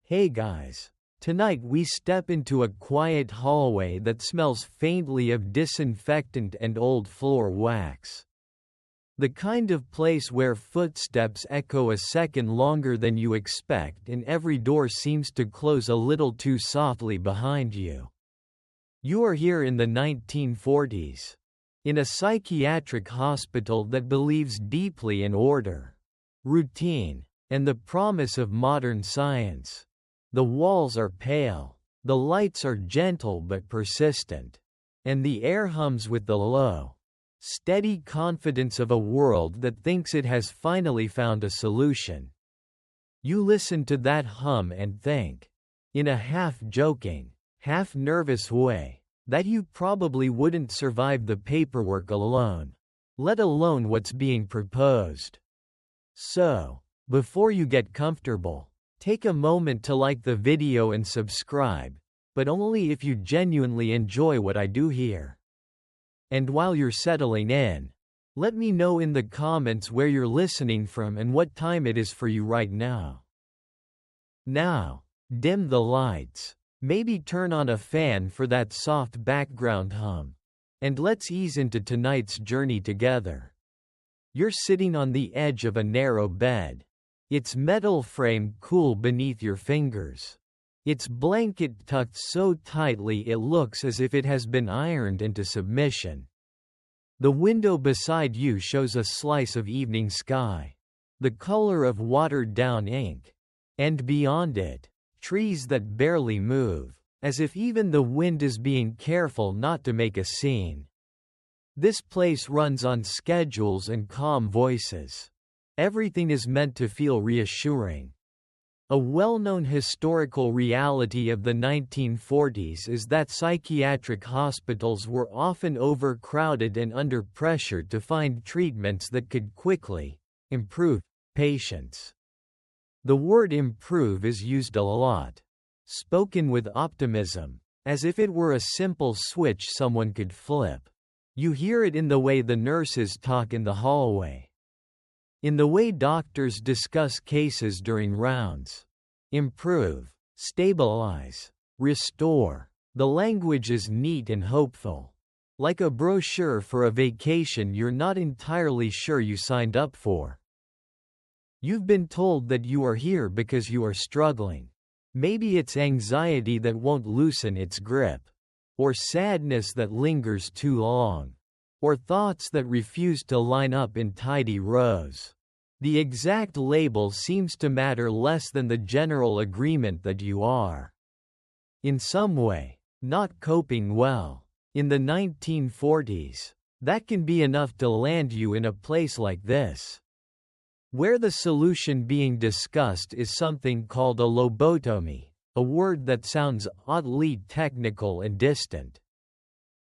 Hey guys. Tonight we step into a quiet hallway that smells faintly of disinfectant and old floor wax. The kind of place where footsteps echo a second longer than you expect and every door seems to close a little too softly behind you. You are here in the 1940s. In a psychiatric hospital that believes deeply in order, routine, and the promise of modern science. The walls are pale, the lights are gentle but persistent, and the air hums with the low, steady confidence of a world that thinks it has finally found a solution. You listen to that hum and think, in a half-joking, half-nervous way, that you probably wouldn't survive the paperwork alone, let alone what's being proposed. So, before you get comfortable, take a moment to like the video and subscribe, but only if you genuinely enjoy what I do here. And while you're settling in, let me know in the comments where you're listening from and what time it is for you right now. Now, dim the lights, maybe turn on a fan for that soft background hum, and let's ease into tonight's journey together. You're sitting on the edge of a narrow bed. Its metal frame cool beneath your fingers. Its blanket tucked so tightly it looks as if it has been ironed into submission. The window beside you shows a slice of evening sky, the color of watered-down ink, and beyond it, trees that barely move, as if even the wind is being careful not to make a scene. This place runs on schedules and calm voices. Everything is meant to feel reassuring. A well-known historical reality of the 1940s is that psychiatric hospitals were often overcrowded and under pressure to find treatments that could quickly improve patients. The word improve is used a lot, spoken with optimism, as if it were a simple switch someone could flip. You hear it in the way the nurses talk in the hallway. In the way doctors discuss cases during rounds. Improve, stabilize, restore. The language is neat and hopeful. Like a brochure for a vacation you're not entirely sure you signed up for. You've been told that you are here because you are struggling. Maybe it's anxiety that won't loosen its grip. Or sadness that lingers too long. Or thoughts that refuse to line up in tidy rows. The exact label seems to matter less than the general agreement that you are, in some way, not coping well. In the 1940s, that can be enough to land you in a place like this, where the solution being discussed is something called a lobotomy, a word that sounds oddly technical and distant.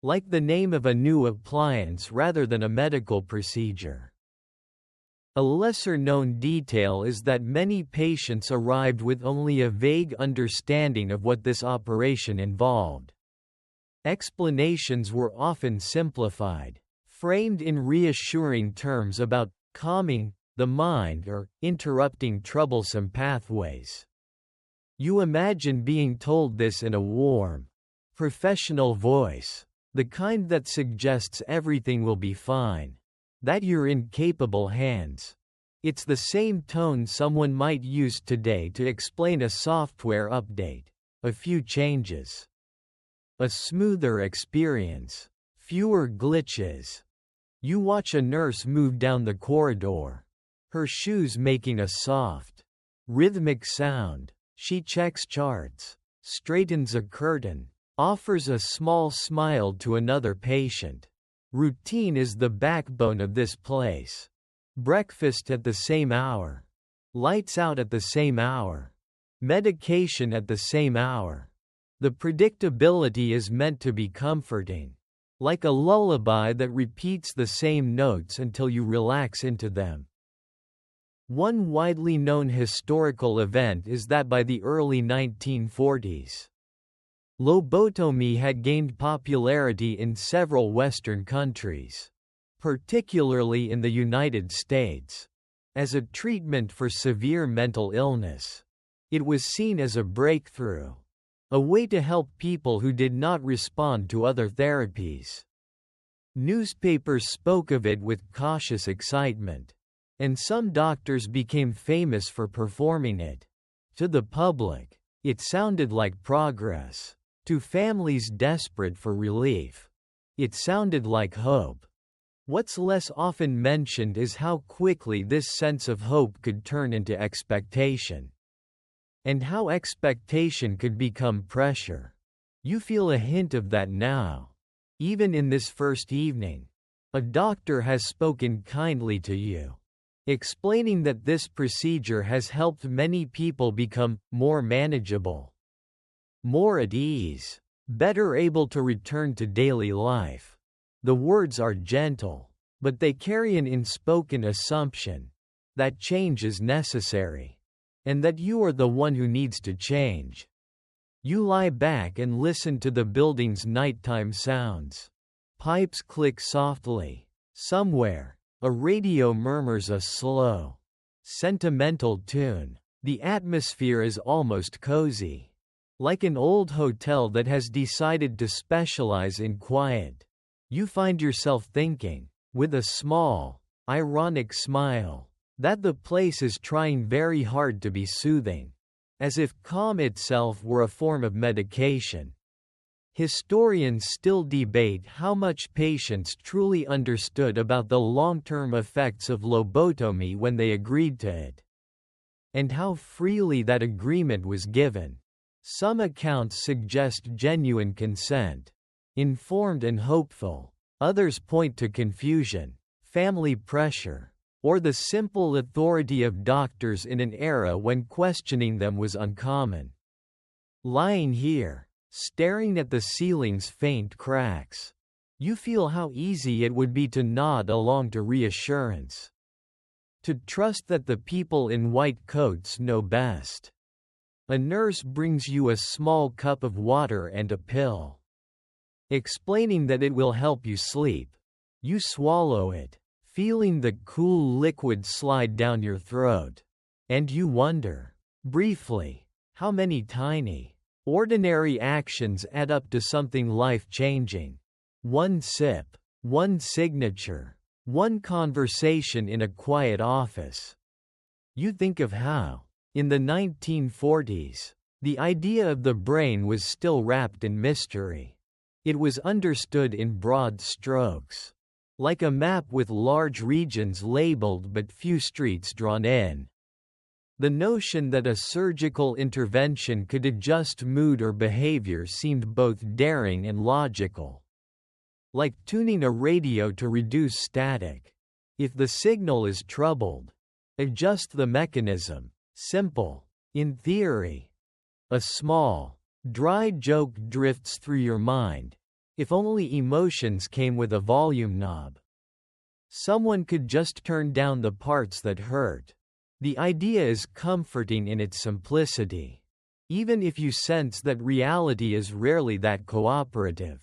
Like the name of a new appliance rather than a medical procedure. A lesser-known detail is that many patients arrived with only a vague understanding of what this operation involved. Explanations were often simplified, framed in reassuring terms about calming the mind or interrupting troublesome pathways. You imagine being told this in a warm, professional voice. The kind that suggests everything will be fine. That you're in capable hands. It's the same tone someone might use today to explain a software update, a few changes. A smoother experience. Fewer glitches. You watch a nurse move down the corridor. Her shoes making a soft, rhythmic sound. She checks charts, straightens a curtain. Offers a small smile to another patient. Routine is the backbone of this place. Breakfast at the same hour. Lights out at the same hour. Medication at the same hour. The predictability is meant to be comforting. Like a lullaby that repeats the same notes until you relax into them. One widely known historical event is that by the early 1940s, lobotomy had gained popularity in several Western countries, particularly in the United States, as a treatment for severe mental illness. It was seen as a breakthrough, a way to help people who did not respond to other therapies. Newspapers spoke of it with cautious excitement, and some doctors became famous for performing it. To the public, it sounded like progress. To families desperate for relief, it sounded like hope. What's less often mentioned is how quickly this sense of hope could turn into expectation. And how expectation could become pressure. You feel a hint of that now. Even in this first evening, a doctor has spoken kindly to you, explaining that this procedure has helped many people become more manageable, more at ease, better able to return to daily life. The words are gentle, but they carry an unspoken assumption that change is necessary, and that you are the one who needs to change. You lie back and listen to the building's nighttime sounds. Pipes click softly. Somewhere, a radio murmurs a slow, sentimental tune. The atmosphere is almost cozy, like an old hotel that has decided to specialize in quiet. You find yourself thinking, with a small, ironic smile, that the place is trying very hard to be soothing, as if calm itself were a form of medication. Historians still debate how much patients truly understood about the long-term effects of lobotomy when they agreed to it, and how freely that agreement was given. Some accounts suggest genuine consent, informed and hopeful. Others point to confusion, family pressure, or the simple authority of doctors in an era when questioning them was uncommon. Lying here, staring at the ceiling's faint cracks, you feel how easy it would be to nod along to reassurance, to trust that the people in white coats know best. A nurse brings you a small cup of water and a pill, explaining that it will help you sleep. You swallow it, feeling the cool liquid slide down your throat. And you wonder, briefly, how many tiny, ordinary actions add up to something life-changing. One sip, one signature, one conversation in a quiet office. You think of how, in the 1940s, the idea of the brain was still wrapped in mystery. It was understood in broad strokes, like a map with large regions labeled but few streets drawn in. The notion that a surgical intervention could adjust mood or behavior seemed both daring and logical. Like tuning a radio to reduce static. If the signal is troubled, adjust the mechanism. Simple, in theory. A small, dry joke drifts through your mind. If only emotions came with a volume knob. Someone could just turn down the parts that hurt. The idea is comforting in its simplicity, even if you sense that reality is rarely that cooperative.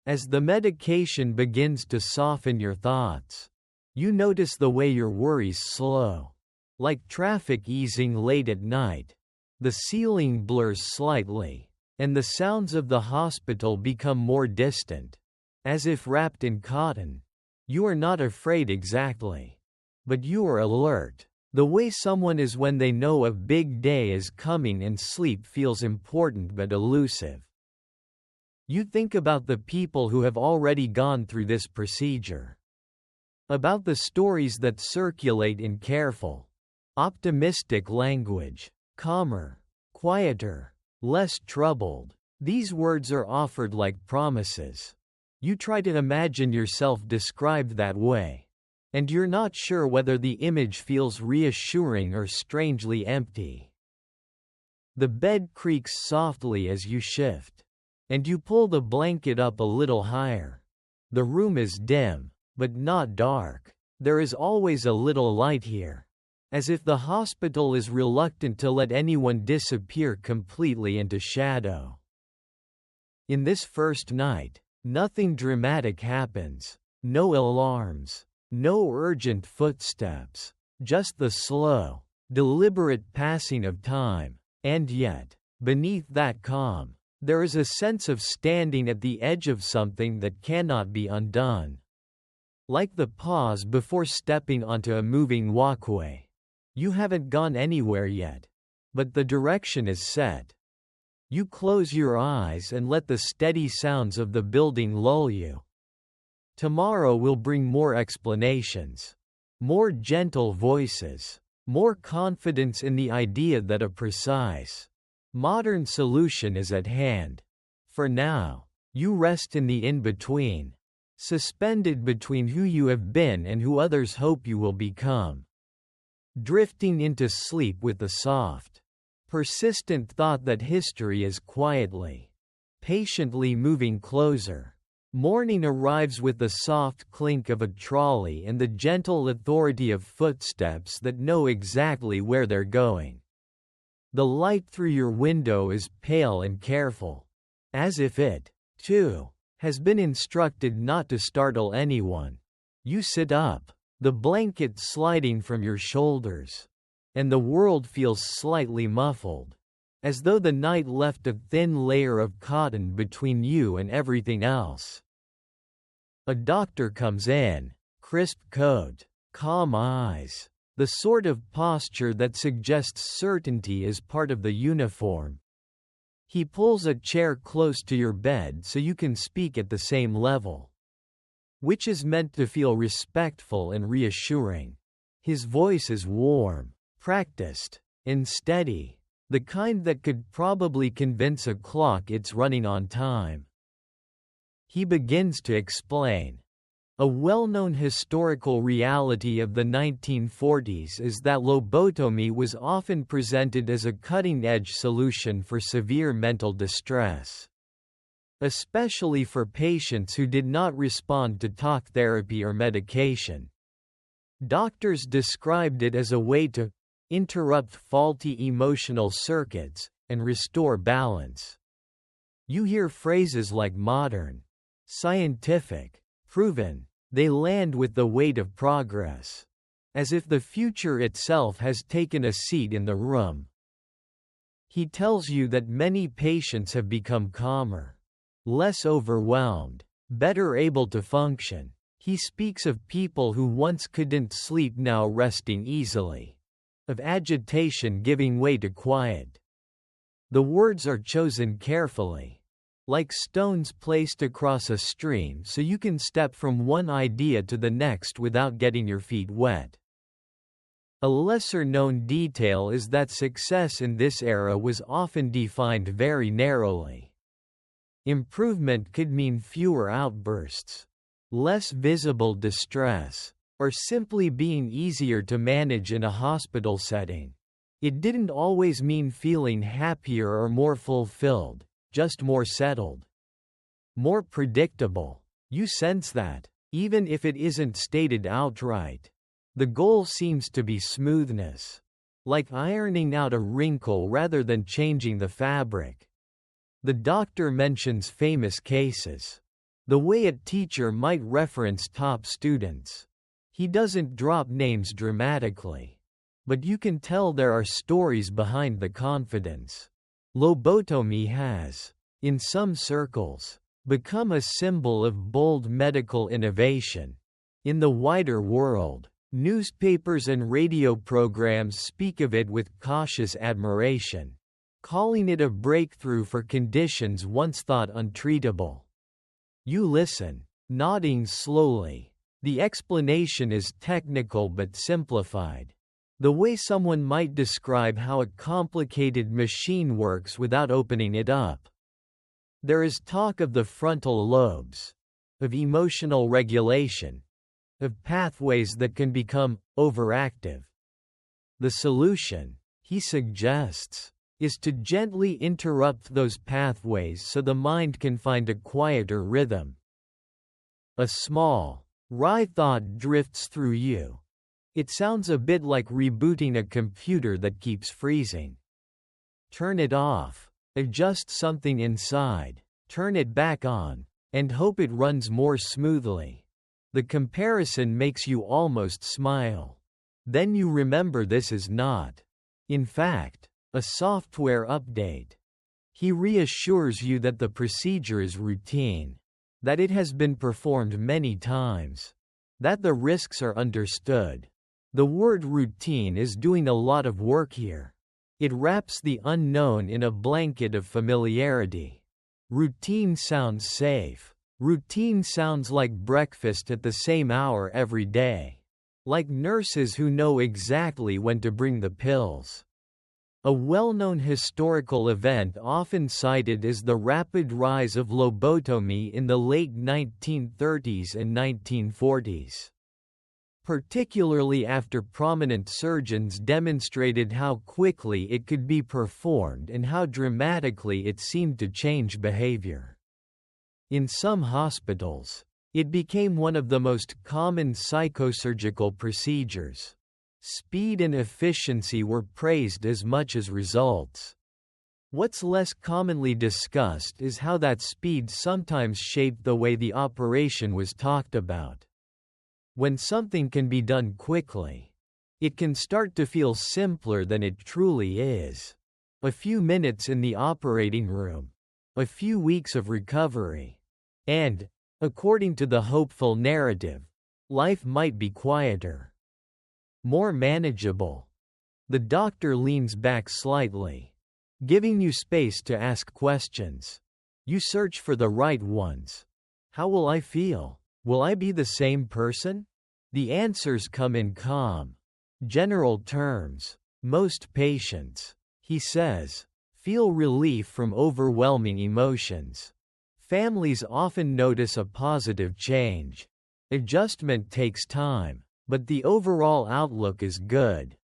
As the medication begins to soften your thoughts, you notice the way your worries slow. Like traffic easing late at night. The ceiling blurs slightly, and the sounds of the hospital become more distant, as if wrapped in cotton. You are not afraid exactly, but you are alert, the way someone is when they know a big day is coming and sleep feels important but elusive. You think about the people who have already gone through this procedure, about the stories that circulate in careful, optimistic language, calmer, quieter, less troubled. These words are offered like promises. You try to imagine yourself described that way, and you're not sure whether the image feels reassuring or strangely empty. The bed creaks softly as you shift, and you pull the blanket up a little higher. The room is dim, but not dark. There is always a little light here, as if the hospital is reluctant to let anyone disappear completely into shadow. In this first night, nothing dramatic happens. No alarms, no urgent footsteps, just the slow, deliberate passing of time. And yet, beneath that calm, there is a sense of standing at the edge of something that cannot be undone. Like the pause before stepping onto a moving walkway. You haven't gone anywhere yet, but the direction is set. You close your eyes and let the steady sounds of the building lull you. Tomorrow will bring more explanations, more gentle voices, more confidence in the idea that a precise, modern solution is at hand. For now, you rest in the in-between, suspended between who you have been and who others hope you will become. Drifting into sleep with the soft, persistent thought that history is quietly, patiently moving closer. Morning arrives with the soft clink of a trolley and the gentle authority of footsteps that know exactly where they're going. The light through your window is pale and careful, as if it, too, has been instructed not to startle anyone. You sit up, the blanket sliding from your shoulders, and the world feels slightly muffled, as though the night left a thin layer of cotton between you and everything else. A doctor comes in, crisp coat, calm eyes, the sort of posture that suggests certainty is part of the uniform. He pulls a chair close to your bed so you can speak at the same level, which is meant to feel respectful and reassuring. His voice is warm, practiced, and steady, the kind that could probably convince a clock it's running on time. He begins to explain. A well-known historical reality of the 1940s is that lobotomy was often presented as a cutting-edge solution for severe mental distress, especially for patients who did not respond to talk therapy or medication. Doctors described it as a way to interrupt faulty emotional circuits and restore balance. You hear phrases like modern, scientific, proven. They land with the weight of progress, as if the future itself has taken a seat in the room. He tells you that many patients have become calmer, less overwhelmed, better able to function. He speaks of people who once couldn't sleep now resting easily, of agitation giving way to quiet. The words are chosen carefully, like stones placed across a stream so you can step from one idea to the next without getting your feet wet. A lesser-known detail is that success in this era was often defined very narrowly. Improvement could mean fewer outbursts, less visible distress, or simply being easier to manage in a hospital setting. It didn't always mean feeling happier or more fulfilled, just more settled, more predictable. You sense that, even if it isn't stated outright. The goal seems to be smoothness, like ironing out a wrinkle rather than changing the fabric. The doctor mentions famous cases, the way a teacher might reference top students. He doesn't drop names dramatically, but you can tell there are stories behind the confidence. Lobotomy has, in some circles, become a symbol of bold medical innovation. In the wider world, newspapers and radio programs speak of it with cautious admiration, calling it a breakthrough for conditions once thought untreatable. You listen, nodding slowly. The explanation is technical but simplified, the way someone might describe how a complicated machine works without opening it up. There is talk of the frontal lobes, of emotional regulation, of pathways that can become overactive. The solution, he suggests, is to gently interrupt those pathways so the mind can find a quieter rhythm. A small, wry thought drifts through you. It sounds a bit like rebooting a computer that keeps freezing. Turn it off, adjust something inside, turn it back on, and hope it runs more smoothly. The comparison makes you almost smile. Then you remember this is not, in fact, a software update. He reassures you that the procedure is routine, that it has been performed many times, that the risks are understood. The word routine is doing a lot of work here. It wraps the unknown in a blanket of familiarity. Routine sounds safe. Routine sounds like breakfast at the same hour every day. Like nurses who know exactly when to bring the pills. A well-known historical event often cited is the rapid rise of lobotomy in the late 1930s and 1940s. Particularly after prominent surgeons demonstrated how quickly it could be performed and how dramatically it seemed to change behavior. In some hospitals, it became one of the most common psychosurgical procedures. Speed and efficiency were praised as much as results. What's less commonly discussed is how that speed sometimes shaped the way the operation was talked about. When something can be done quickly, it can start to feel simpler than it truly is. A few minutes in the operating room, a few weeks of recovery, and, according to the hopeful narrative, life might be quieter, more manageable. The doctor leans back slightly, giving you space to ask questions. You search for the right ones. How will I feel? Will I be the same person? The answers come in calm, general terms. Most patients, he says, feel relief from overwhelming emotions. Families often notice a positive change. Adjustment takes time, but the overall outlook is good.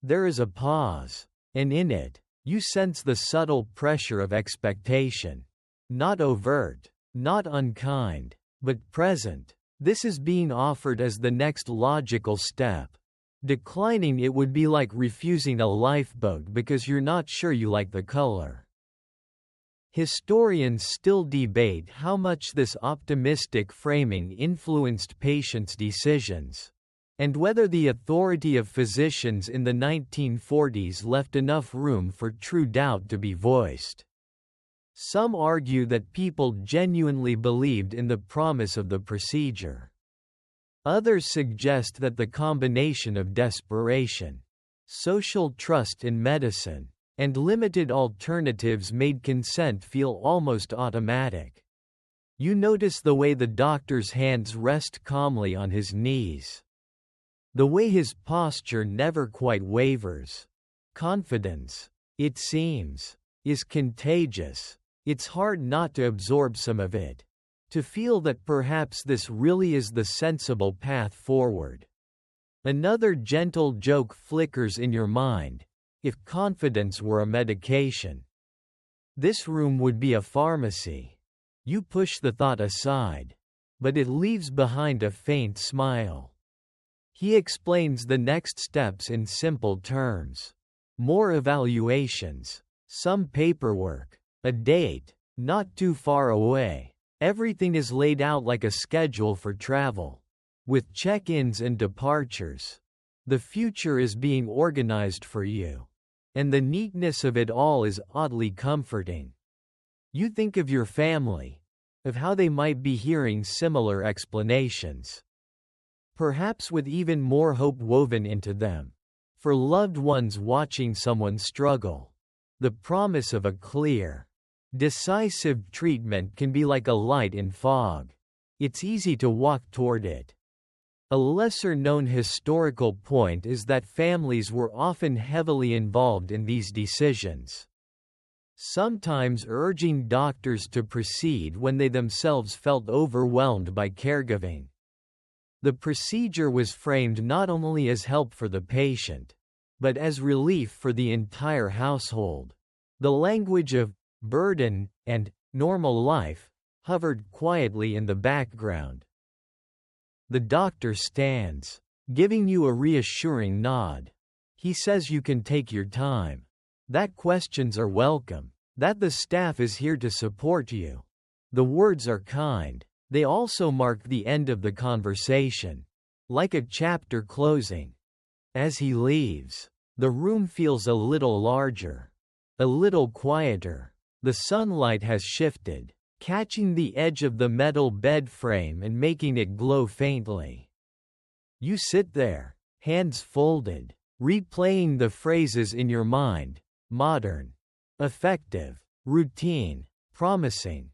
There is a pause, and in it, you sense the subtle pressure of expectation. Not overt, not unkind, but present. This is being offered as the next logical step. Declining it would be like refusing a lifeboat because you're not sure you like the color. Historians still debate how much this optimistic framing influenced patients' decisions, and whether the authority of physicians in the 1940s left enough room for true doubt to be voiced. Some argue that people genuinely believed in the promise of the procedure. Others suggest that the combination of desperation, social trust in medicine, and limited alternatives made consent feel almost automatic. You notice the way the doctor's hands rest calmly on his knees. The way his posture never quite wavers. Confidence, it seems, is contagious. It's hard not to absorb some of it. To feel that perhaps this really is the sensible path forward. Another gentle joke flickers in your mind. If confidence were a medication, this room would be a pharmacy. You push the thought aside, but it leaves behind a faint smile. He explains the next steps in simple terms. More evaluations, some paperwork, a date, not too far away. Everything is laid out like a schedule for travel, with check-ins and departures. The future is being organized for you. And the neatness of it all is oddly comforting. You think of your family, of how they might be hearing similar explanations. Perhaps with even more hope woven into them. For loved ones watching someone struggle. The promise of a clear, decisive treatment can be like a light in fog. It's easy to walk toward it. A lesser-known historical point is that families were often heavily involved in these decisions, sometimes urging doctors to proceed when they themselves felt overwhelmed by caregiving. The procedure was framed not only as help for the patient, but as relief for the entire household. The language of burden and normal life hovered quietly in the background. The doctor stands, giving you a reassuring nod. He says you can take your time, that questions are welcome, that the staff is here to support you. The words are kind. They also mark the end of the conversation, like a chapter closing. As he leaves, The room feels a little larger, a little quieter. The sunlight has shifted, catching the edge of the metal bed frame and making it glow faintly. You sit there, hands folded, replaying the phrases in your mind: modern, effective, routine, promising.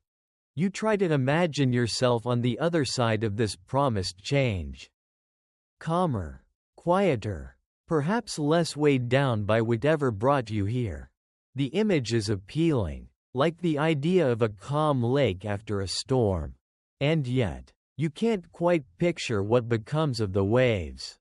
You try to imagine yourself on the other side of this promised change. Calmer, quieter, perhaps less weighed down by whatever brought you here. The image is appealing, like the idea of a calm lake after a storm. And yet, you can't quite picture what becomes of the waves.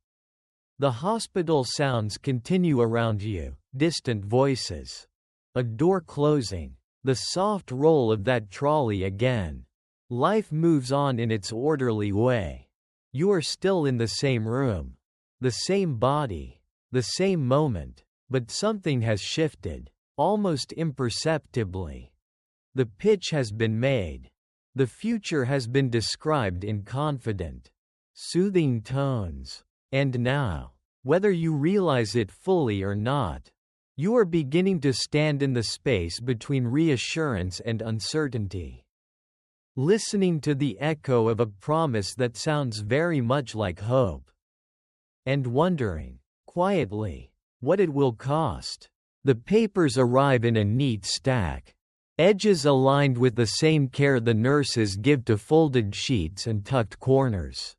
The hospital sounds continue around you, distant voices. A door closing, the soft roll of that trolley again. Life moves on in its orderly way. You are still in the same room, the same body, the same moment, but something has shifted, almost imperceptibly. The pitch has been made. The future has been described in confident, soothing tones. And now, whether you realize it fully or not, you are beginning to stand in the space between reassurance and uncertainty. Listening to the echo of a promise that sounds very much like hope. And wondering, quietly, what it will cost. The papers arrive in a neat stack, edges aligned with the same care the nurses give to folded sheets and tucked corners.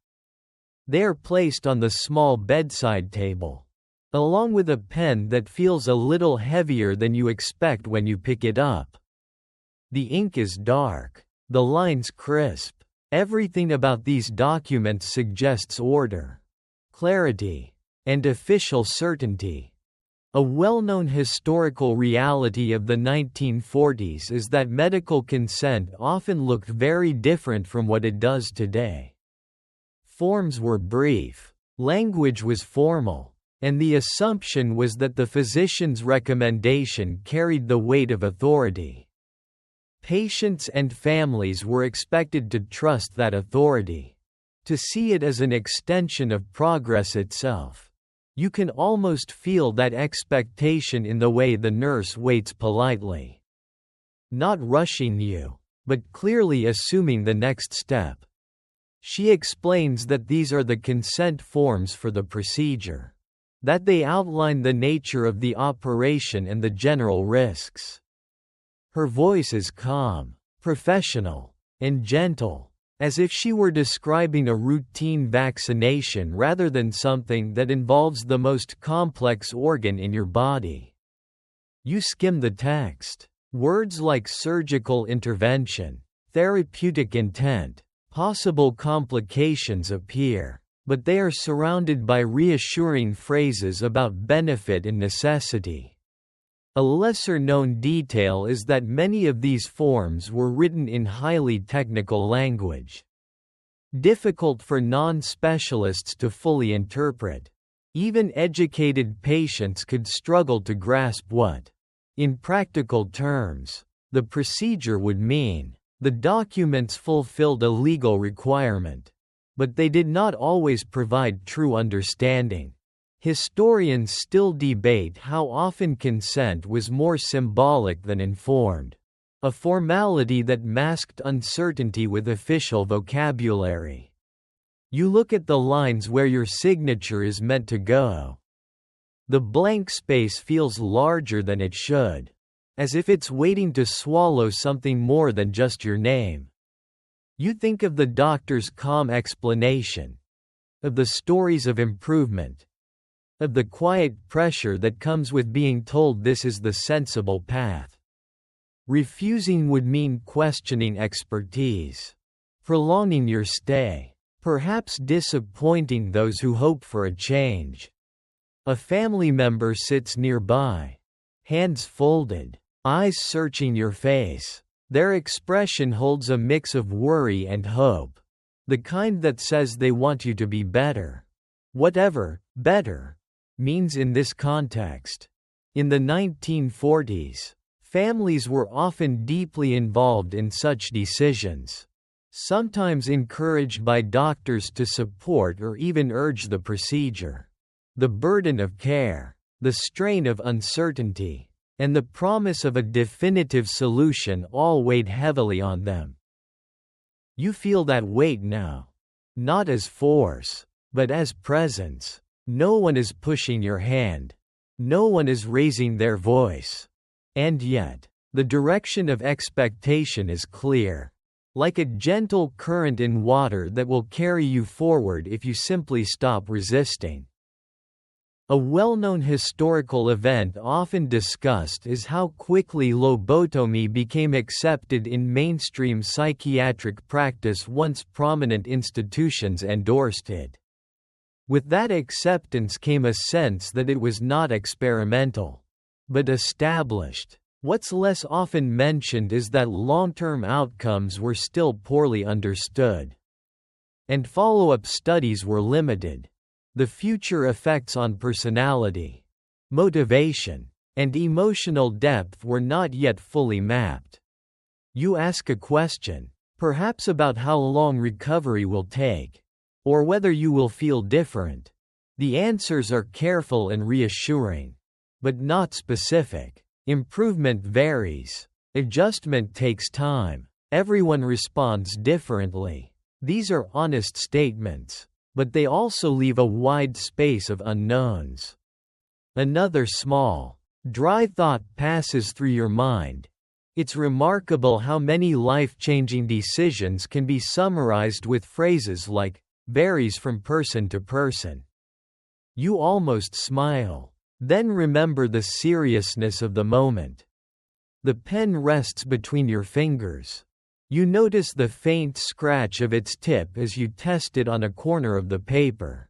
They are placed on the small bedside table, along with a pen that feels a little heavier than you expect when you pick it up. The ink is dark, the lines crisp. Everything about these documents suggests order, clarity, and official certainty. A well-known historical reality of the 1940s is that medical consent often looked very different from what it does today. Forms were brief, language was formal, and the assumption was that the physician's recommendation carried the weight of authority. Patients and families were expected to trust that authority, to see it as an extension of progress itself. You can almost feel that expectation in the way the nurse waits politely. Not rushing you, but clearly assuming the next step. She explains that these are the consent forms for the procedure, that they outline the nature of the operation and the general risks. Her voice is calm, professional, and gentle, as if she were describing a routine vaccination rather than something that involves the most complex organ in your body. You skim the text. Words like surgical intervention, therapeutic intent, possible complications appear, but they are surrounded by reassuring phrases about benefit and necessity. A lesser-known detail is that many of these forms were written in highly technical language, difficult for non-specialists to fully interpret. Even educated patients could struggle to grasp what, in practical terms, the procedure would mean. The documents fulfilled a legal requirement, but they did not always provide true understanding. Historians still debate how often consent was more symbolic than informed, a formality that masked uncertainty with official vocabulary. You look at the lines where your signature is meant to go. The blank space feels larger than it should, as if it's waiting to swallow something more than just your name. You think of the doctor's calm explanation, of the stories of improvement, of the quiet pressure that comes with being told this is the sensible path. Refusing would mean questioning expertise, prolonging your stay, perhaps disappointing those who hope for a change. A family member sits nearby, hands folded, eyes searching your face. Their expression holds a mix of worry and hope, the kind that says they want you to be better. Whatever better means in this context. In the 1940s, families were often deeply involved in such decisions, sometimes encouraged by doctors to support or even urge the procedure. The burden of care, the strain of uncertainty, and the promise of a definitive solution all weighed heavily on them. You feel that weight now. Not as force, but as presence. No one is pushing your hand. No one is raising their voice. And yet, the direction of expectation is clear. Like a gentle current in water that will carry you forward if you simply stop resisting. A well-known historical event often discussed is how quickly lobotomy became accepted in mainstream psychiatric practice once prominent institutions endorsed it. With that acceptance came a sense that it was not experimental, but established. What's less often mentioned is that long-term outcomes were still poorly understood. And follow-up studies were limited. The future effects on personality, motivation, and emotional depth were not yet fully mapped. You ask a question, perhaps about how long recovery will take, or whether you will feel different. The answers are careful and reassuring, but not specific. Improvement varies. Adjustment takes time. Everyone responds differently. These are honest statements, but they also leave a wide space of unknowns. Another small, dry thought passes through your mind. It's remarkable how many life-changing decisions can be summarized with phrases like, varies from person to person. You almost smile. Then remember the seriousness of the moment. The pen rests between your fingers. You notice the faint scratch of its tip as you test it on a corner of the paper.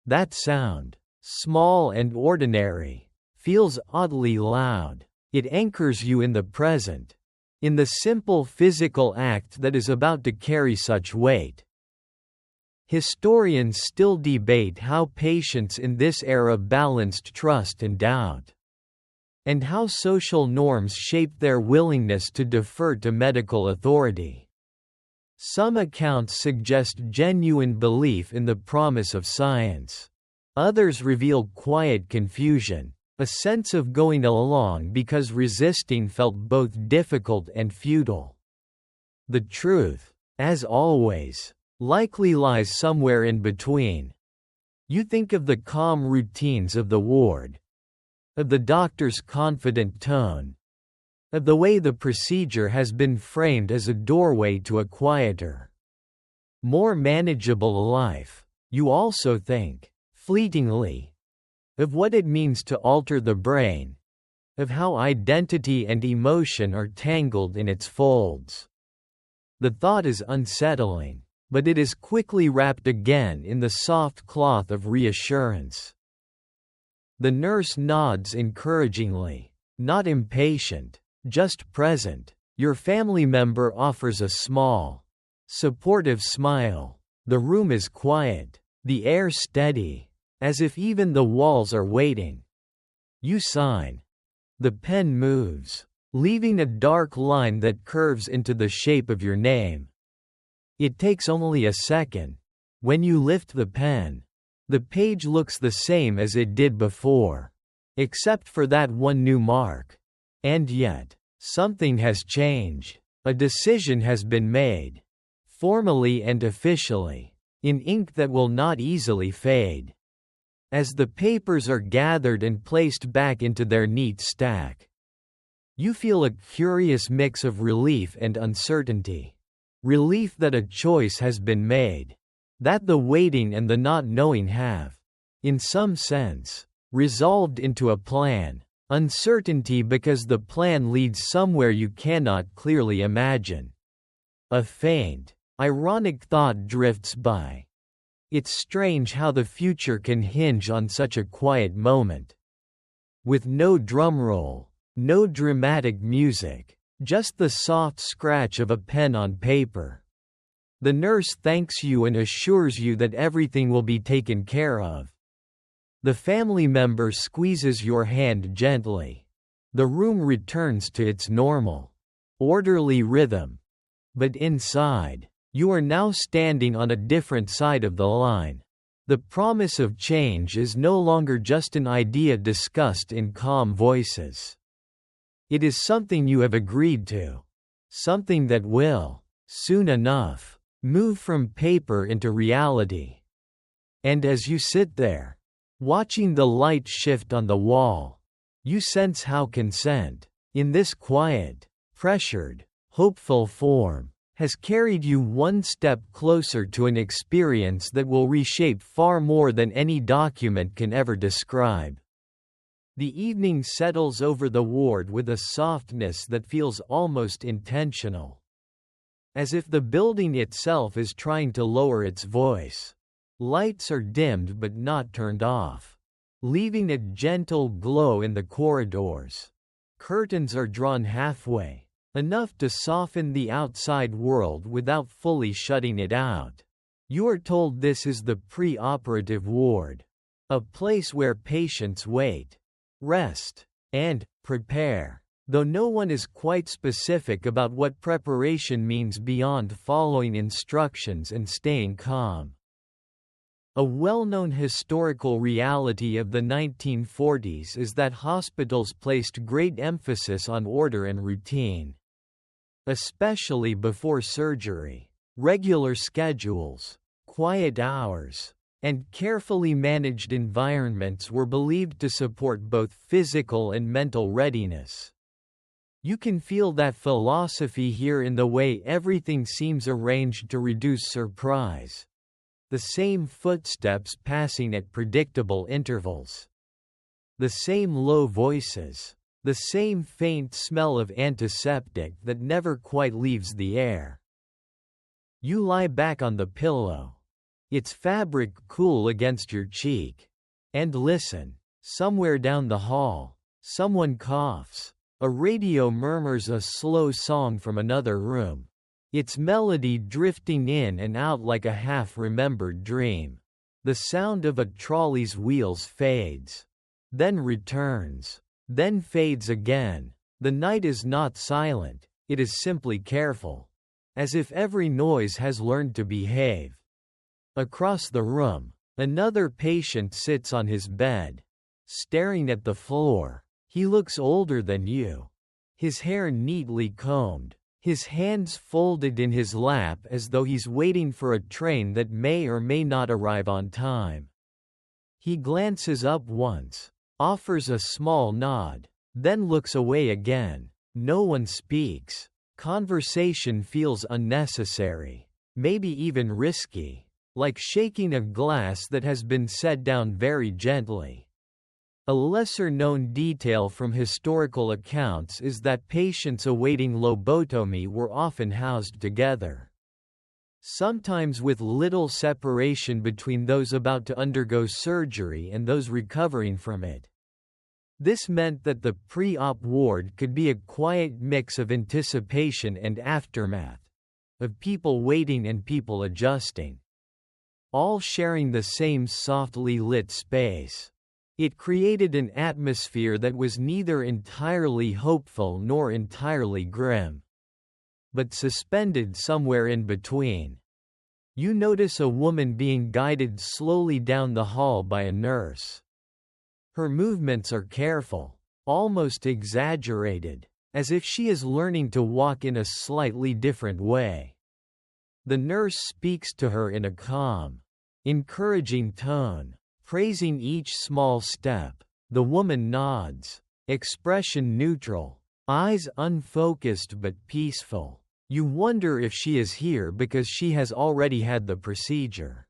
That sound, small and ordinary, feels oddly loud. It anchors you in the present, in the simple physical act that is about to carry such weight. Historians still debate how patients in this era balanced trust and doubt, and how social norms shaped their willingness to defer to medical authority. Some accounts suggest genuine belief in the promise of science. Others reveal quiet confusion, a sense of going along because resisting felt both difficult and futile. The truth, as always, likely lies somewhere in between. You think of the calm routines of the ward, of the doctor's confident tone, of the way the procedure has been framed as a doorway to a quieter, more manageable life. You also think, fleetingly, of what it means to alter the brain, of how identity and emotion are tangled in its folds. The thought is unsettling, but it is quickly wrapped again in the soft cloth of reassurance. The nurse nods encouragingly, not impatient, just present. Your family member offers a small, supportive smile. The room is quiet, the air steady, as if even the walls are waiting. You sign. The pen moves, leaving a dark line that curves into the shape of your name. It takes only a second. When you lift the pen, the page looks the same as it did before, except for that one new mark. And yet, something has changed. A decision has been made, formally and officially, in ink that will not easily fade. As the papers are gathered and placed back into their neat stack, you feel a curious mix of relief and uncertainty. Relief that a choice has been made, that the waiting and the not knowing have, in some sense, resolved into a plan. Uncertainty because the plan leads somewhere you cannot clearly imagine. A faint, ironic thought drifts by. It's strange how the future can hinge on such a quiet moment. With no drumroll, no dramatic music, just the soft scratch of a pen on paper. The nurse thanks you and assures you that everything will be taken care of. The family member squeezes your hand gently. The room returns to its normal, orderly rhythm. But inside, you are now standing on a different side of the line. The promise of change is no longer just an idea discussed in calm voices. It is something you have agreed to. Something that will, soon enough, move from paper into reality. And as you sit there, watching the light shift on the wall, you sense how consent, in this quiet, pressured, hopeful form, has carried you one step closer to an experience that will reshape far more than any document can ever describe. The evening settles over the ward with a softness that feels almost intentional. As if the building itself is trying to lower its voice. Lights are dimmed but not turned off, leaving a gentle glow in the corridors. Curtains are drawn halfway, enough to soften the outside world without fully shutting it out. You are told this is the pre-operative ward, a place where patients wait, rest, and prepare, though no one is quite specific about what preparation means beyond following instructions and staying calm. A well-known historical reality of the 1940s is that hospitals placed great emphasis on order and routine. Especially before surgery, regular schedules, quiet hours, and carefully managed environments were believed to support both physical and mental readiness. You can feel that philosophy here in the way everything seems arranged to reduce surprise. The same footsteps passing at predictable intervals. The same low voices. The same faint smell of antiseptic that never quite leaves the air. You lie back on the pillow, its fabric cool against your cheek, and listen. Somewhere down the hall, someone coughs. A radio murmurs a slow song from another room, its melody drifting in and out like a half-remembered dream. The sound of a trolley's wheels fades, then returns. Then fades again. The night is not silent, it is simply careful. As if every noise has learned to behave. Across the room, another patient sits on his bed, staring at the floor. He looks older than you. His hair neatly combed, his hands folded in his lap as though he's waiting for a train that may or may not arrive on time. He glances up once. Offers a small nod, then looks away again. No one speaks. Conversation feels unnecessary, maybe even risky, like shaking a glass that has been set down very gently. A lesser-known detail from historical accounts is that patients awaiting lobotomy were often housed together. Sometimes with little separation between those about to undergo surgery and those recovering from it. This meant that the pre-op ward could be a quiet mix of anticipation and aftermath, of people waiting and people adjusting, all sharing the same softly lit space. It created an atmosphere that was neither entirely hopeful nor entirely grim, but suspended somewhere in between. You notice a woman being guided slowly down the hall by a nurse. Her movements are careful, almost exaggerated, as if she is learning to walk in a slightly different way. The nurse speaks to her in a calm, encouraging tone, praising each small step. The woman nods, expression neutral, eyes unfocused but peaceful. You wonder if she is here because she has already had the procedure,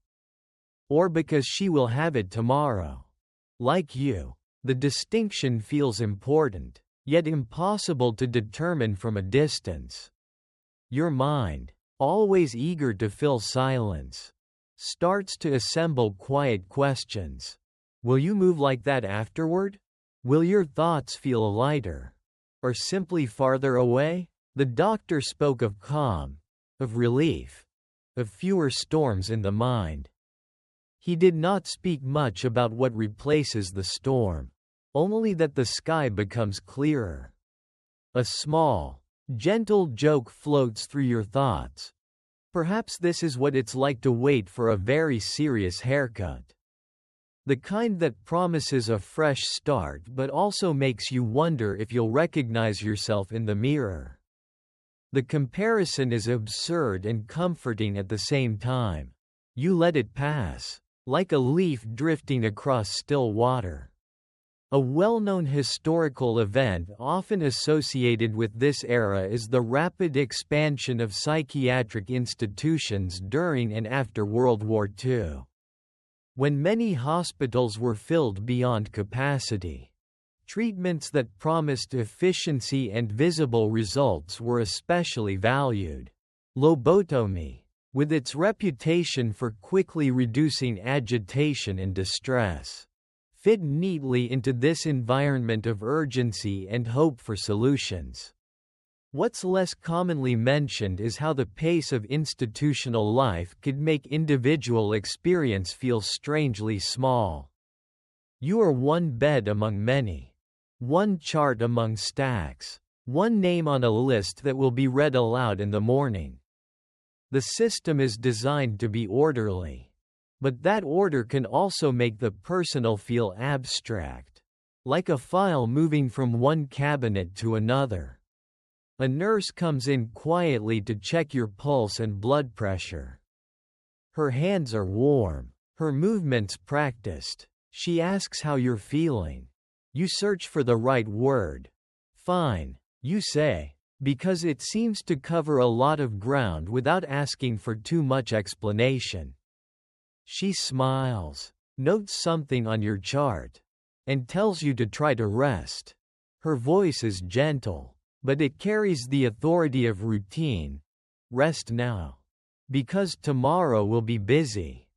or because she will have it tomorrow. Like you, the distinction feels important, yet impossible to determine from a distance. Your mind, always eager to fill silence, starts to assemble quiet questions. Will you move like that afterward? Will your thoughts feel lighter? Or simply farther away? The doctor spoke of calm, of relief, of fewer storms in the mind. He did not speak much about what replaces the storm, only that the sky becomes clearer. A small, gentle joke floats through your thoughts. Perhaps this is what it's like to wait for a very serious haircut. The kind that promises a fresh start but also makes you wonder if you'll recognize yourself in the mirror. The comparison is absurd and comforting at the same time. You let it pass, like a leaf drifting across still water. A well-known historical event often associated with this era is the rapid expansion of psychiatric institutions during and after World War II. When many hospitals were filled beyond capacity, treatments that promised efficiency and visible results were especially valued. Lobotomy, with its reputation for quickly reducing agitation and distress, fit neatly into this environment of urgency and hope for solutions. What's less commonly mentioned is how the pace of institutional life could make individual experience feel strangely small. You are one bed among many, one chart among stacks, one name on a list that will be read aloud in the morning. The system is designed to be orderly, but that order can also make the personal feel abstract, like a file moving from one cabinet to another. A nurse comes in quietly to check your pulse and blood pressure. Her hands are warm, her movements practiced. She asks how you're feeling. You search for the right word. Fine, you say, because it seems to cover a lot of ground without asking for too much explanation. She smiles, notes something on your chart, and tells you to try to rest. Her voice is gentle, but it carries the authority of routine. Rest now, because tomorrow will be busy.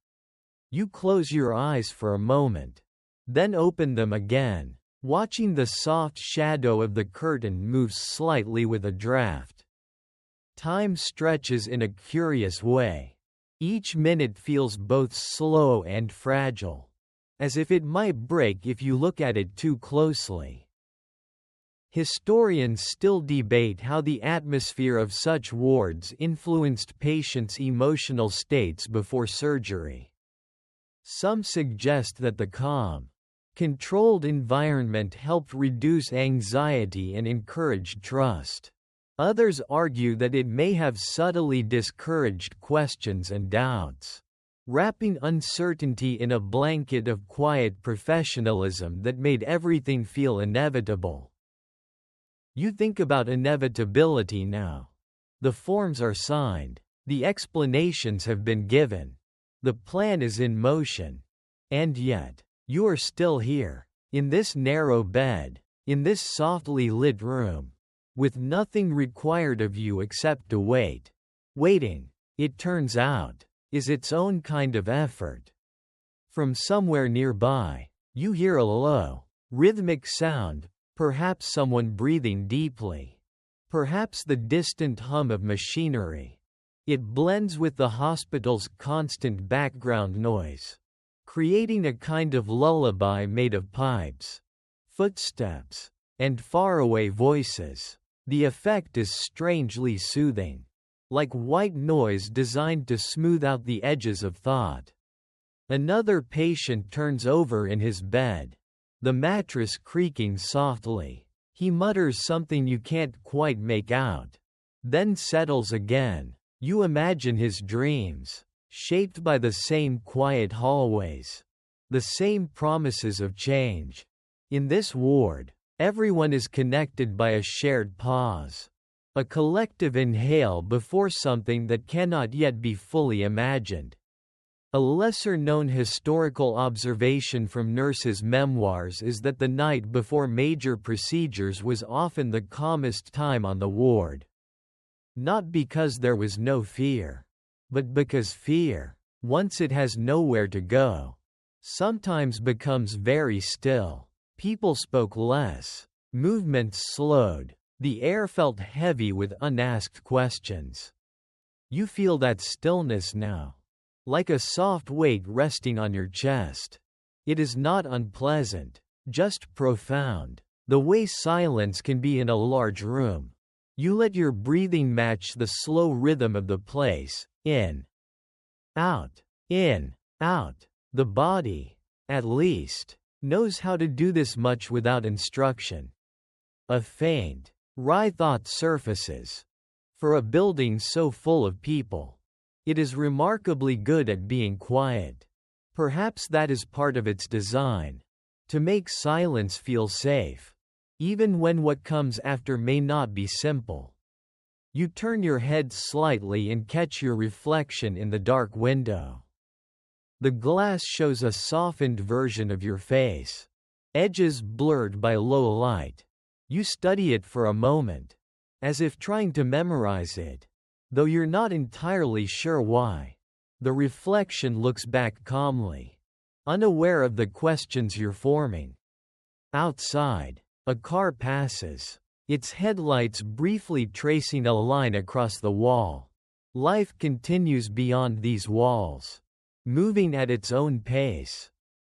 You close your eyes for a moment, then open them again, watching the soft shadow of the curtain move slightly with a draft. Time stretches in a curious way. Each minute feels both slow and fragile, as if it might break if you look at it too closely. Historians still debate how the atmosphere of such wards influenced patients' emotional states before surgery. Some suggest that the calm, controlled environment helped reduce anxiety and encouraged trust. Others argue that it may have subtly discouraged questions and doubts, wrapping uncertainty in a blanket of quiet professionalism that made everything feel inevitable. You think about inevitability now. The forms are signed, the explanations have been given, the plan is in motion. And yet, you are still here, in this narrow bed, in this softly lit room, with nothing required of you except to wait. Waiting, it turns out, is its own kind of effort. From somewhere nearby, you hear a low, rhythmic sound. Perhaps someone breathing deeply. Perhaps the distant hum of machinery. It blends with the hospital's constant background noise, creating a kind of lullaby made of pipes, footsteps, and faraway voices. The effect is strangely soothing, like white noise designed to smooth out the edges of thought. Another patient turns over in his bed, the mattress creaking softly. He mutters something you can't quite make out, then settles again. You imagine his dreams, shaped by the same quiet hallways, the same promises of change. In this ward, everyone is connected by a shared pause, a collective inhale before something that cannot yet be fully imagined. A lesser-known historical observation from nurses' memoirs is that the night before major procedures was often the calmest time on the ward. Not because there was no fear, but because fear, once it has nowhere to go, sometimes becomes very still. People spoke less, movements slowed, the air felt heavy with unasked questions. You feel that stillness now, like a soft weight resting on your chest. It is not unpleasant, just profound, the way silence can be in a large room. You let your breathing match the slow rhythm of the place, in, out, in, out. The body, at least, knows how to do this much without instruction. A faint, wry thought surfaces. For a building so full of people, it is remarkably good at being quiet. Perhaps that is part of its design, to make silence feel safe, even when what comes after may not be simple. You turn your head slightly and catch your reflection in the dark window. The glass shows a softened version of your face, edges blurred by low light. You study it for a moment, as if trying to memorize it, though you're not entirely sure why. The reflection looks back calmly, unaware of the questions you're forming. Outside, a car passes, its headlights briefly tracing a line across the wall. Life continues beyond these walls, moving at its own pace,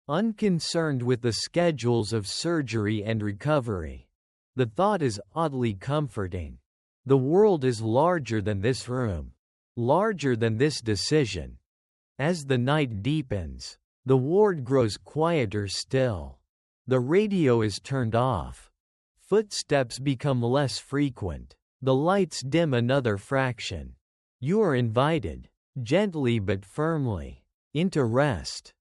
unconcerned with the schedules of surgery and recovery. The thought is oddly comforting. The world is larger than this room, larger than this decision. As the night deepens, the ward grows quieter still. The radio is turned off. Footsteps become less frequent. The lights dim another fraction. You are invited, gently but firmly, into rest.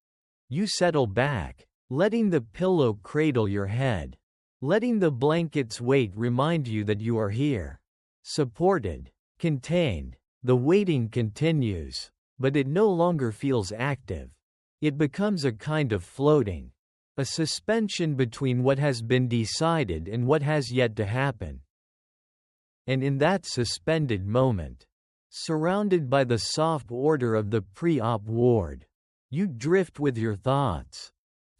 You settle back, letting the pillow cradle your head, letting the blanket's weight remind you that you are here. Supported, contained. The waiting continues, but it no longer feels active. It becomes a kind of floating, a suspension between what has been decided and what has yet to happen. And in that suspended moment, surrounded by the soft order of the pre-op ward, you drift with your thoughts,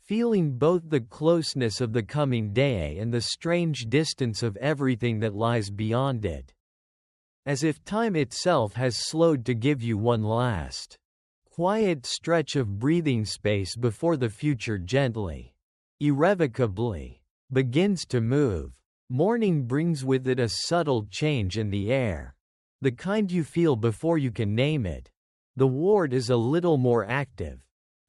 feeling both the closeness of the coming day and the strange distance of everything that lies beyond it. As if time itself has slowed to give you one last, quiet stretch of breathing space before the future gently, irrevocably, begins to move. Morning brings with it a subtle change in the air, the kind you feel before you can name it. The ward is a little more active,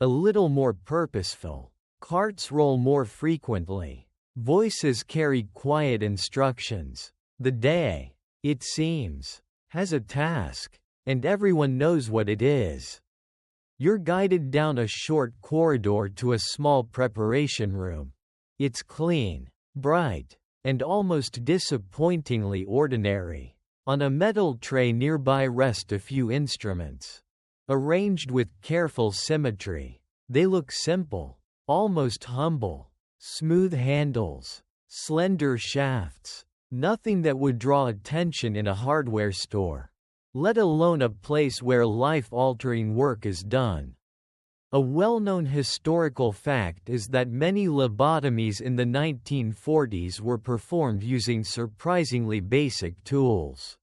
a little more purposeful. Carts roll more frequently. Voices carry quiet instructions. The day, it seems, has a task, and everyone knows what it is. You're guided down a short corridor to a small preparation room. It's clean, bright, and almost disappointingly ordinary. On a metal tray nearby rest a few instruments. Arranged with careful symmetry, they look simple, almost humble. Smooth handles, slender shafts, nothing that would draw attention in a hardware store, let alone a place where life-altering work is done. A well-known historical fact is that many lobotomies in the 1940s were performed using surprisingly basic tools.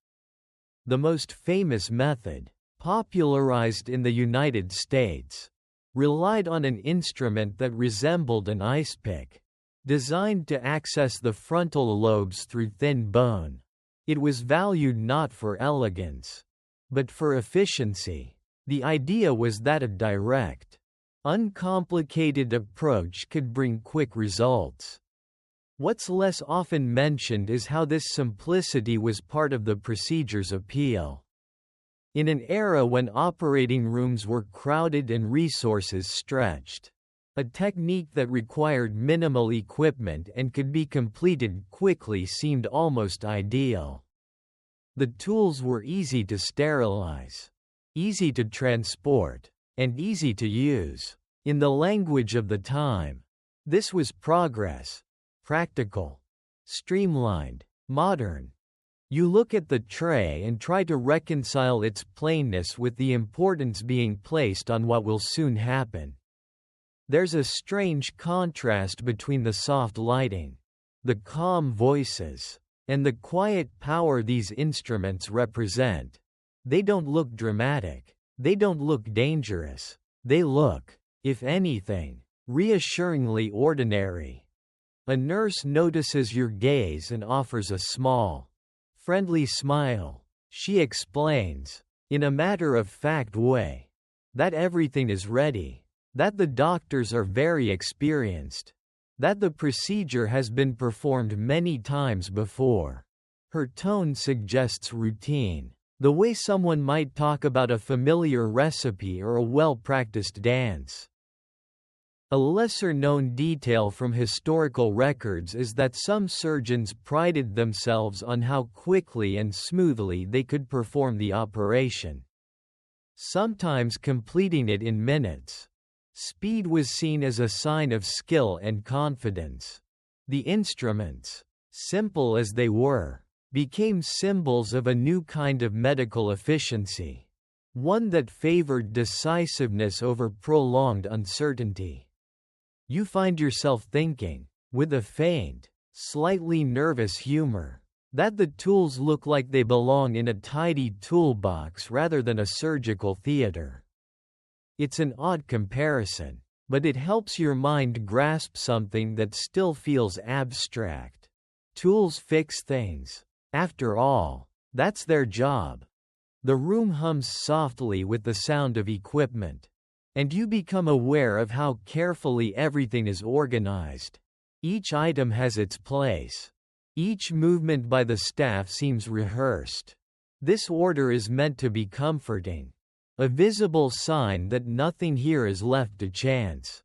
The most famous method, popularized in the United States, relied on an instrument that resembled an ice pick, designed to access the frontal lobes through thin bone. It was valued not for elegance, but for efficiency. The idea was that a direct, uncomplicated approach could bring quick results. What's less often mentioned is how this simplicity was part of the procedure's appeal. In an era when operating rooms were crowded and resources stretched, a technique that required minimal equipment and could be completed quickly seemed almost ideal. The tools were easy to sterilize, easy to transport, and easy to use. In the language of the time, this was progress, practical, streamlined, modern. You look at the tray and try to reconcile its plainness with the importance being placed on what will soon happen. There's a strange contrast between the soft lighting, the calm voices, and the quiet power these instruments represent. They don't look dramatic. They don't look dangerous. They look, if anything, reassuringly ordinary. A nurse notices your gaze and offers a small, friendly smile. She explains, in a matter-of-fact way, that everything is ready, that the doctors are very experienced, that the procedure has been performed many times before. Her tone suggests routine, the way someone might talk about a familiar recipe or a well-practiced dance. A lesser-known detail from historical records is that some surgeons prided themselves on how quickly and smoothly they could perform the operation, sometimes completing it in minutes. Speed was seen as a sign of skill and confidence. The instruments, simple as they were, became symbols of a new kind of medical efficiency, one that favored decisiveness over prolonged uncertainty. You find yourself thinking, with a faint, slightly nervous humor, that the tools look like they belong in a tidy toolbox rather than a surgical theater. It's an odd comparison, but it helps your mind grasp something that still feels abstract. Tools fix things. After all, that's their job. The room hums softly with the sound of equipment, and you become aware of how carefully everything is organized. Each item has its place. Each movement by the staff seems rehearsed. This order is meant to be comforting, a visible sign that nothing here is left to chance.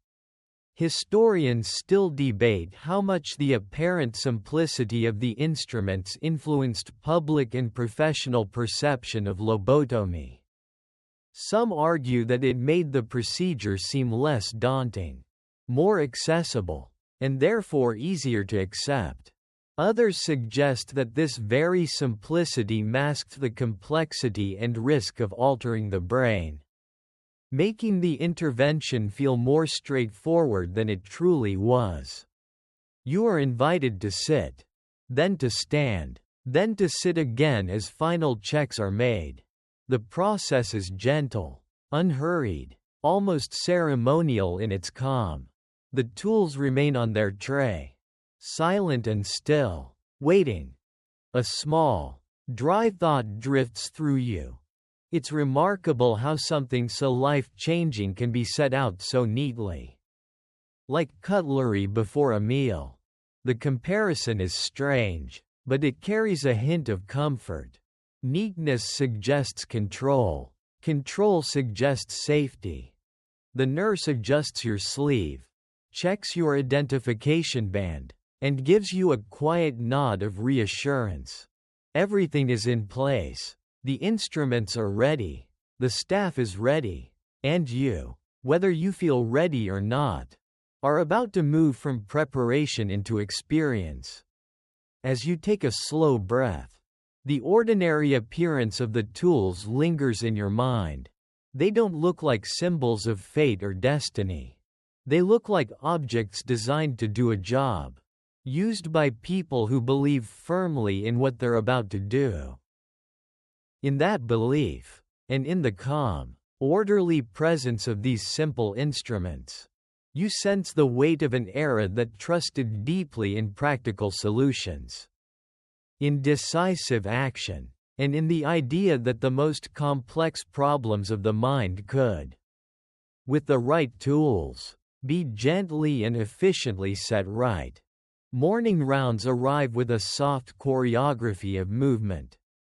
Historians still debate how much the apparent simplicity of the instruments influenced public and professional perception of lobotomy. Some argue that it made the procedure seem less daunting, more accessible, and therefore easier to accept. Others suggest that this very simplicity masked the complexity and risk of altering the brain, making the intervention feel more straightforward than it truly was. You are invited to sit, then to stand, then to sit again as final checks are made. The process is gentle, unhurried, almost ceremonial in its calm. The tools remain on their tray, silent and still, waiting. A small, dry thought drifts through you. It's remarkable how something so life-changing can be set out so neatly. Like cutlery before a meal. The comparison is strange, but it carries a hint of comfort. Neatness suggests control. Control suggests safety. The nurse adjusts your sleeve, checks your identification band, and gives you a quiet nod of reassurance. Everything is in place. The instruments are ready. The staff is ready. And you, whether you feel ready or not, are about to move from preparation into experience. As you take a slow breath, the ordinary appearance of the tools lingers in your mind. They don't look like symbols of fate or destiny. They look like objects designed to do a job, used by people who believe firmly in what they're about to do. In that belief, and in the calm, orderly presence of these simple instruments, you sense the weight of an era that trusted deeply in practical solutions, in decisive action, and in the idea that the most complex problems of the mind could, with the right tools, be gently and efficiently set right. Morning rounds arrive with a soft choreography of movement.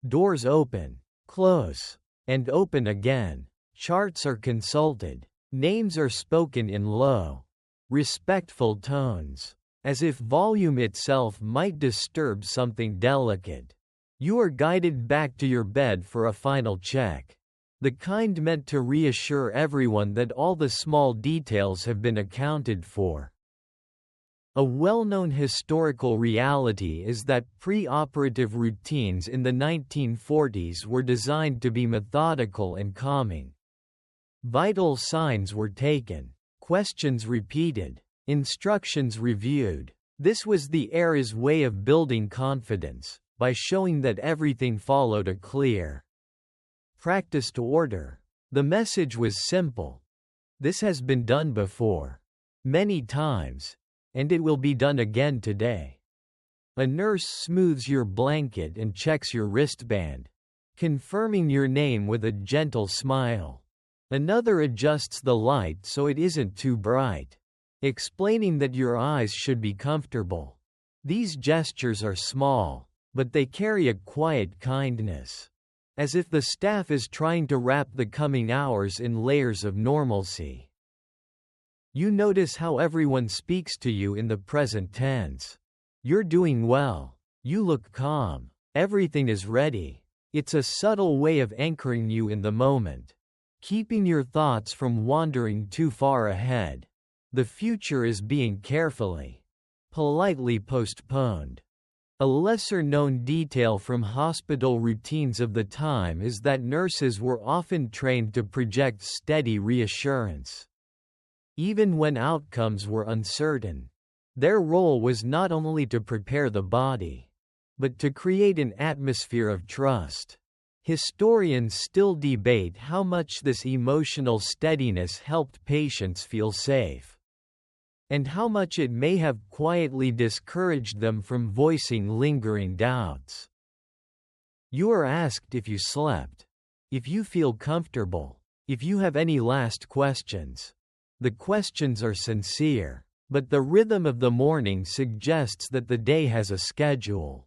Doors open, close, and open again. Charts are consulted. Names are spoken in low, respectful tones, as if volume itself might disturb something delicate. You are guided back to your bed for a final check, the kind meant to reassure everyone that all the small details have been accounted for. A well-known historical reality is that pre-operative routines in the 1940s were designed to be methodical and calming. Vital signs were taken, questions repeated, instructions reviewed. This was the era's way of building confidence, by showing that everything followed a clear, practiced order. The message was simple. This has been done before, many times, and it will be done again today. A nurse smooths your blanket and checks your wristband, confirming your name with a gentle smile. Another adjusts the light so it isn't too bright, explaining that your eyes should be comfortable. These gestures are small, but they carry a quiet kindness, as if the staff is trying to wrap the coming hours in layers of normalcy. You notice how everyone speaks to you in the present tense. You're doing well. You look calm. Everything is ready. It's a subtle way of anchoring you in the moment, keeping your thoughts from wandering too far ahead. The future is being carefully, politely postponed. A lesser-known detail from hospital routines of the time is that nurses were often trained to project steady reassurance. Even when outcomes were uncertain, their role was not only to prepare the body, but to create an atmosphere of trust. Historians still debate how much this emotional steadiness helped patients feel safe, and how much it may have quietly discouraged them from voicing lingering doubts. You are asked if you slept, if you feel comfortable, if you have any last questions. The questions are sincere, but the rhythm of the morning suggests that the day has a schedule,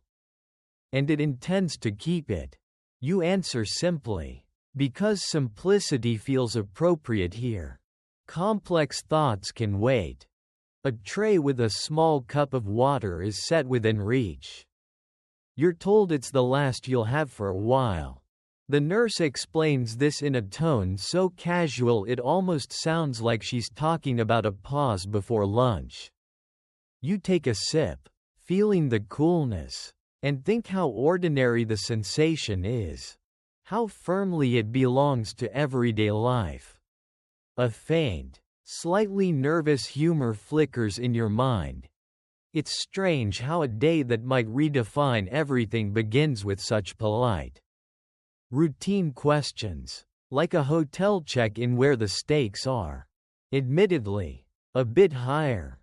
and it intends to keep it. You answer simply, because simplicity feels appropriate here. Complex thoughts can wait. A tray with a small cup of water is set within reach. You're told it's the last you'll have for a while. The nurse explains this in a tone so casual it almost sounds like she's talking about a pause before lunch. You take a sip, feeling the coolness, and think how ordinary the sensation is, how firmly it belongs to everyday life. A faint, slightly nervous humor flickers in your mind. It's strange how a day that might redefine everything begins with such polite, routine questions, like a hotel check-in where the stakes are, admittedly, a bit higher.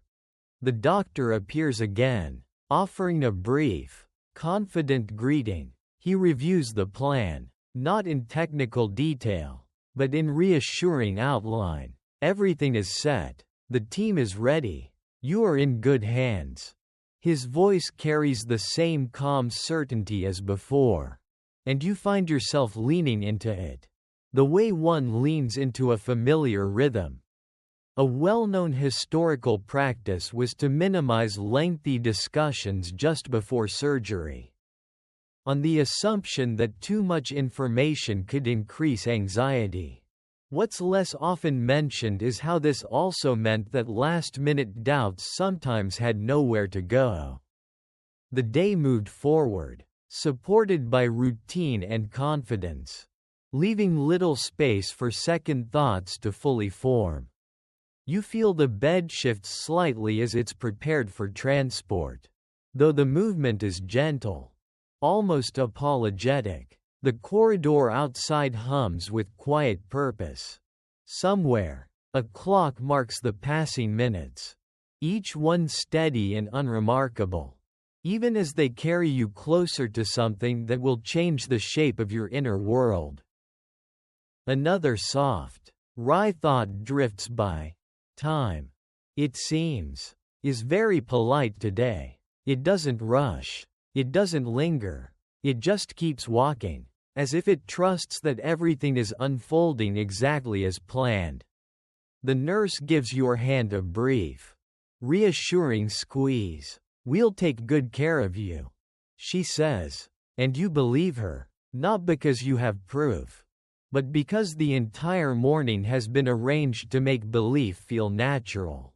The doctor appears again, offering a brief, confident greeting. He reviews the plan, not in technical detail, but in reassuring outline. Everything is set. The team is ready. You are in good hands. His voice carries the same calm certainty as before, and you find yourself leaning into it, the way one leans into a familiar rhythm. A well-known historical practice was to minimize lengthy discussions just before surgery, on the assumption that too much information could increase anxiety. What's less often mentioned is how this also meant that last-minute doubts sometimes had nowhere to go. The day moved forward, supported by routine and confidence, leaving little space for second thoughts to fully form. You feel the bed shifts slightly as it's prepared for transport, though the movement is gentle, almost apologetic. The corridor outside hums with quiet purpose. Somewhere, a clock marks the passing minutes, each one steady and unremarkable, even as they carry you closer to something that will change the shape of your inner world. Another soft, wry thought drifts by. Time, it seems, is very polite today. It doesn't rush. It doesn't linger. It just keeps walking, as if it trusts that everything is unfolding exactly as planned. The nurse gives your hand a brief, reassuring squeeze. "We'll take good care of you," she says, and you believe her, not because you have proof, but because the entire morning has been arranged to make belief feel natural.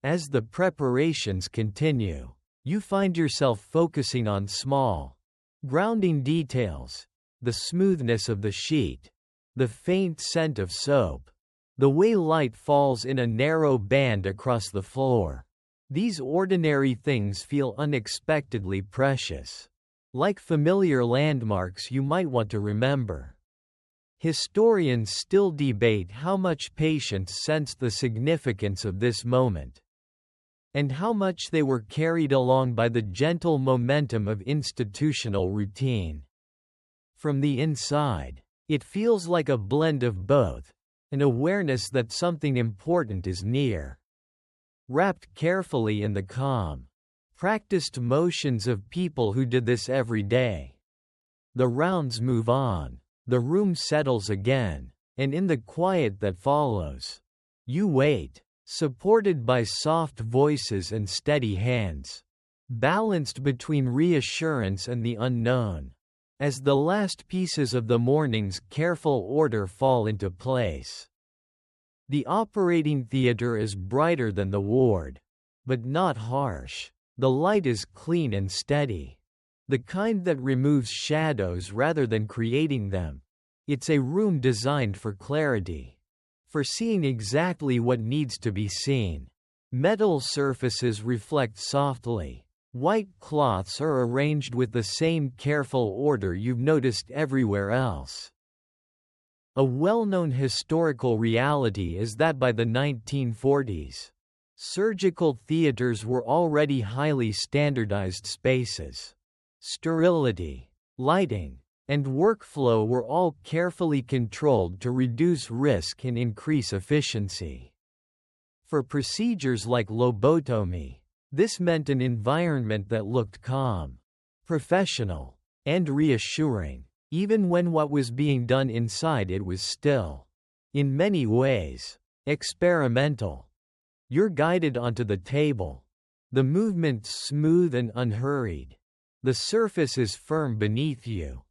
As the preparations continue, you find yourself focusing on small, grounding details, the smoothness of the sheet, the faint scent of soap, the way light falls in a narrow band across the floor. These ordinary things feel unexpectedly precious, like familiar landmarks you might want to remember. Historians still debate how much patients sensed the significance of this moment, and how much they were carried along by the gentle momentum of institutional routine. From the inside, it feels like a blend of both, an awareness that something important is near, wrapped carefully in the calm, practiced motions of people who did this every day. The rounds move on, the room settles again, and in the quiet that follows, you wait, supported by soft voices and steady hands, balanced between reassurance and the unknown, as the last pieces of the morning's careful order fall into place. The operating theater is brighter than the ward, but not harsh. The light is clean and steady, the kind that removes shadows rather than creating them. It's a room designed for clarity, for seeing exactly what needs to be seen. Metal surfaces reflect softly. White cloths are arranged with the same careful order you've noticed everywhere else. A well-known historical reality is that by the 1940s, surgical theaters were already highly standardized spaces. Sterility, lighting, and workflow were all carefully controlled to reduce risk and increase efficiency. For procedures like lobotomy, this meant an environment that looked calm, professional, and reassuring, even when what was being done inside it was still, in many ways, experimental. You're guided onto the table, the movement smooth and unhurried. The surface is firm beneath you,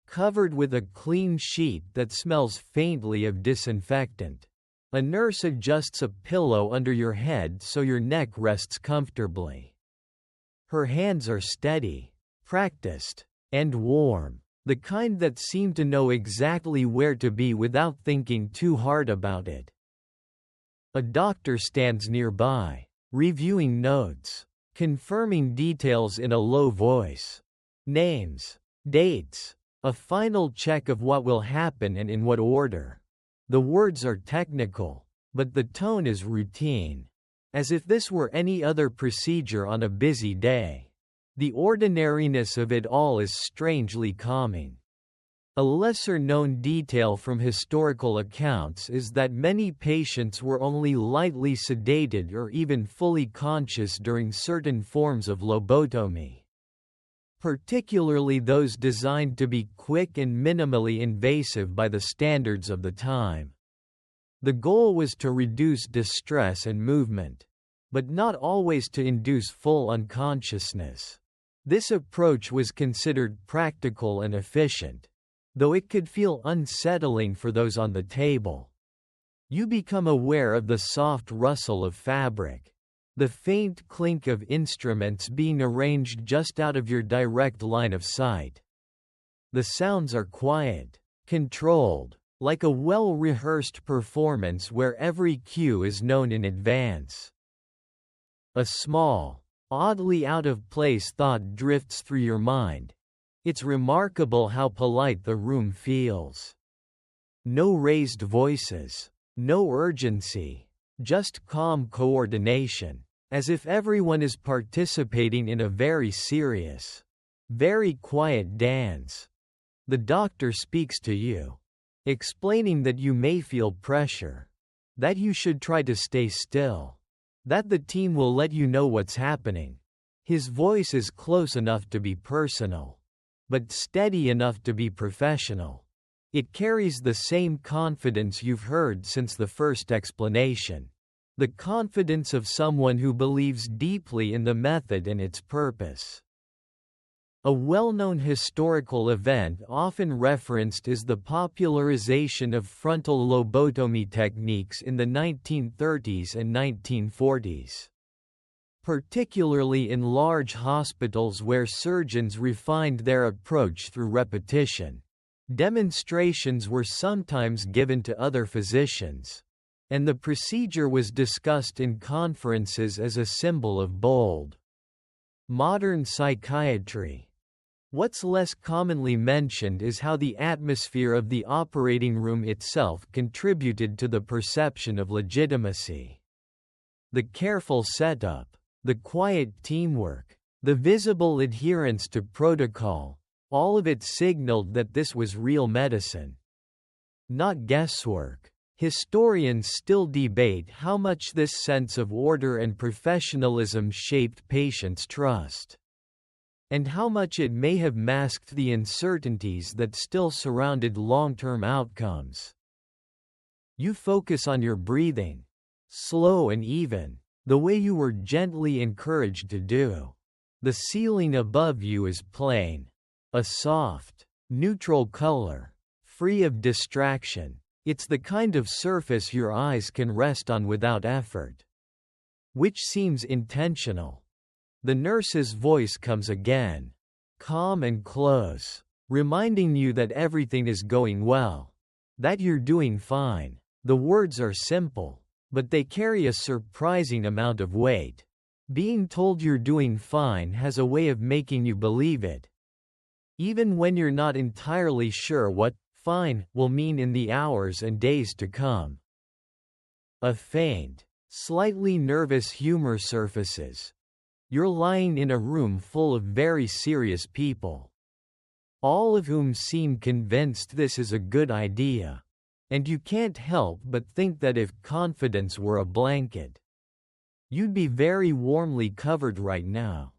covered with a clean sheet that smells faintly of disinfectant. A nurse adjusts a pillow under your head so your neck rests comfortably. Her hands are steady, practiced, and warm, the kind that seem to know exactly where to be without thinking too hard about it. A doctor stands nearby, reviewing notes, confirming details in a low voice. Names, dates, a final check of what will happen and in what order. The words are technical, but the tone is routine, as if this were any other procedure on a busy day. The ordinariness of it all is strangely calming. A lesser-known detail from historical accounts is that many patients were only lightly sedated or even fully conscious during certain forms of lobotomy, particularly those designed to be quick and minimally invasive by the standards of the time. The goal was to reduce distress and movement, but not always to induce full unconsciousness. This approach was considered practical and efficient, though it could feel unsettling for those on the table. You become aware of the soft rustle of fabric, the faint clink of instruments being arranged just out of your direct line of sight. The sounds are quiet, controlled, like a well-rehearsed performance where every cue is known in advance. A small, oddly out-of-place thought drifts through your mind. It's remarkable how polite the room feels. No raised voices, no urgency, just calm coordination, as if everyone is participating in a very serious, very quiet dance. The doctor speaks to you, explaining that you may feel pressure, that you should try to stay still, that the team will let you know what's happening. His voice is close enough to be personal, but steady enough to be professional. It carries the same confidence you've heard since the first explanation. The confidence of someone who believes deeply in the method and its purpose. A well-known historical event often referenced is the popularization of frontal lobotomy techniques in the 1930s and 1940s. Particularly in large hospitals where surgeons refined their approach through repetition. Demonstrations were sometimes given to other physicians, and the procedure was discussed in conferences as a symbol of bold, modern psychiatry. What's less commonly mentioned is how the atmosphere of the operating room itself contributed to the perception of legitimacy. The careful setup, the quiet teamwork, the visible adherence to protocol, All of it signaled that this was real medicine, not guesswork. Historians still debate how much this sense of order and professionalism shaped patients' trust, and how much it may have masked the uncertainties that still surrounded long-term outcomes. You focus on your breathing, slow and even, the way you were gently encouraged to do. The ceiling above you is plain, a soft, neutral color, free of distraction. It's the kind of surface your eyes can rest on without effort, which seems intentional. The nurse's voice comes again, calm and close, reminding you that everything is going well, that you're doing fine. The words are simple, but they carry a surprising amount of weight. Being told you're doing fine has a way of making you believe it, even when you're not entirely sure what fine will mean in the hours and days to come. A faint, slightly nervous humor surfaces. You're lying in a room full of very serious people, all of whom seem convinced this is a good idea, and you can't help but think that if confidence were a blanket, you'd be very warmly covered right now.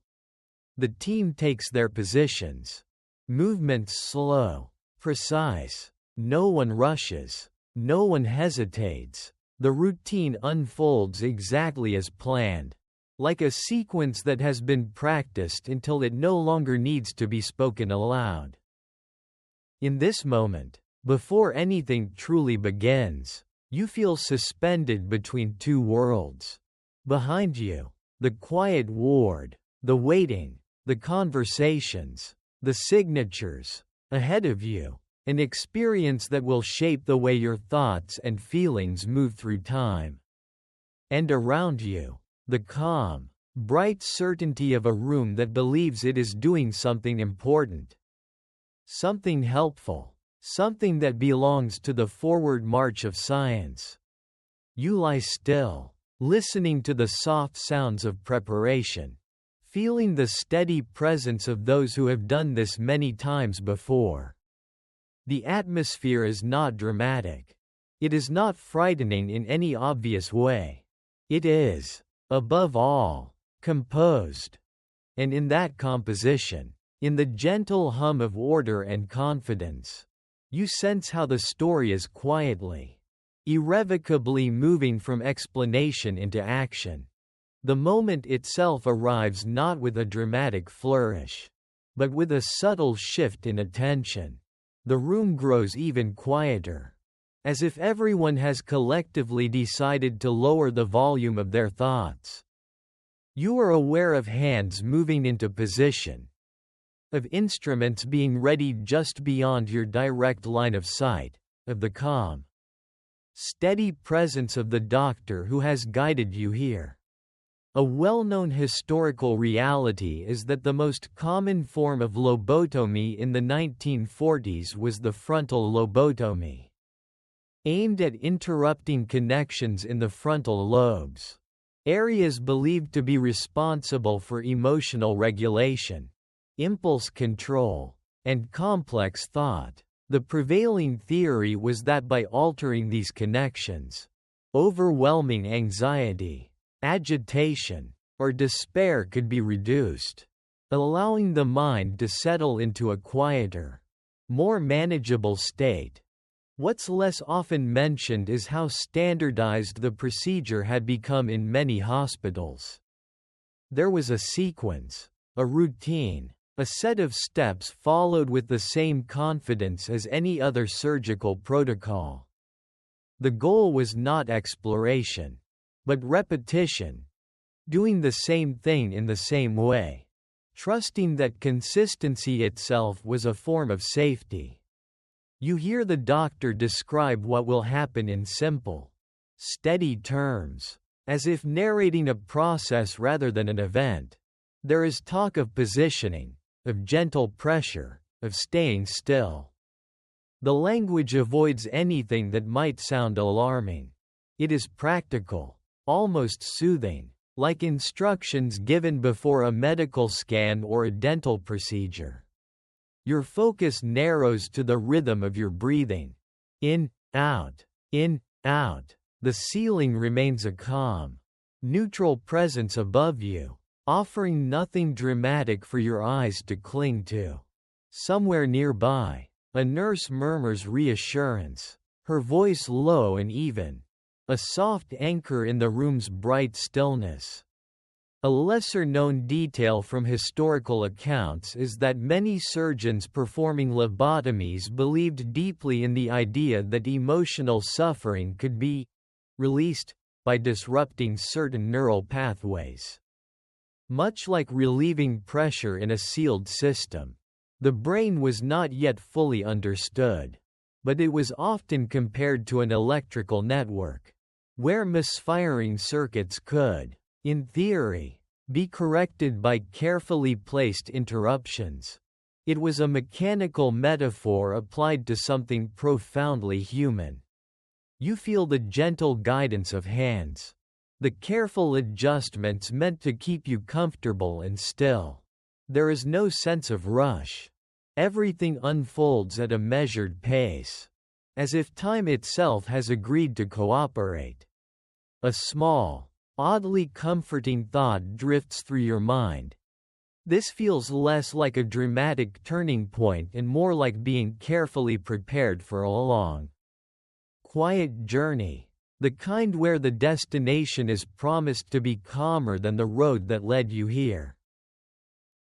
The team takes their positions. Movements slow, precise. No one rushes. No one hesitates. The routine unfolds exactly as planned, like a sequence that has been practiced until it no longer needs to be spoken aloud. In this moment, before anything truly begins, you feel suspended between two worlds. Behind you, the quiet ward, the waiting, the conversations, the signatures. Ahead of you, an experience that will shape the way your thoughts and feelings move through time. And around you, the calm, bright certainty of a room that believes it is doing something important, something helpful, something that belongs to the forward march of science. You lie still, listening to the soft sounds of preparation, feeling the steady presence of those who have done this many times before. The atmosphere is not dramatic. It is not frightening in any obvious way. It is, above all, composed. And in that composition, in the gentle hum of order and confidence, you sense how the story is quietly, irrevocably moving from explanation into action. The moment itself arrives not with a dramatic flourish, but with a subtle shift in attention. The room grows even quieter, as if everyone has collectively decided to lower the volume of their thoughts. You are aware of hands moving into position, of instruments being readied just beyond your direct line of sight, of the calm, steady presence of the doctor who has guided you here. A well-known historical reality is that the most common form of lobotomy in the 1940s was the frontal lobotomy, aimed at interrupting connections in the frontal lobes, areas believed to be responsible for emotional regulation, impulse control, and complex thought. The prevailing theory was that by altering these connections, overwhelming anxiety, agitation, or despair could be reduced, allowing the mind to settle into a quieter, more manageable state. What's less often mentioned is how standardized the procedure had become in many hospitals. There was a sequence, a routine, a set of steps followed with the same confidence as any other surgical protocol. The goal was not exploration, but repetition, doing the same thing in the same way, trusting that consistency itself was a form of safety. You hear the doctor describe what will happen in simple, steady terms, as if narrating a process rather than an event. There is talk of positioning, of gentle pressure, of staying still. The language avoids anything that might sound alarming. It is practical, almost soothing, like instructions given before a medical scan or a dental procedure. Your focus narrows to the rhythm of your breathing. In, out, in, out. The ceiling remains a calm, neutral presence above you, offering nothing dramatic for your eyes to cling to. Somewhere nearby, a nurse murmurs reassurance, her voice low and even, a soft anchor in the room's bright stillness. A lesser-known detail from historical accounts is that many surgeons performing lobotomies believed deeply in the idea that emotional suffering could be released by disrupting certain neural pathways. Much like relieving pressure in a sealed system, the brain was not yet fully understood, but it was often compared to an electrical network, where misfiring circuits could, in theory, be corrected by carefully placed interruptions. It was a mechanical metaphor applied to something profoundly human. You feel the gentle guidance of hands, the careful adjustments meant to keep you comfortable and still. There is no sense of rush. Everything unfolds at a measured pace, as if time itself has agreed to cooperate. A small, oddly comforting thought drifts through your mind. This feels less like a dramatic turning point and more like being carefully prepared for a long, quiet journey, the kind where the destination is promised to be calmer than the road that led you here.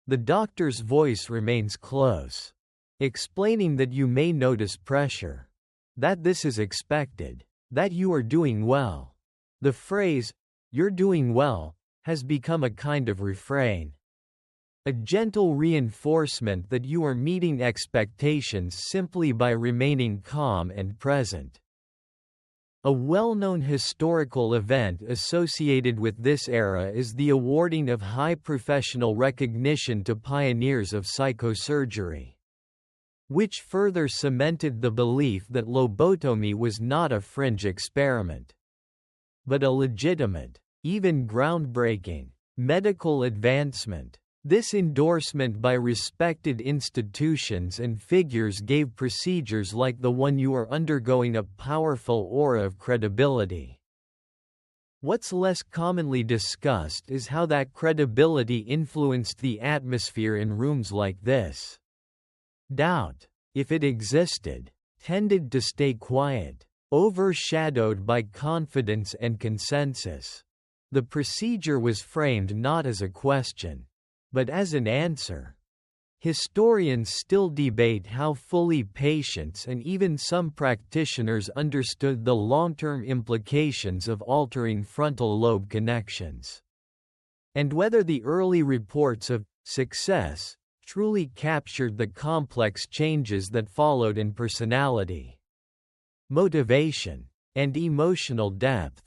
The doctor's voice remains close, explaining that you may notice pressure, that this is expected, that you are doing well. The phrase, "you're doing well," has become a kind of refrain. A gentle reinforcement that you are meeting expectations simply by remaining calm and present. A well-known historical event associated with this era is the awarding of high professional recognition to pioneers of psychosurgery, which further cemented the belief that lobotomy was not a fringe experiment, but a legitimate, even groundbreaking, medical advancement. This endorsement by respected institutions and figures gave procedures like the one you are undergoing a powerful aura of credibility. What's less commonly discussed is how that credibility influenced the atmosphere in rooms like this. Doubt, if it existed, tended to stay quiet, overshadowed by confidence and consensus. The procedure was framed not as a question, but as an answer. Historians still debate how fully patients and even some practitioners understood the long-term implications of altering frontal lobe connections, and whether the early reports of success truly captured the complex changes that followed in personality, motivation, and emotional depth.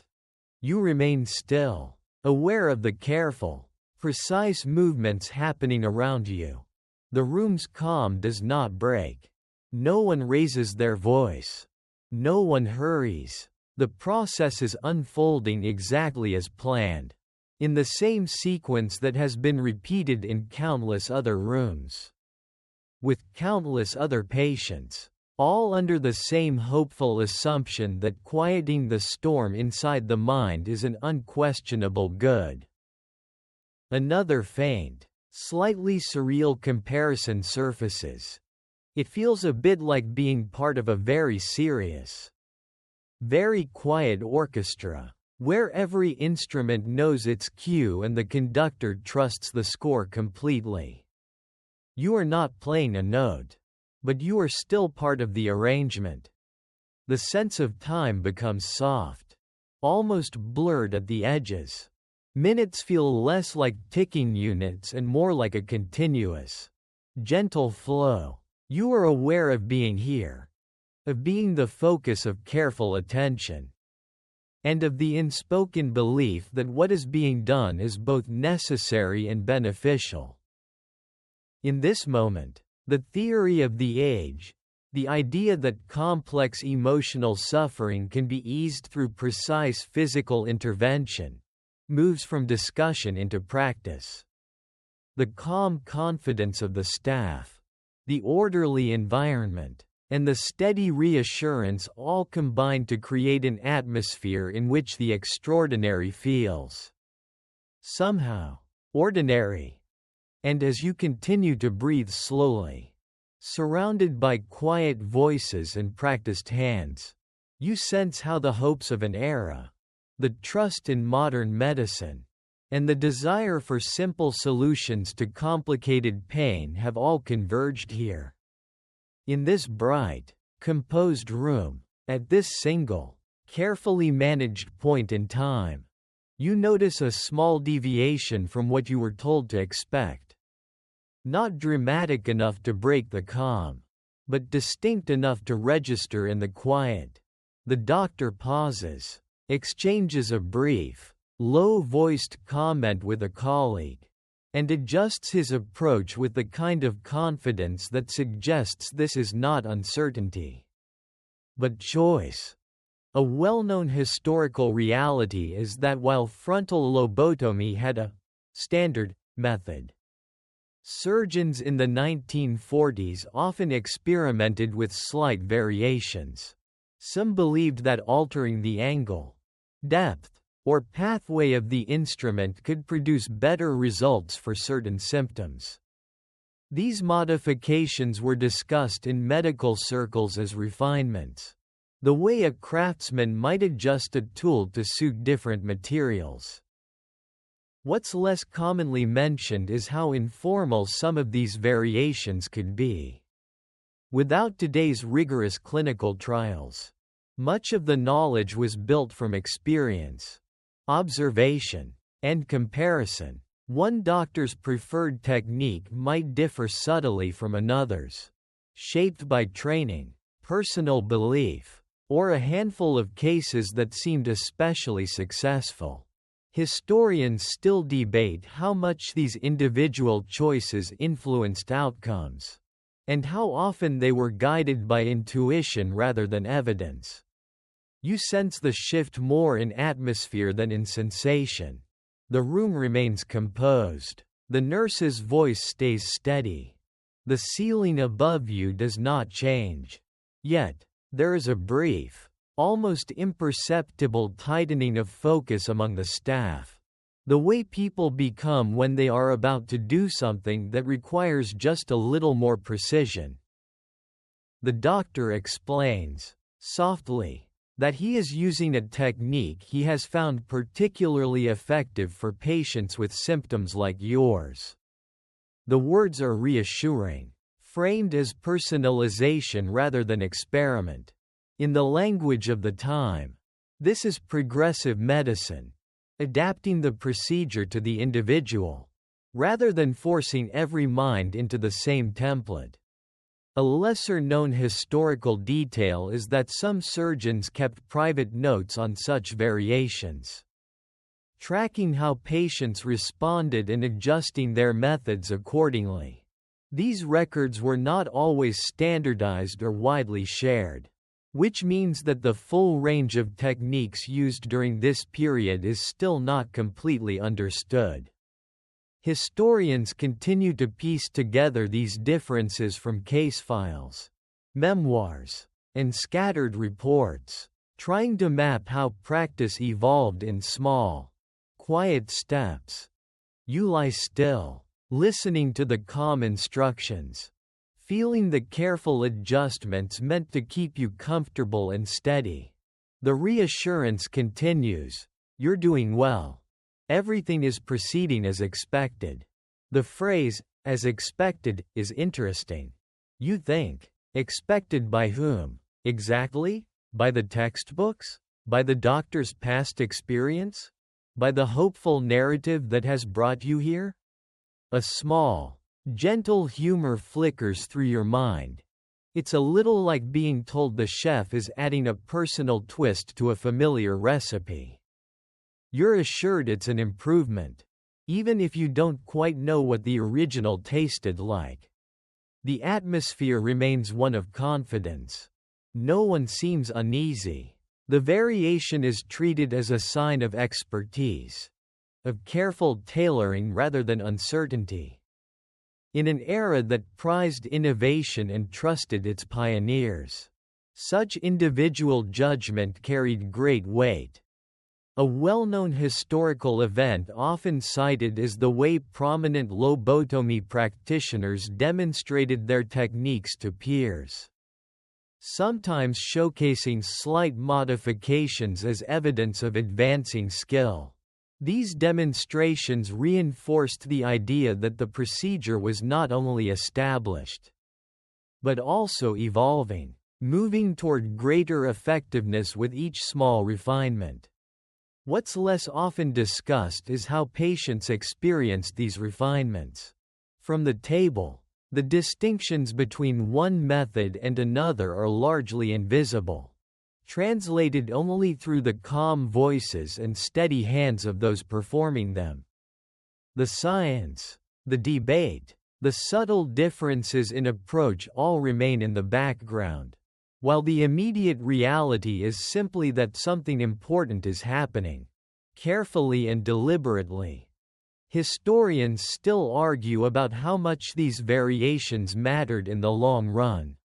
You remain still, aware of the careful, precise movements happening around you. The room's calm does not break. No one raises their voice. No one hurries. The process is unfolding exactly as planned, in the same sequence that has been repeated in countless other rooms, with countless other patients, all under the same hopeful assumption that quieting the storm inside the mind is an unquestionable good. Another faint, slightly surreal comparison surfaces. It feels a bit like being part of a very serious, very quiet orchestra, where every instrument knows its cue and the conductor trusts the score completely. You are not playing a note, but you are still part of the arrangement. The sense of time becomes soft, almost blurred at the edges. Minutes feel less like ticking units and more like a continuous, gentle flow. You are aware of being here, of being the focus of careful attention, and of the unspoken belief that what is being done is both necessary and beneficial. In this moment, the theory of the age, the idea that complex emotional suffering can be eased through precise physical intervention, moves from discussion into practice. The calm confidence of the staff, the orderly environment, and the steady reassurance all combine to create an atmosphere in which the extraordinary feels somehow ordinary. And as you continue to breathe slowly, surrounded by quiet voices and practiced hands, you sense how the hopes of an era, the trust in modern medicine, and the desire for simple solutions to complicated pain have all converged here. In this bright, composed room, at this single, carefully managed point in time, you notice a small deviation from what you were told to expect. Not dramatic enough to break the calm, but distinct enough to register in the quiet. The doctor pauses, exchanges a brief, low-voiced comment with a colleague, and adjusts his approach with the kind of confidence that suggests this is not uncertainty, but choice. A well-known historical reality is that while frontal lobotomy had a standard method, surgeons in the 1940s often experimented with slight variations. Some believed that altering the angle, depth, or pathway of the instrument could produce better results for certain symptoms. These modifications were discussed in medical circles as refinements, the way a craftsman might adjust a tool to suit different materials. What's less commonly mentioned is how informal some of these variations could be. Without today's rigorous clinical trials, much of the knowledge was built from experience, observation, and comparison. One doctor's preferred technique might differ subtly from another's, shaped by training, personal belief, or a handful of cases that seemed especially successful. Historians still debate how much these individual choices influenced outcomes, and how often they were guided by intuition rather than evidence. You sense the shift more in atmosphere than in sensation. The room remains composed. The nurse's voice stays steady. The ceiling above you does not change. Yet, there is a brief, almost imperceptible tightening of focus among the staff. The way people become when they are about to do something that requires just a little more precision. The doctor explains, softly, that he is using a technique he has found particularly effective for patients with symptoms like yours. The words are reassuring, framed as personalization rather than experiment. In the language of the time, this is progressive medicine, adapting the procedure to the individual, rather than forcing every mind into the same template. A lesser-known historical detail is that some surgeons kept private notes on such variations, tracking how patients responded and adjusting their methods accordingly. These records were not always standardized or widely shared, which means that the full range of techniques used during this period is still not completely understood. Historians continue to piece together these differences from case files, memoirs, and scattered reports, trying to map how practice evolved in small, quiet steps. You lie still, listening to the calm instructions, feeling the careful adjustments meant to keep you comfortable and steady. The reassurance continues, you're doing well. Everything is proceeding as expected. The phrase, as expected, is interesting. You think, expected by whom, exactly? By the textbooks? By the doctor's past experience? By the hopeful narrative that has brought you here? A small, gentle humor flickers through your mind. It's a little like being told the chef is adding a personal twist to a familiar recipe. You're assured it's an improvement, even if you don't quite know what the original tasted like. The atmosphere remains one of confidence. No one seems uneasy. The variation is treated as a sign of expertise, of careful tailoring rather than uncertainty. in an era that prized innovation and trusted its pioneers. Such individual judgment carried great weight. A well-known historical event often cited is the way prominent lobotomy practitioners demonstrated their techniques to peers, sometimes showcasing slight modifications as evidence of advancing skill. These demonstrations reinforced the idea that the procedure was not only established, but also evolving, moving toward greater effectiveness with each small refinement. What's less often discussed is how patients experienced these refinements. From the table, the distinctions between one method and another are largely invisible, translated only through the calm voices and steady hands of those performing them. The science, the debate, the subtle differences in approach all remain in the background, while the immediate reality is simply that something important is happening, carefully and deliberately. Historians still argue about how much these variations mattered in the long run,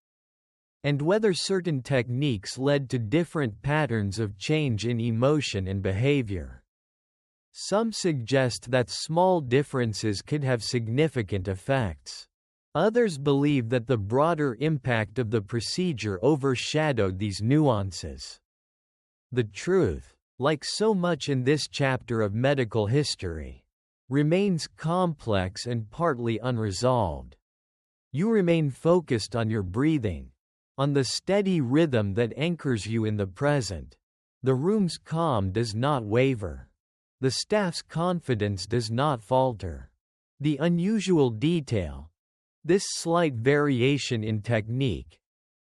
and whether certain techniques led to different patterns of change in emotion and behavior. Some suggest that small differences could have significant effects. Others believe that the broader impact of the procedure overshadowed these nuances. The truth, like so much in this chapter of medical history, remains complex and partly unresolved. You remain focused on your breathing, on the steady rhythm that anchors you in the present. The room's calm does not waver. The staff's confidence does not falter. The unusual detail, this slight variation in technique,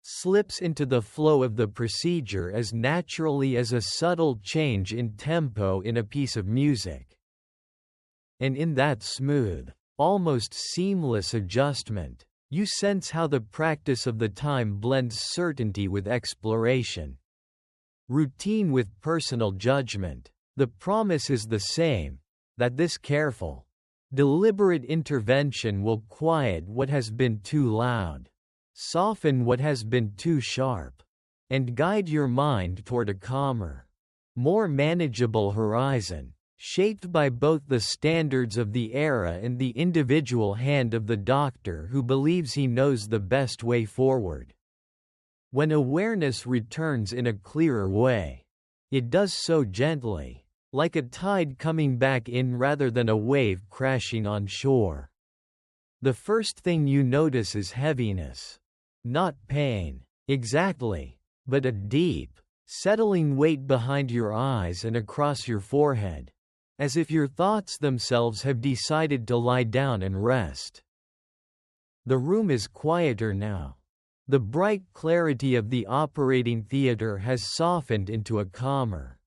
slips into the flow of the procedure as naturally as a subtle change in tempo in a piece of music. And in that smooth, almost seamless adjustment, you sense how the practice of the time blends certainty with exploration, routine with personal judgment. The promise is the same, that this careful, deliberate intervention will quiet what has been too loud, soften what has been too sharp, and guide your mind toward a calmer, more manageable horizon, shaped by both the standards of the era and the individual hand of the doctor who believes he knows the best way forward. When awareness returns in a clearer way, it does so gently, like a tide coming back in rather than a wave crashing on shore. The first thing you notice is heaviness. Not pain, exactly, but a deep, settling weight behind your eyes and across your forehead, as if your thoughts themselves have decided to lie down and rest. The room is quieter now. The bright clarity of the operating theater has softened into a calmer,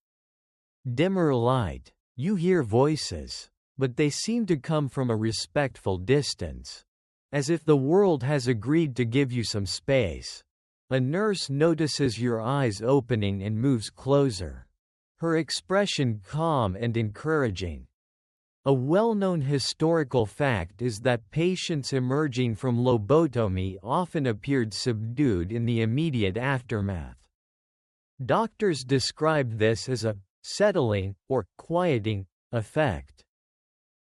dimmer light. You hear voices, but they seem to come from a respectful distance, as if the world has agreed to give you some space. A nurse notices your eyes opening and moves closer, her expression calm and encouraging. A well-known historical fact is that patients emerging from lobotomy often appeared subdued in the immediate aftermath. Doctors described this as a settling or quieting effect,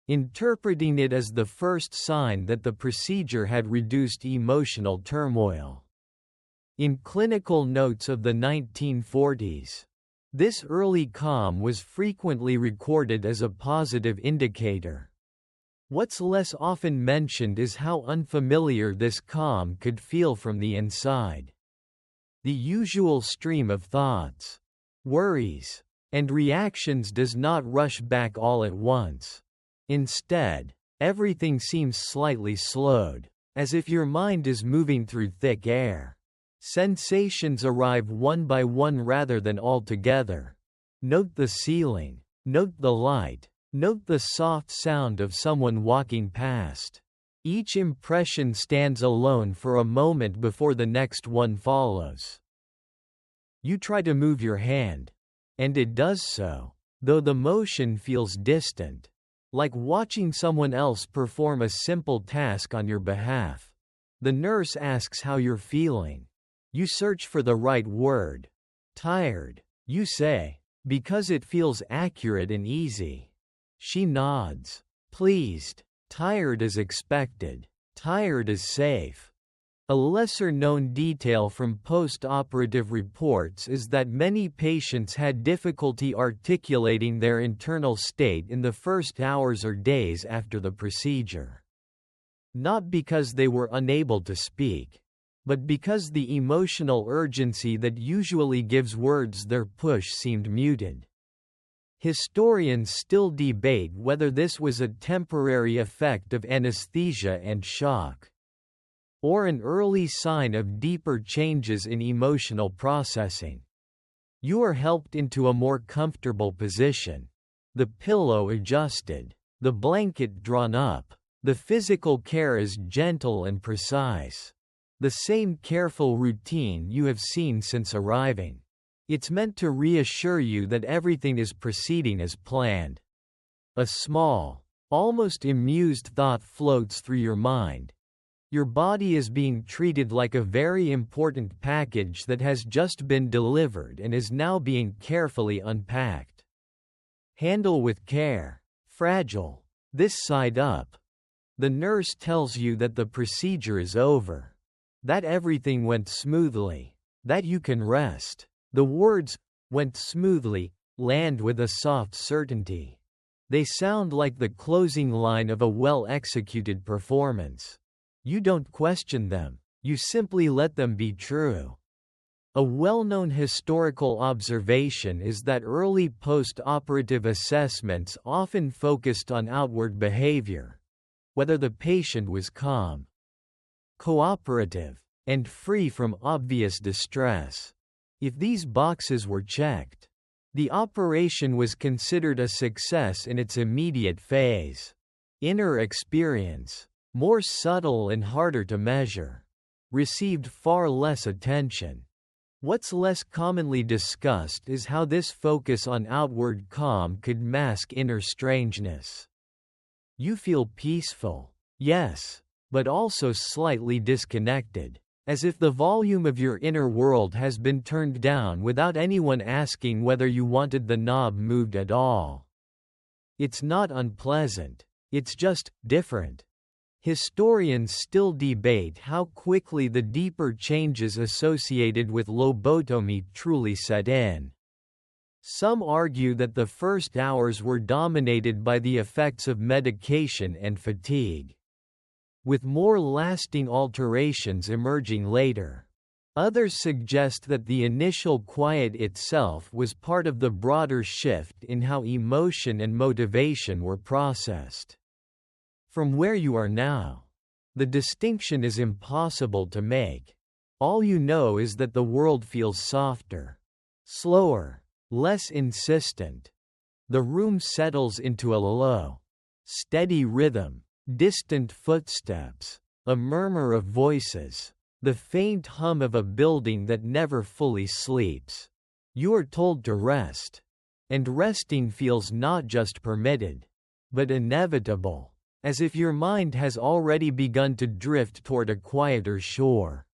interpreting it as the first sign that the procedure had reduced emotional turmoil. In clinical notes of the 1940s, this early calm was frequently recorded as a positive indicator. What's less often mentioned is how unfamiliar this calm could feel from the inside. The usual stream of thoughts, worries, and reactions does not rush back all at once. Instead, everything seems slightly slowed, as if your mind is moving through thick air. Sensations arrive one by one rather than all together. Note the ceiling, note the light, note the soft sound of someone walking past. Each impression stands alone for a moment before the next one follows. You try to move your hand, and it does so, though the motion feels distant. like watching someone else perform a simple task on your behalf. The nurse asks how you're feeling. You search for the right word. Tired, you say, because it feels accurate and easy. She nods. Pleased. Tired as expected. Tired as safe. A lesser-known detail from post-operative reports is that many patients had difficulty articulating their internal state in the first hours or days after the procedure. Not because they were unable to speak, but because the emotional urgency that usually gives words their push seemed muted. Historians still debate whether this was a temporary effect of anesthesia and shock, or an early sign of deeper changes in emotional processing. You are helped into a more comfortable position. The pillow adjusted. The blanket drawn up. The physical care is gentle and precise. The same careful routine you have seen since arriving. It's meant to reassure you that everything is proceeding as planned. A small, almost amused thought floats through your mind. Your body is being treated like a very important package that has just been delivered and is now being carefully unpacked. Handle with care. Fragile. This side up. The nurse tells you that the procedure is over. That everything went smoothly. That you can rest. The words, "went smoothly," land with a soft certainty. They sound like the closing line of a well-executed performance. You don't question them, you simply let them be true. A well-known historical observation is that early post-operative assessments often focused on outward behavior, whether the patient was calm, cooperative, and free from obvious distress. If these boxes were checked, the operation was considered a success in its immediate phase. Inner experience, more subtle and harder to measure, received far less attention. What's less commonly discussed is how this focus on outward calm could mask inner strangeness. You feel peaceful, yes, but also slightly disconnected, as if the volume of your inner world has been turned down without anyone asking whether you wanted the knob moved at all. It's not unpleasant, it's just different. Historians still debate how quickly the deeper changes associated with lobotomy truly set in. Some argue that the first hours were dominated by the effects of medication and fatigue, with more lasting alterations emerging later. Others suggest that the initial quiet itself was part of the broader shift in how emotion and motivation were processed. From where you are now, the distinction is impossible to make. All you know is that the world feels softer, slower, less insistent. The room settles into a low, steady rhythm, distant footsteps, a murmur of voices, the faint hum of a building that never fully sleeps. You are told to rest, and resting feels not just permitted, but inevitable. As if your mind has already begun to drift toward a quieter shore.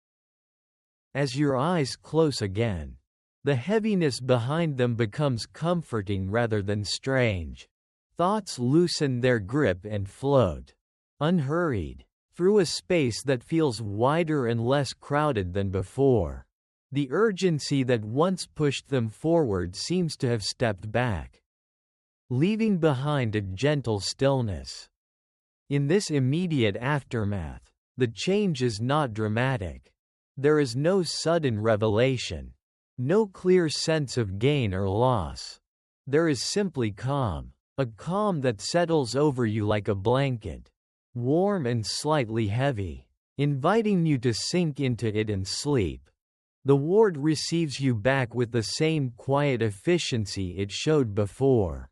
As your eyes close again, the heaviness behind them becomes comforting rather than strange. Thoughts loosen their grip and float, unhurried, through a space that feels wider and less crowded than before. The urgency that once pushed them forward seems to have stepped back, leaving behind a gentle stillness. In this immediate aftermath, the change is not dramatic. There is no sudden revelation, no clear sense of gain or loss. There is simply calm, a calm that settles over you like a blanket, warm and slightly heavy, inviting you to sink into it and sleep. The ward receives you back with the same quiet efficiency it showed before.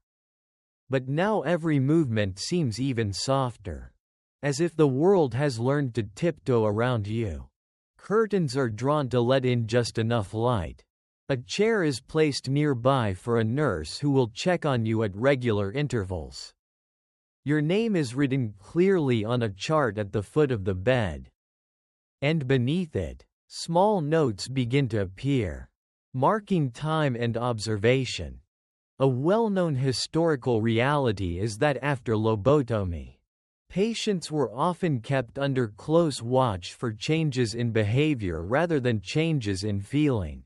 But now every movement seems even softer, as if the world has learned to tiptoe around you. Curtains are drawn to let in just enough light. A chair is placed nearby for a nurse who will check on you at regular intervals. Your name is written clearly on a chart at the foot of the bed. And beneath it, small notes begin to appear, marking time and observation. A well-known historical reality is that after lobotomy, patients were often kept under close watch for changes in behavior rather than changes in feeling.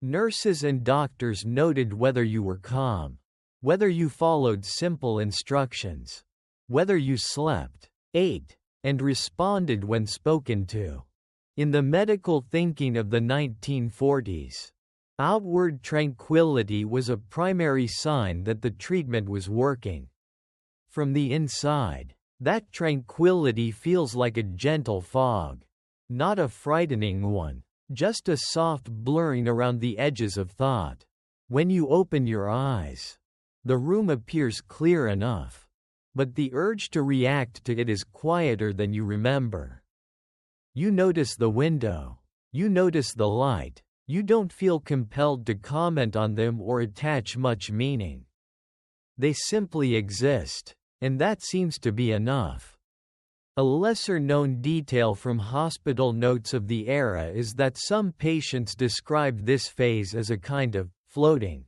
Nurses and doctors noted whether you were calm, whether you followed simple instructions, whether you slept, ate, and responded when spoken to. In the medical thinking of the 1940s, outward tranquility was a primary sign that the treatment was working. From the inside, that tranquility feels like a gentle fog, not a frightening one, just a soft blurring around the edges of thought. When you open your eyes, the room appears clear enough, but the urge to react to it is quieter than you remember. You notice the window, you notice the light, you don't feel compelled to comment on them or attach much meaning. They simply exist, and that seems to be enough. A lesser-known detail from hospital notes of the era is that some patients described this phase as a kind of floating.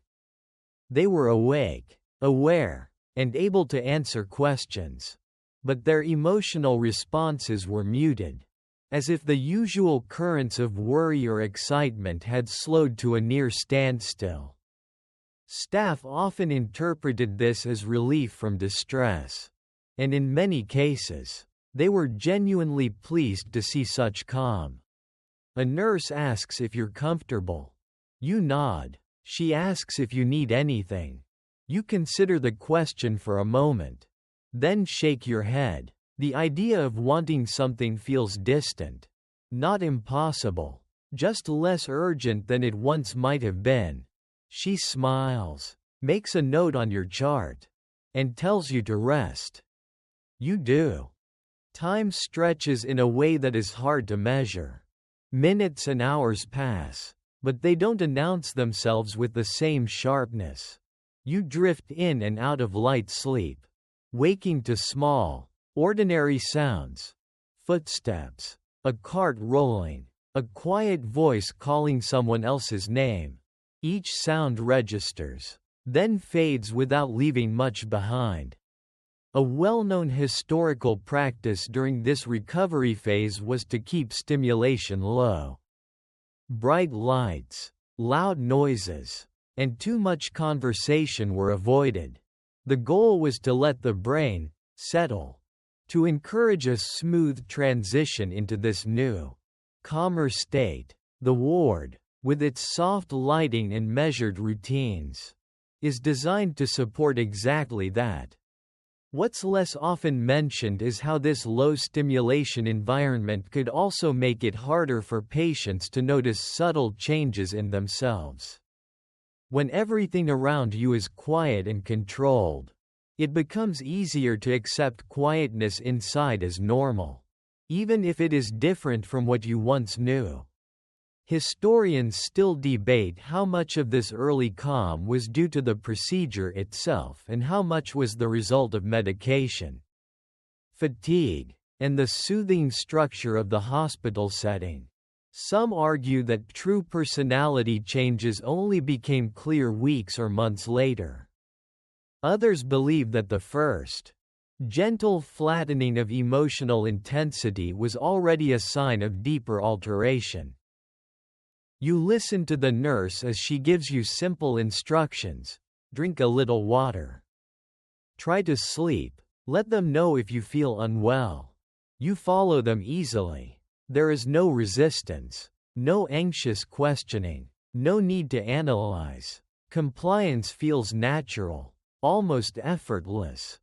They were awake, aware, and able to answer questions, but their emotional responses were muted, as if the usual currents of worry or excitement had slowed to a near standstill. Staff often interpreted this as relief from distress, and in many cases, they were genuinely pleased to see such calm. A nurse asks if you're comfortable. You nod. She asks if you need anything. You consider the question for a moment, then shake your head. The idea of wanting something feels distant. Not impossible, just less urgent than it once might have been. She smiles, makes a note on your chart, and tells you to rest. You do. Time stretches in a way that is hard to measure. Minutes and hours pass, but they don't announce themselves with the same sharpness. You drift in and out of light sleep, waking to small, ordinary sounds. Footsteps, a cart rolling, a quiet voice calling someone else's name. Each sound registers, then fades without leaving much behind. A well-known historical practice during this recovery phase was to keep stimulation low. Bright lights, loud noises, and too much conversation were avoided. The goal was to let the brain settle, to encourage a smooth transition into this new, calmer state. The ward, with its soft lighting and measured routines, is designed to support exactly that. What's less often mentioned is how this low-stimulation environment could also make it harder for patients to notice subtle changes in themselves. When everything around you is quiet and controlled, it becomes easier to accept quietness inside as normal, even if it is different from what you once knew. Historians still debate how much of this early calm was due to the procedure itself and how much was the result of medication, fatigue, and the soothing structure of the hospital setting. Some argue that true personality changes only became clear weeks or months later. Others believe that the first, gentle flattening of emotional intensity was already a sign of deeper alteration. You listen to the nurse as she gives you simple instructions: drink a little water. Try to sleep. Let them know if you feel unwell. You follow them easily. There is no resistance, no anxious questioning, no need to analyze. Compliance feels natural, almost effortless.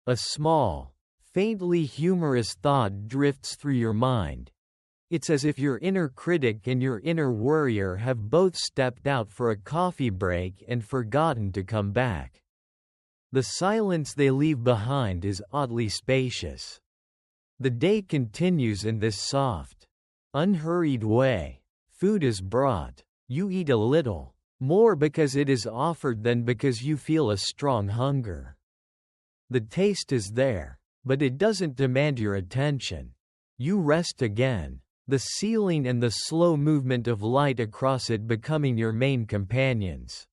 A small, faintly humorous thought drifts through your mind. It's as if your inner critic and your inner worrier have both stepped out for a coffee break and forgotten to come back. The silence they leave behind is oddly spacious. The day continues in this soft, unhurried way. Food is brought. You eat a little, more because it is offered than because you feel a strong hunger. The taste is there, but it doesn't demand your attention. You rest again, the ceiling and the slow movement of light across it becoming your main companions.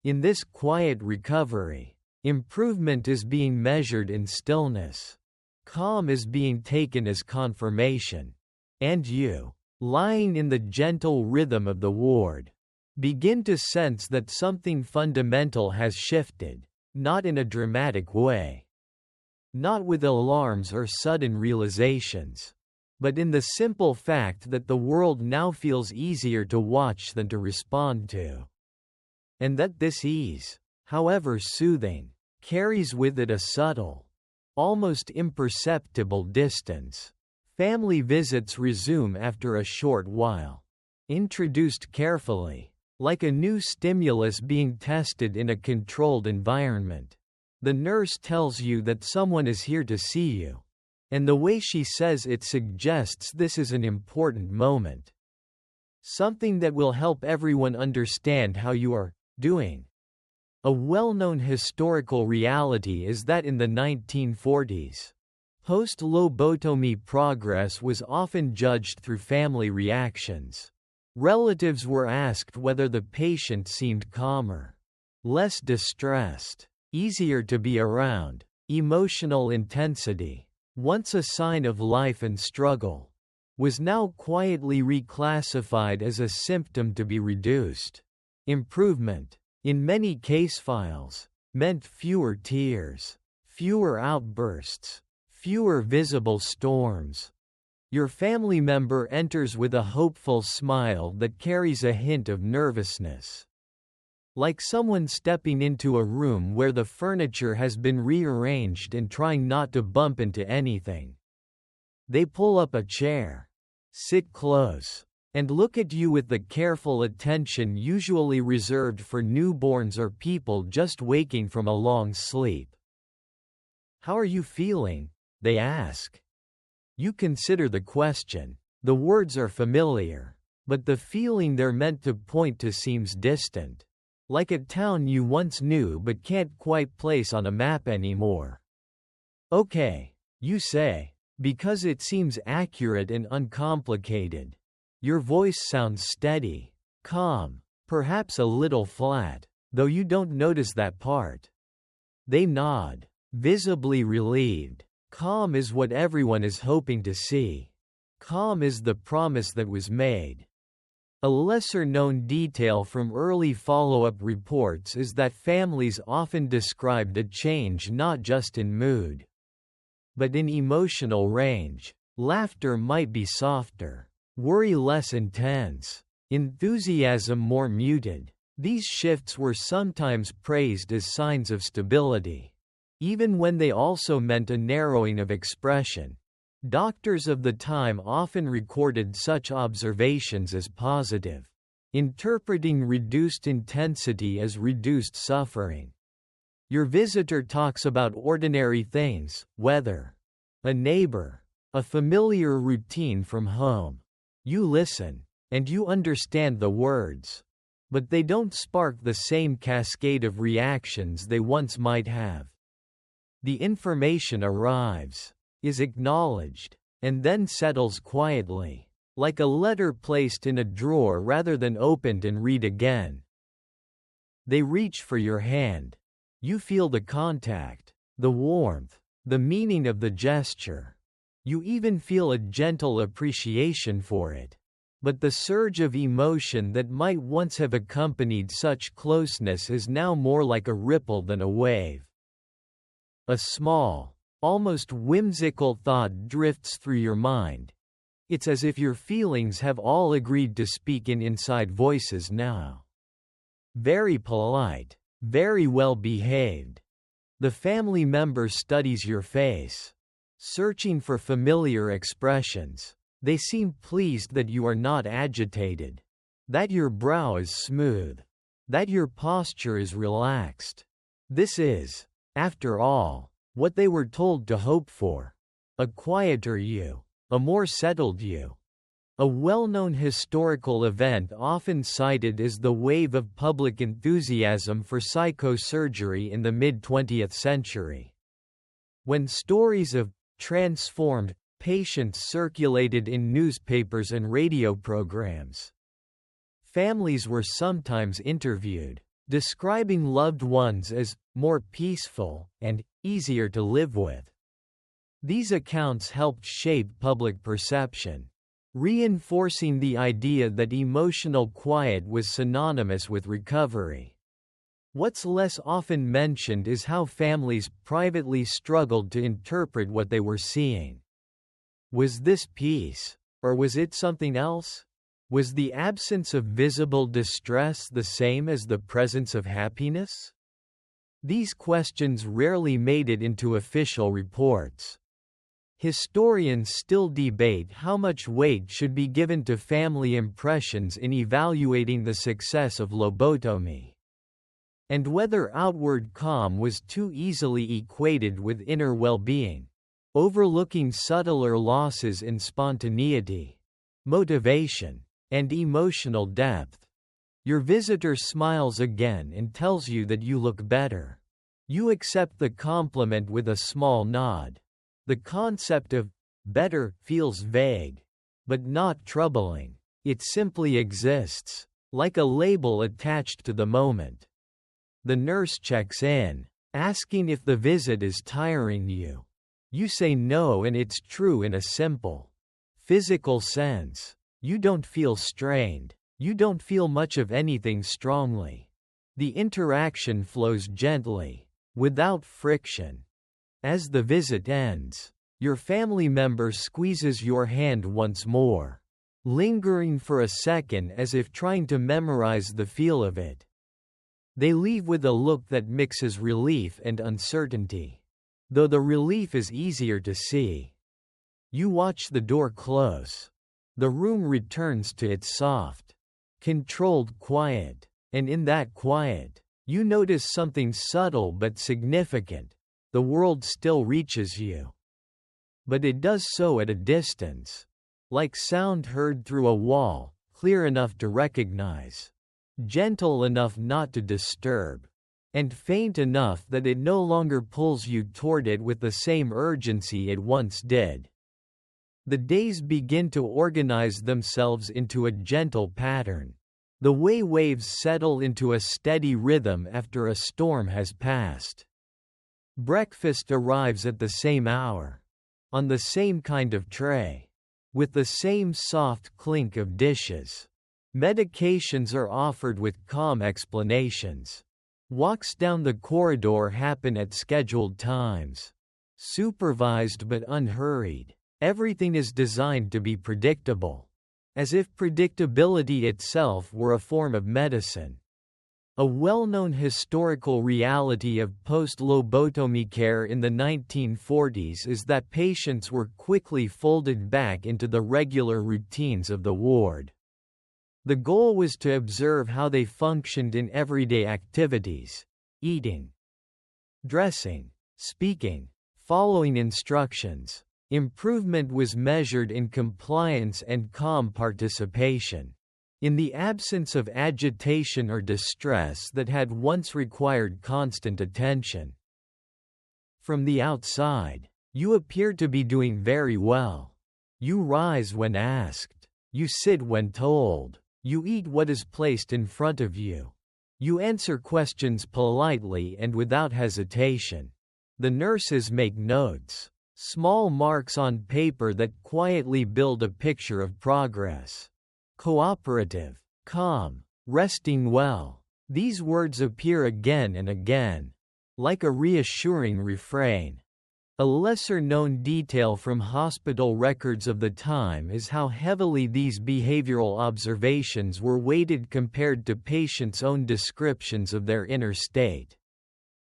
In this quiet recovery, improvement is being measured in stillness. Calm is being taken as confirmation. And you, lying in the gentle rhythm of the ward, begin to sense that something fundamental has shifted, not in a dramatic way. Not with alarms or sudden realizations, but in the simple fact that the world now feels easier to watch than to respond to. And that this ease, however soothing, carries with it a subtle, almost imperceptible distance. Family visits resume after a short while. Introduced carefully, like a new stimulus being tested in a controlled environment. The nurse tells you that someone is here to see you. And the way she says it suggests this is an important moment. Something that will help everyone understand how you are doing. A well-known historical reality is that in the 1940s, post-lobotomy progress was often judged through family reactions. Relatives were asked whether the patient seemed calmer, less distressed, easier to be around. Emotional intensity, once a sign of life and struggle, was now quietly reclassified as a symptom to be reduced. Improvement, in many case files, meant fewer tears, fewer outbursts, fewer visible storms. Your family member enters with a hopeful smile that carries a hint of nervousness. Like someone stepping into a room where the furniture has been rearranged and trying not to bump into anything. They pull up a chair, sit close, and look at you with the careful attention usually reserved for newborns or people just waking from a long sleep. "How are you feeling?" they ask. You consider the question. The words are familiar, but the feeling they're meant to point to seems distant. Like a town you once knew but can't quite place on a map anymore. "Okay," you say, because it seems accurate and uncomplicated. Your voice sounds steady, calm, perhaps a little flat, though you don't notice that part. They nod, visibly relieved. Calm is what everyone is hoping to see. Calm is the promise that was made. A lesser-known detail from early follow-up reports is that families often described a change not just in mood, but in emotional range. Laughter might be softer, worry less intense, enthusiasm more muted. These shifts were sometimes praised as signs of stability, even when they also meant a narrowing of expression. Doctors of the time often recorded such observations as positive, interpreting reduced intensity as reduced suffering. Your visitor talks about ordinary things, weather, a neighbor, a familiar routine from home. You listen, and you understand the words, but they don't spark the same cascade of reactions they once might have. The information arrives, is acknowledged, and then settles quietly, like a letter placed in a drawer rather than opened and read again. They reach for your hand. You feel the contact, the warmth, the meaning of the gesture. You even feel a gentle appreciation for it. But the surge of emotion that might once have accompanied such closeness is now more like a ripple than a wave. A small, almost whimsical thought drifts through your mind. It's as if your feelings have all agreed to speak in inside voices now. Very polite, very well behaved. The family member studies your face, searching for familiar expressions. They seem pleased that you are not agitated, that your brow is smooth, that your posture is relaxed. This is, after all, what they were told to hope for. A quieter you, a more settled you, A well-known historical event often cited is the wave of public enthusiasm for psychosurgery in the mid-20th century. When stories of transformed patients circulated in newspapers and radio programs, families were sometimes interviewed, describing loved ones as more peaceful and easier to live with. These accounts helped shape public perception, reinforcing the idea that emotional quiet was synonymous with recovery. What's less often mentioned is how families privately struggled to interpret what they were seeing. Was this peace, or was it something else? Was the absence of visible distress the same as the presence of happiness? These questions rarely made it into official reports. Historians still debate how much weight should be given to family impressions in evaluating the success of lobotomy, and whether outward calm was too easily equated with inner well-being, overlooking subtler losses in spontaneity, motivation, and emotional depth. Your visitor smiles again and tells you that you look better. You accept the compliment with a small nod. The concept of better feels vague, but not troubling. It simply exists, like a label attached to the moment. The nurse checks in, asking if the visit is tiring you. You say no, and it's true in a simple, physical sense. You don't feel strained. You don't feel much of anything strongly. The interaction flows gently, without friction. As the visit ends, your family member squeezes your hand once more, lingering for a second as if trying to memorize the feel of it. They leave with a look that mixes relief and uncertainty, though the relief is easier to see. You watch the door close. The room returns to its soft, controlled quiet, and in that quiet, you notice something subtle but significant. The world still reaches you, but it does so at a distance, like sound heard through a wall, clear enough to recognize, gentle enough not to disturb, and faint enough that it no longer pulls you toward it with the same urgency it once did. The days begin to organize themselves into a gentle pattern, the way waves settle into a steady rhythm after a storm has passed. Breakfast arrives at the same hour, on the same kind of tray, with the same soft clink of dishes. Medications are offered with calm explanations. Walks down the corridor happen at scheduled times, supervised but unhurried. Everything is designed to be predictable, as if predictability itself were a form of medicine. A well-known historical reality of post-lobotomy care in the 1940s is that patients were quickly folded back into the regular routines of the ward. The goal was to observe how they functioned in everyday activities: eating, dressing, speaking, following instructions. Improvement was measured in compliance and calm participation, in the absence of agitation or distress that had once required constant attention. From the outside, you appear to be doing very well. You rise when asked. You sit when told. You eat what is placed in front of you. You answer questions politely and without hesitation. The nurses make notes, small marks on paper that quietly build a picture of progress. Cooperative, calm, resting well. These words appear again and again, like a reassuring refrain. A lesser-known detail from hospital records of the time is how heavily these behavioral observations were weighted compared to patients' own descriptions of their inner state.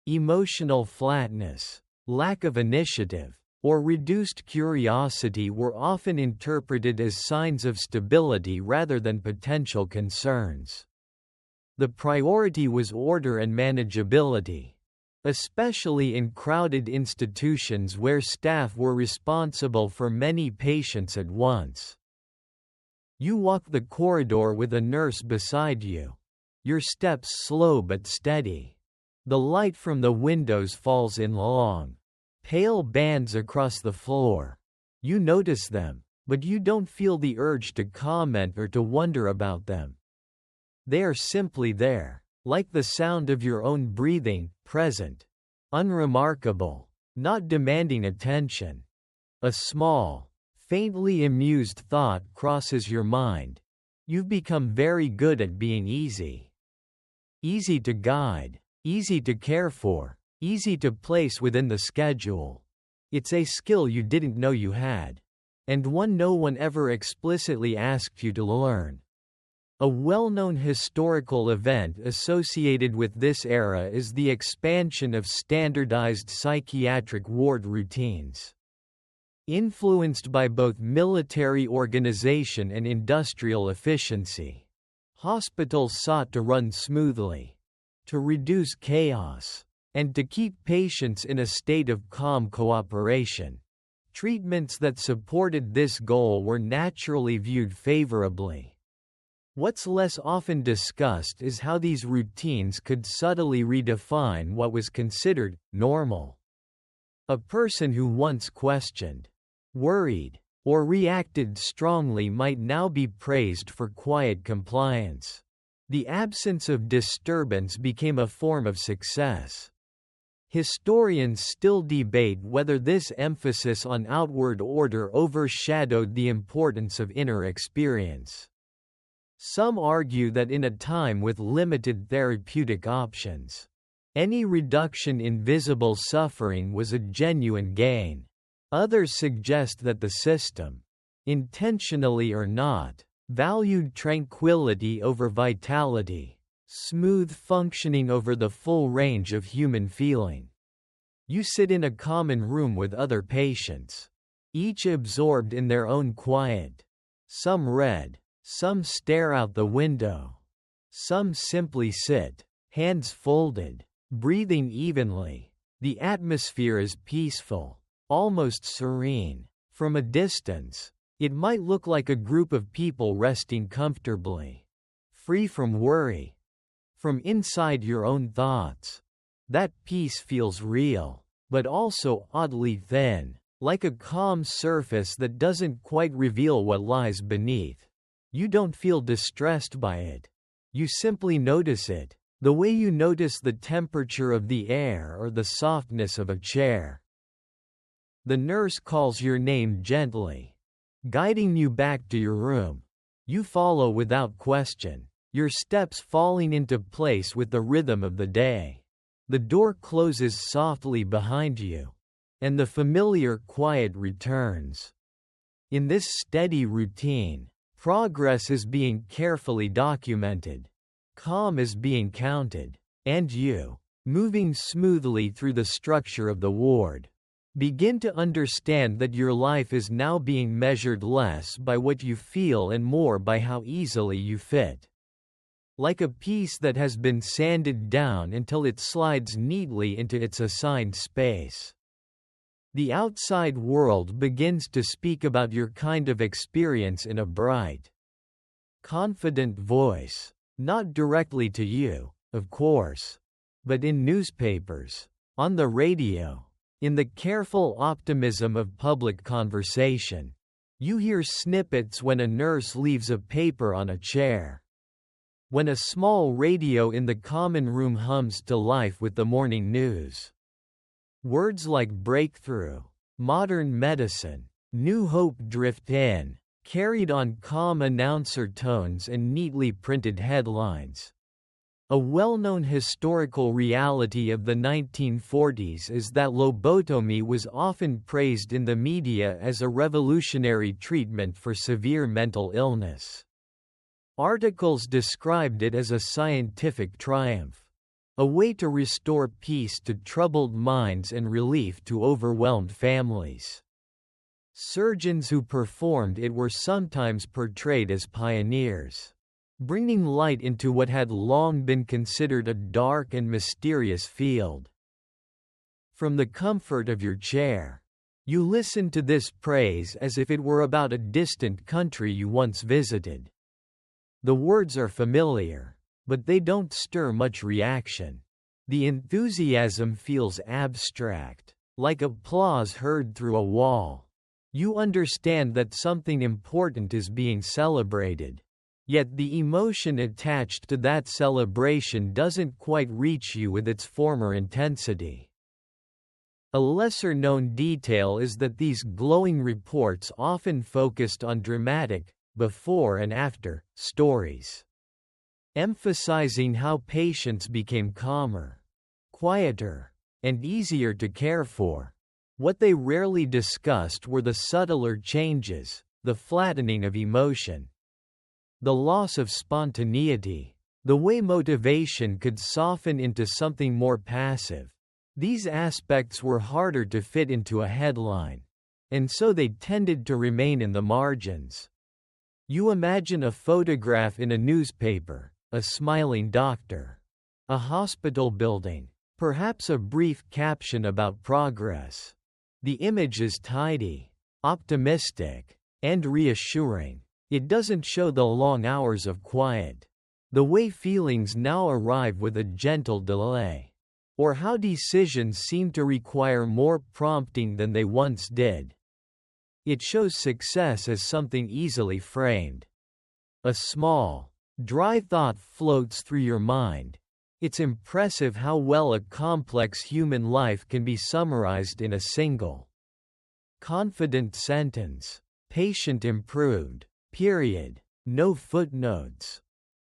Emotional flatness, lack of initiative, or reduced curiosity were often interpreted as signs of stability rather than potential concerns. The priority was order and manageability, especially in crowded institutions where staff were responsible for many patients at once. You walk the corridor with a nurse beside you. Your steps slow but steady. The light from the windows falls in long, pale bands across the floor. You notice them, but you don't feel the urge to comment or to wonder about them. They are simply there, like the sound of your own breathing, present, unremarkable, not demanding attention. A small, faintly amused thought crosses your mind. You've become very good at being easy. Easy to guide, easy to care for, easy to place within the schedule. It's a skill you didn't know you had, and one no one ever explicitly asked you to learn. A well-known historical event associated with this era is the expansion of standardized psychiatric ward routines. Influenced by both military organization and industrial efficiency, hospitals sought to run smoothly, to reduce chaos, and to keep patients in a state of calm cooperation. Treatments that supported this goal were naturally viewed favorably. What's less often discussed is how these routines could subtly redefine what was considered normal. A person who once questioned, worried, or reacted strongly might now be praised for quiet compliance. The absence of disturbance became a form of success. Historians still debate whether this emphasis on outward order overshadowed the importance of inner experience. Some argue that in a time with limited therapeutic options, any reduction in visible suffering was a genuine gain. Others suggest that the system, intentionally or not, valued tranquility over vitality, smooth functioning over the full range of human feeling. You sit in a common room with other patients, each absorbed in their own quiet. Some read, some stare out the window. Some simply sit, hands folded, breathing evenly. The atmosphere is peaceful, almost serene. From a distance, it might look like a group of people resting comfortably, free from worry. From inside your own thoughts, that peace feels real, but also oddly thin, like a calm surface that doesn't quite reveal what lies beneath. You don't feel distressed by it. You simply notice it, the way you notice the temperature of the air or the softness of a chair. The nurse calls your name gently, guiding you back to your room. You follow without question, your steps falling into place with the rhythm of the day. The door closes softly behind you, and the familiar quiet returns. In this steady routine, progress is being carefully documented. Calm is being counted. And you, moving smoothly through the structure of the ward, begin to understand that your life is now being measured less by what you feel and more by how easily you fit. Like a piece that has been sanded down until it slides neatly into its assigned space. The outside world begins to speak about your kind of experience in a bright, confident voice, not directly to you, of course, but in newspapers, on the radio, in the careful optimism of public conversation. You hear snippets when a nurse leaves a paper on a chair, when a small radio in the common room hums to life with the morning news. Words like breakthrough, modern medicine, new hope drift in, carried on calm announcer tones and neatly printed headlines. A well-known historical reality of the 1940s is that lobotomy was often praised in the media as a revolutionary treatment for severe mental illness. Articles described it as a scientific triumph, a way to restore peace to troubled minds and relief to overwhelmed families. Surgeons who performed it were sometimes portrayed as pioneers, bringing light into what had long been considered a dark and mysterious field. From the comfort of your chair, You listen to this praise as if it were about a distant country you once visited. The words are familiar, but they don't stir much reaction. The enthusiasm feels abstract, like applause heard through a wall. You understand that something important is being celebrated. Yet the emotion attached to that celebration doesn't quite reach you with its former intensity. A lesser-known detail is that these glowing reports often focused on dramatic, before and after, stories, emphasizing how patients became calmer, quieter, and easier to care for. What they rarely discussed were the subtler changes, the flattening of emotion, the loss of spontaneity, the way motivation could soften into something more passive. These aspects were harder to fit into a headline, and so they tended to remain in the margins. You imagine a photograph in a newspaper, a smiling doctor, a hospital building, perhaps a brief caption about progress. The image is tidy, optimistic, and reassuring. It doesn't show the long hours of quiet, the way feelings now arrive with a gentle delay, or how decisions seem to require more prompting than they once did. It shows success as something easily framed. A small, dry thought floats through your mind. It's impressive how well a complex human life can be summarized in a single, confident sentence. Patient improved. Period. No footnotes.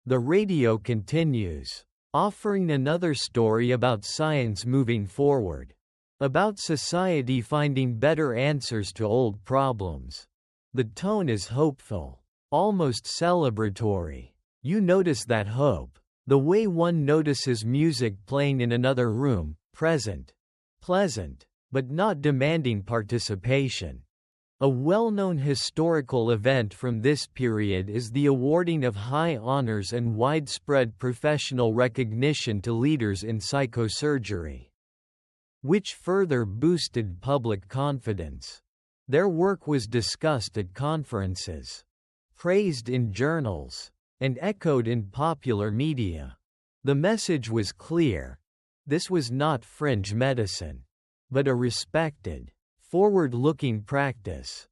The radio continues, offering another story about science moving forward, about society finding better answers to old problems. The tone is hopeful, almost celebratory. You notice that hope, the way one notices music playing in another room, present, pleasant, but not demanding participation. A well-known historical event from this period is the awarding of high honors and widespread professional recognition to leaders in psychosurgery, which further boosted public confidence. Their work was discussed at conferences, praised in journals, and echoed in popular media. The message was clear. This was not fringe medicine, but a respected, forward-looking practice.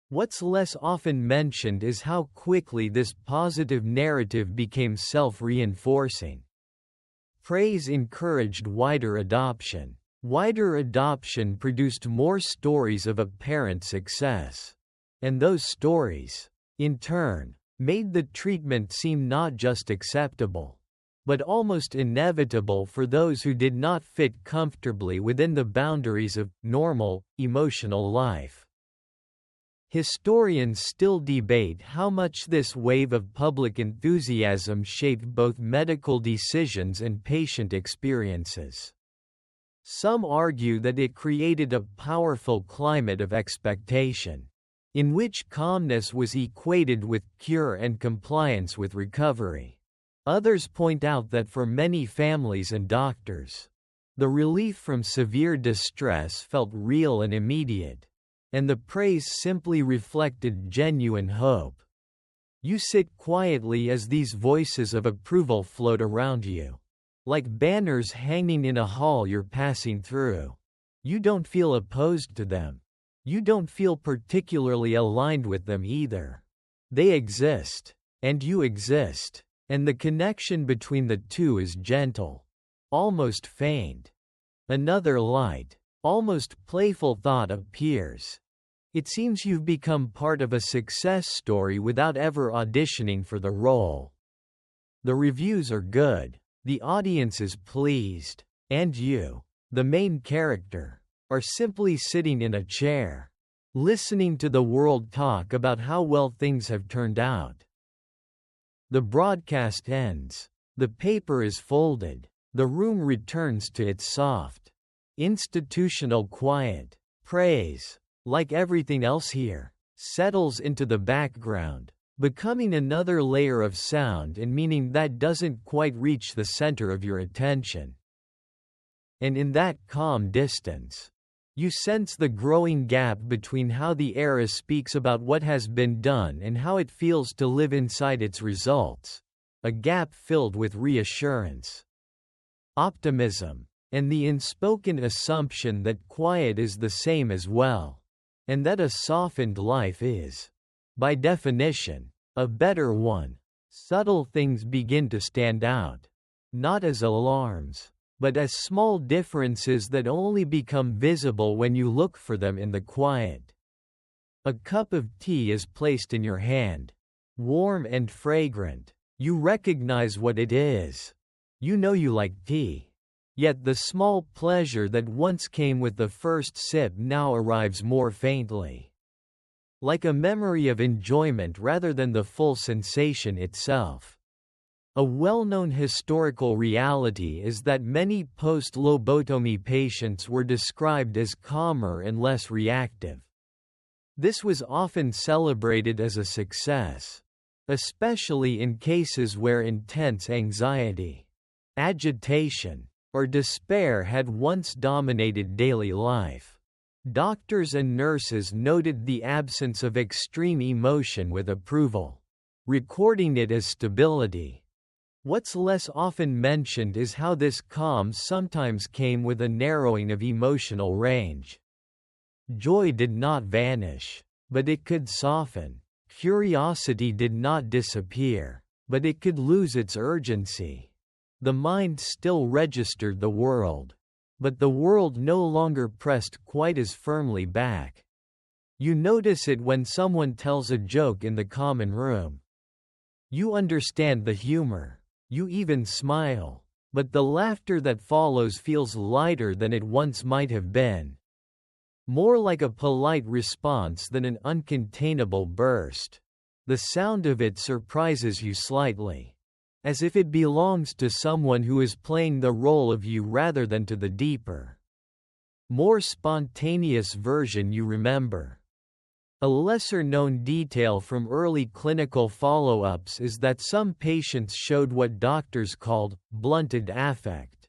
What's less often mentioned is how quickly this positive narrative became self-reinforcing. Praise encouraged wider adoption. Wider adoption produced more stories of apparent success. And those stories, in turn, made the treatment seem not just acceptable, but almost inevitable for those who did not fit comfortably within the boundaries of normal, emotional life. Historians still debate how much this wave of public enthusiasm shaped both medical decisions and patient experiences. Some argue that it created a powerful climate of expectation, in which calmness was equated with cure and compliance with recovery. Others point out that for many families and doctors, the relief from severe distress felt real and immediate, and the praise simply reflected genuine hope. You sit quietly as these voices of approval float around you, like banners hanging in a hall you're passing through. You don't feel opposed to them. You don't feel particularly aligned with them either. They exist, and you exist. And the connection between the two is gentle, almost faint. Another light, almost playful thought appears. It seems you've become part of a success story without ever auditioning for the role. The reviews are good, the audience is pleased, and you, the main character, are simply sitting in a chair, listening to the world talk about how well things have turned out. The broadcast ends. The paper is folded. The room returns to its soft, institutional quiet. Praise, like everything else here, settles into the background, becoming another layer of sound and meaning that doesn't quite reach the center of your attention. And in that calm distance, You sense the growing gap between how the era speaks about what has been done and how it feels to live inside its results. A gap filled with reassurance, optimism, and the unspoken assumption that quiet is the same as well, and that a softened life is, by definition, a better one. Subtle things begin to stand out, not as alarms, but as small differences that only become visible when you look for them in the quiet. A cup of tea is placed in your hand, warm and fragrant. You recognize what it is. You know you like tea. Yet the small pleasure that once came with the first sip now arrives more faintly, like a memory of enjoyment rather than the full sensation itself. A well-known historical reality is that many post-lobotomy patients were described as calmer and less reactive. This was often celebrated as a success, especially in cases where intense anxiety, agitation, or despair had once dominated daily life. Doctors and nurses noted the absence of extreme emotion with approval, recording it as stability. What's less often mentioned is how this calm sometimes came with a narrowing of emotional range. Joy did not vanish, but it could soften. Curiosity did not disappear, but it could lose its urgency. The mind still registered the world, but the world no longer pressed quite as firmly back. You notice it when someone tells a joke in the common room. You understand the humor, you even smile, but the laughter that follows feels lighter than it once might have been. More like a polite response than an uncontainable burst. The sound of it surprises you slightly, as if it belongs to someone who is playing the role of you rather than to the deeper, more spontaneous version you remember. A lesser-known detail from early clinical follow-ups is that some patients showed what doctors called blunted affect.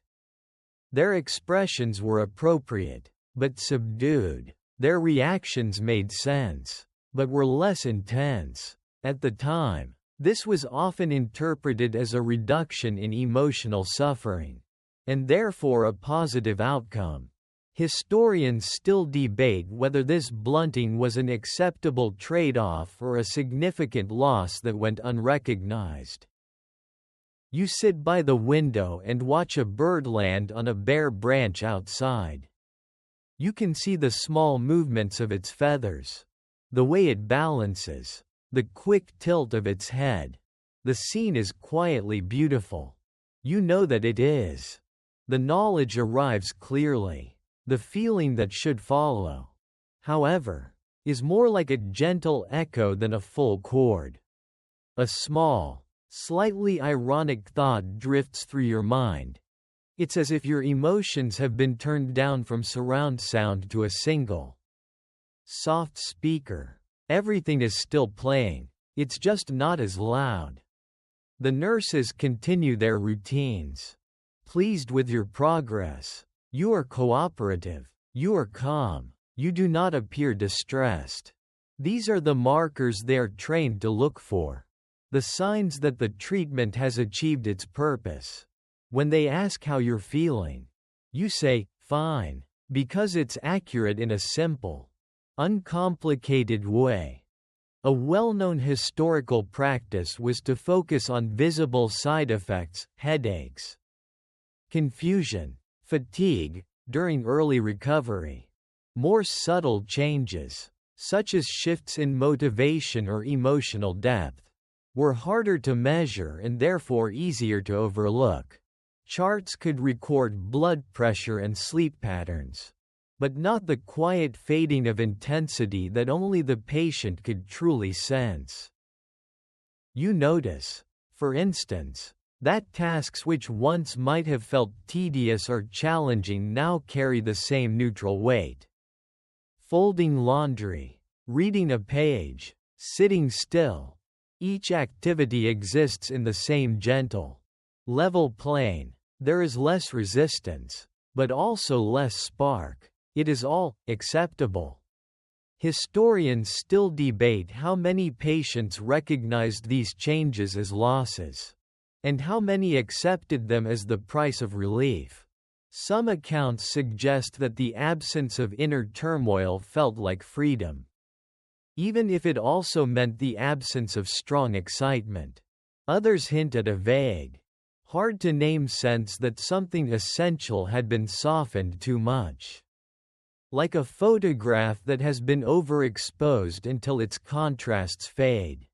Their expressions were appropriate, but subdued. Their reactions made sense, but were less intense. At the time, this was often interpreted as a reduction in emotional suffering, and therefore a positive outcome. Historians still debate whether this blunting was an acceptable trade-off or a significant loss that went unrecognized. You sit by the window and watch a bird land on a bare branch outside. You can see the small movements of its feathers, the way it balances, the quick tilt of its head. The scene is quietly beautiful. You know that it is. The knowledge arrives clearly. The feeling that should follow, however, is more like a gentle echo than a full chord. A small, slightly ironic thought drifts through your mind. It's as if your emotions have been turned down from surround sound to a single, soft speaker. Everything is still playing, it's just not as loud. The nurses continue their routines, pleased with your progress. You are cooperative. You are calm. You do not appear distressed. These are the markers they are trained to look for, the signs that the treatment has achieved its purpose. When they ask how you're feeling, you say, fine, because it's accurate in a simple, uncomplicated way. A well-known historical practice was to focus on visible side effects, headaches, confusion, fatigue, during early recovery. More subtle changes, such as shifts in motivation or emotional depth, were harder to measure and therefore easier to overlook. Charts could record blood pressure and sleep patterns, but not the quiet fading of intensity that only the patient could truly sense. You notice, for instance, that tasks which once might have felt tedious or challenging now carry the same neutral weight. Folding laundry, reading a page, sitting still. Each activity exists in the same gentle, level plane. There is less resistance, but also less spark. It is all acceptable. Historians still debate how many patients recognized these changes as losses, and how many accepted them as the price of relief. Some accounts suggest that the absence of inner turmoil felt like freedom, even if it also meant the absence of strong excitement. Others hint at a vague, hard-to-name sense that something essential had been softened too much. Like a photograph that has been overexposed until its contrasts fade.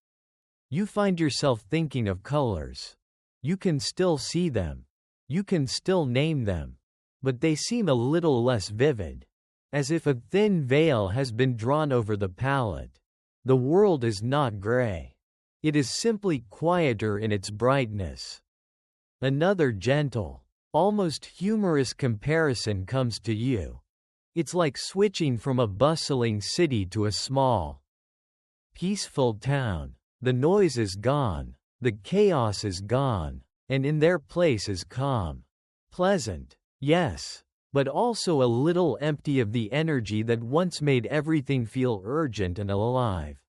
You find yourself thinking of colors. You can still see them. You can still name them. But they seem a little less vivid. As if a thin veil has been drawn over the palette. The world is not gray. It is simply quieter in its brightness. Another gentle, almost humorous comparison comes to you. It's like switching from a bustling city to a small, peaceful town. The noise is gone, the chaos is gone, and in their place is calm. Pleasant, yes, but also a little empty of the energy that once made everything feel urgent and alive.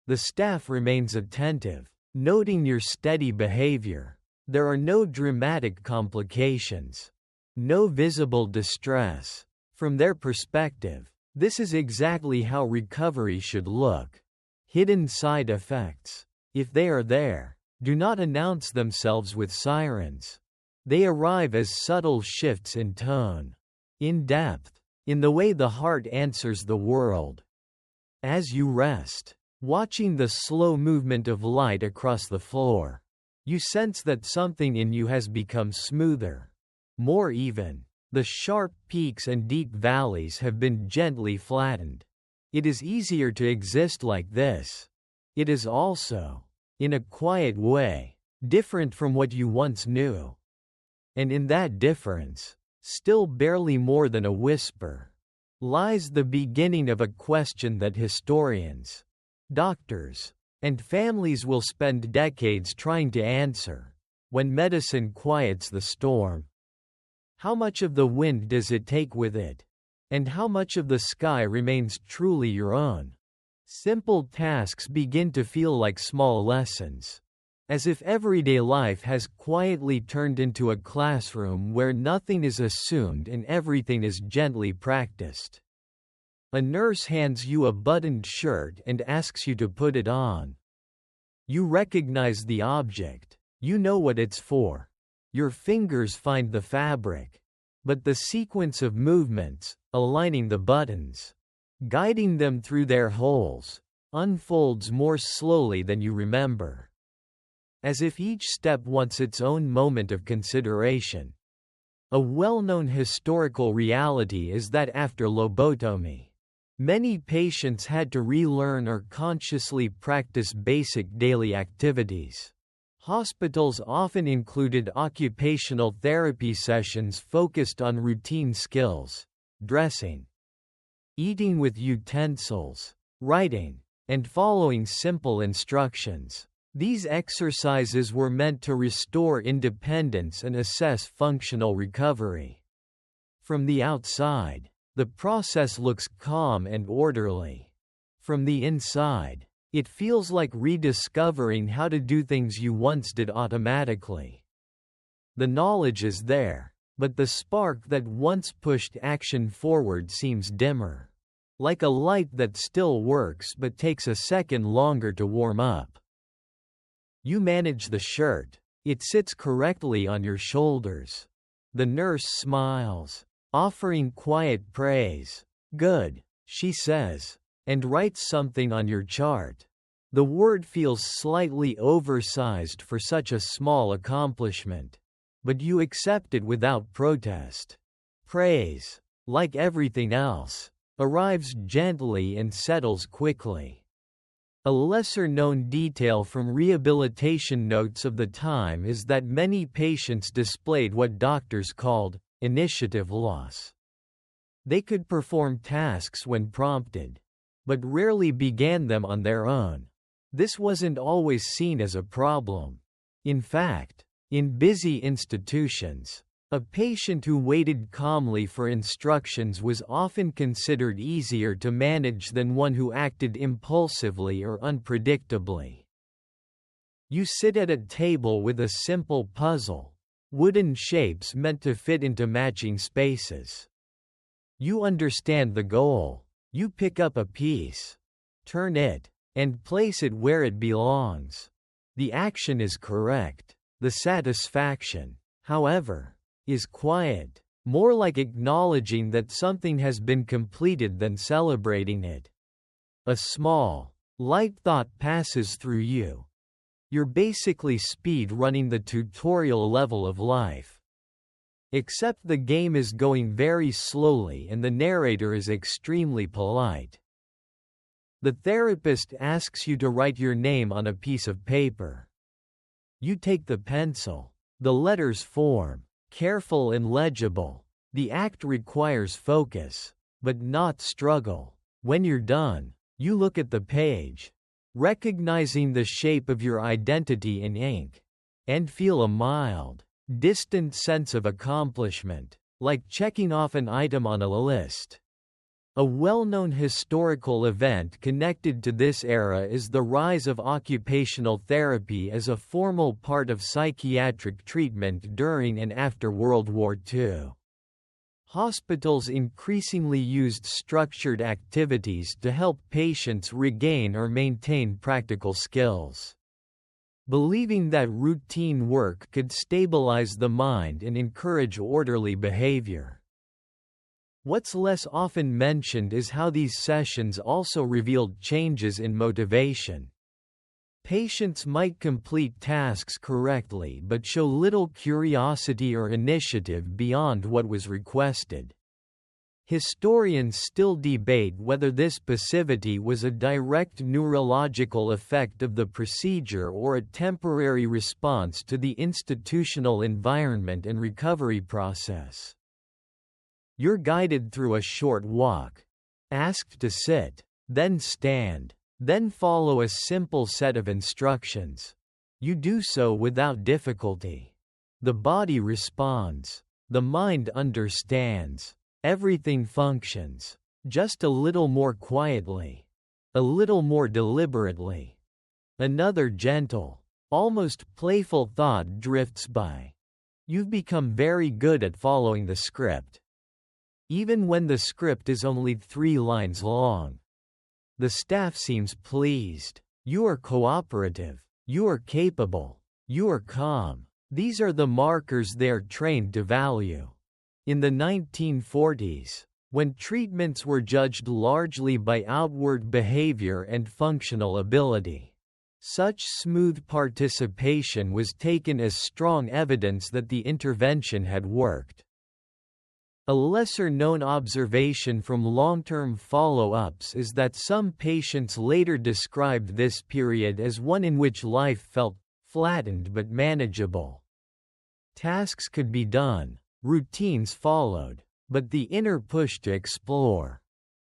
The staff remains attentive, noting your steady behavior. There are no dramatic complications, no visible distress. From their perspective, this is exactly how recovery should look. Hidden side effects, if they are there, do not announce themselves with sirens. They arrive as subtle shifts in tone, in depth, in the way the heart answers the world. As you rest, watching the slow movement of light across the floor, you sense that something in you has become smoother, more even. The sharp peaks and deep valleys have been gently flattened. It is easier to exist like this. It is also, in a quiet way, different from what you once knew. And in that difference, still barely more than a whisper, lies the beginning of a question that historians, doctors, and families will spend decades trying to answer, when medicine quiets the storm. How much of the wind does it take with it? And how much of the sky remains truly your own? Simple tasks begin to feel like small lessons. As if everyday life has quietly turned into a classroom where nothing is assumed and everything is gently practiced. A nurse hands you a buttoned shirt and asks you to put it on. You recognize the object. You know what it's for. Your fingers find the fabric. But the sequence of movements, aligning the buttons, guiding them through their holes, unfolds more slowly than you remember. As if each step wants its own moment of consideration. A well-known historical reality is that after lobotomy, many patients had to relearn or consciously practice basic daily activities. Hospitals often included occupational therapy sessions focused on routine skills, dressing, eating with utensils, writing, and following simple instructions. These exercises were meant to restore independence and assess functional recovery. From the outside, the process looks calm and orderly. From the inside, it feels like rediscovering how to do things you once did automatically. The knowledge is there, but the spark that once pushed action forward seems dimmer. Like a light that still works but takes a second longer to warm up. You manage the shirt. It sits correctly on your shoulders. The nurse smiles, offering quiet praise. "Good," she says, and writes something on your chart. The word feels slightly oversized for such a small accomplishment. But you accept it without protest. Praise, like everything else, arrives gently and settles quickly. A lesser-known detail from rehabilitation notes of the time is that many patients displayed what doctors called initiative loss. They could perform tasks when prompted, but rarely began them on their own. This wasn't always seen as a problem. In fact, in busy institutions, A patient who waited calmly for instructions was often considered easier to manage than one who acted impulsively or unpredictably. You sit at a table with a simple puzzle, wooden shapes meant to fit into matching spaces. You understand the goal. You pick up a piece, turn it, and place it where it belongs. The action is correct. The satisfaction, however, is quiet, more like acknowledging that something has been completed than celebrating it. A small, light thought passes through you. You're basically speed running the tutorial level of life. Except the game is going very slowly and the narrator is extremely polite. The therapist asks you to write your name on a piece of paper. You take the pencil. The letters form, careful and legible. The act requires focus, but not struggle. When you're done, you look at the page, recognizing the shape of your identity in ink, and feel a mild, distant sense of accomplishment, like checking off an item on a list. A well-known historical event connected to this era is the rise of occupational therapy as a formal part of psychiatric treatment during and after World War II. Hospitals increasingly used structured activities to help patients regain or maintain practical skills, believing that routine work could stabilize the mind and encourage orderly behavior. What's less often mentioned is how these sessions also revealed changes in motivation. Patients might complete tasks correctly but show little curiosity or initiative beyond what was requested. Historians still debate whether this passivity was a direct neurological effect of the procedure or a temporary response to the institutional environment and recovery process. You're guided through a short walk, asked to sit, then stand, then follow a simple set of instructions. You do so without difficulty. The body responds. The mind understands. Everything functions, just a little more quietly, a little more deliberately. Another gentle, almost playful thought drifts by. You've become very good at following the script, even when the script is only 3 lines long. The staff seems pleased. You are cooperative. You are capable. You are calm. These are the markers they are trained to value. In the 1940s, when treatments were judged largely by outward behavior and functional ability, such smooth participation was taken as strong evidence that the intervention had worked. A lesser-known observation from long-term follow-ups is that some patients later described this period as one in which life felt flattened but manageable. Tasks could be done, routines followed, but the inner push to explore,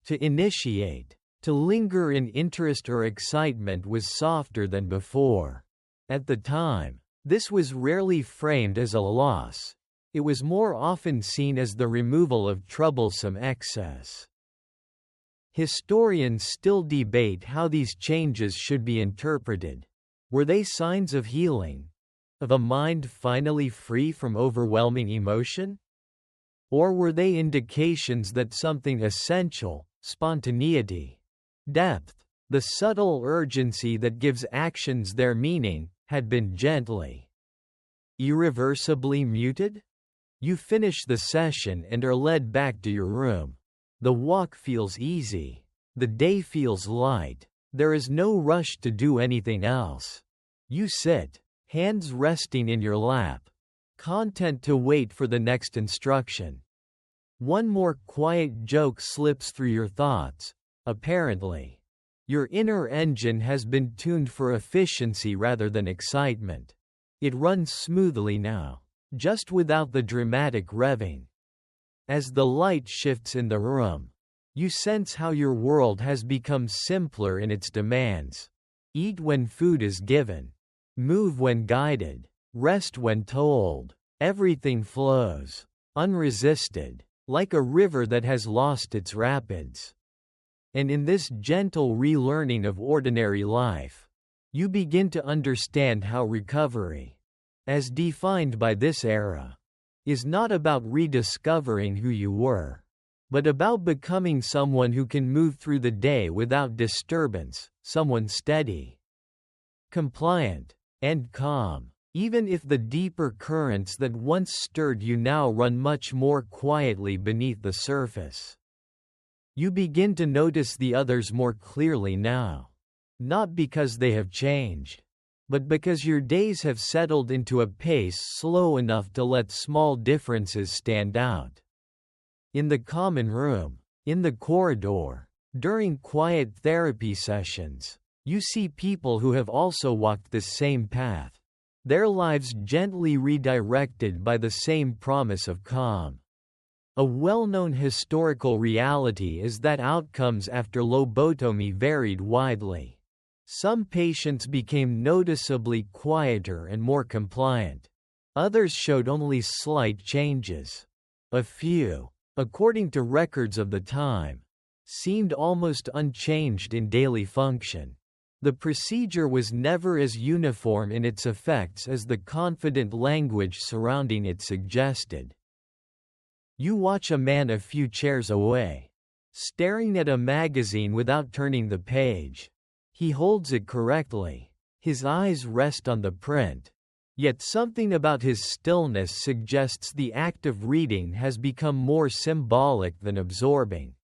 to initiate, to linger in interest or excitement was softer than before. At the time, this was rarely framed as a loss. It was more often seen as the removal of troublesome excess. Historians still debate how these changes should be interpreted. Were they signs of healing? Of a mind finally free from overwhelming emotion? Or were they indications that something essential, spontaneity, depth, the subtle urgency that gives actions their meaning, had been gently, irreversibly muted? You finish the session and are led back to your room. The walk feels easy. The day feels light. There is no rush to do anything else. You sit, hands resting in your lap, content to wait for the next instruction. One more quiet joke slips through your thoughts. Apparently, your inner engine has been tuned for efficiency rather than excitement. It runs smoothly now, just without the dramatic revving. As the light shifts in the room, you sense how your world has become simpler in its demands. Eat when food is given. Move when guided. Rest when told. Everything flows, unresisted, like a river that has lost its rapids. And in this gentle relearning of ordinary life, you begin to understand how recovery, as defined by this era, is not about rediscovering who you were, but about becoming someone who can move through the day without disturbance, someone steady, compliant, and calm, even if the deeper currents that once stirred you now run much more quietly beneath the surface. You begin to notice the others more clearly now, not because they have changed, but because your days have settled into a pace slow enough to let small differences stand out. In the common room, in the corridor, during quiet therapy sessions, you see people who have also walked this same path, their lives gently redirected by the same promise of calm. A well-known historical reality is that outcomes after lobotomy varied widely. Some patients became noticeably quieter and more compliant. Others showed only slight changes. A few, according to records of the time, seemed almost unchanged in daily function. The procedure was never as uniform in its effects as the confident language surrounding it suggested. You watch a man a few chairs away, staring at a magazine without turning the page. He holds it correctly. His eyes rest on the print. Yet something about his stillness suggests the act of reading has become more symbolic than absorbing.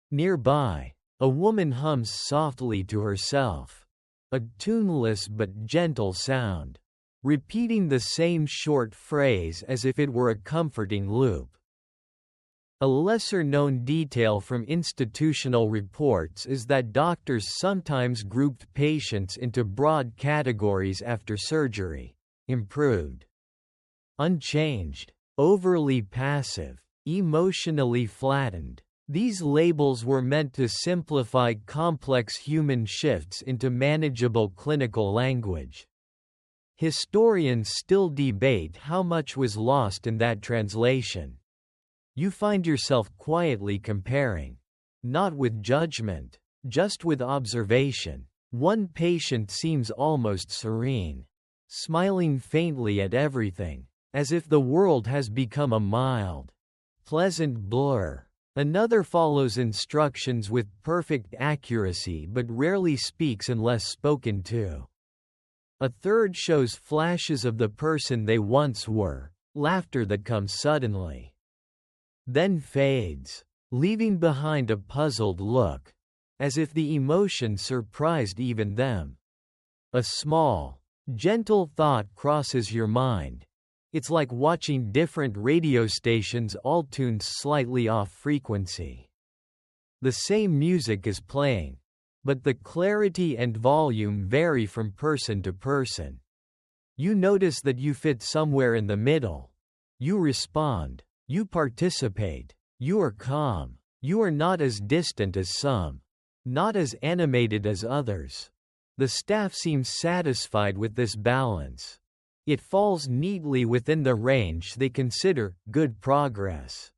Nearby, a woman hums softly to herself, a tuneless but gentle sound, repeating the same short phrase as if it were a comforting loop. A lesser-known detail from institutional reports is that doctors sometimes grouped patients into broad categories after surgery: improved, unchanged, overly passive, emotionally flattened. These labels were meant to simplify complex human shifts into manageable clinical language. Historians still debate how much was lost in that translation. You find yourself quietly comparing, not with judgment, just with observation. One patient seems almost serene, smiling faintly at everything, as if the world has become a mild, pleasant blur. Another follows instructions with perfect accuracy but rarely speaks unless spoken to. A third shows flashes of the person they once were, laughter that comes suddenly, then fades, leaving behind a puzzled look, as if the emotion surprised even them. A small, gentle thought crosses your mind. It's like watching different radio stations all tuned slightly off frequency. The same music is playing, but the clarity and volume vary from person to person. You notice that you fit somewhere in the middle. You respond. You participate. You are calm. You are not as distant as some, not as animated as others. The staff seems satisfied with this balance. It falls neatly within the range they consider good progress.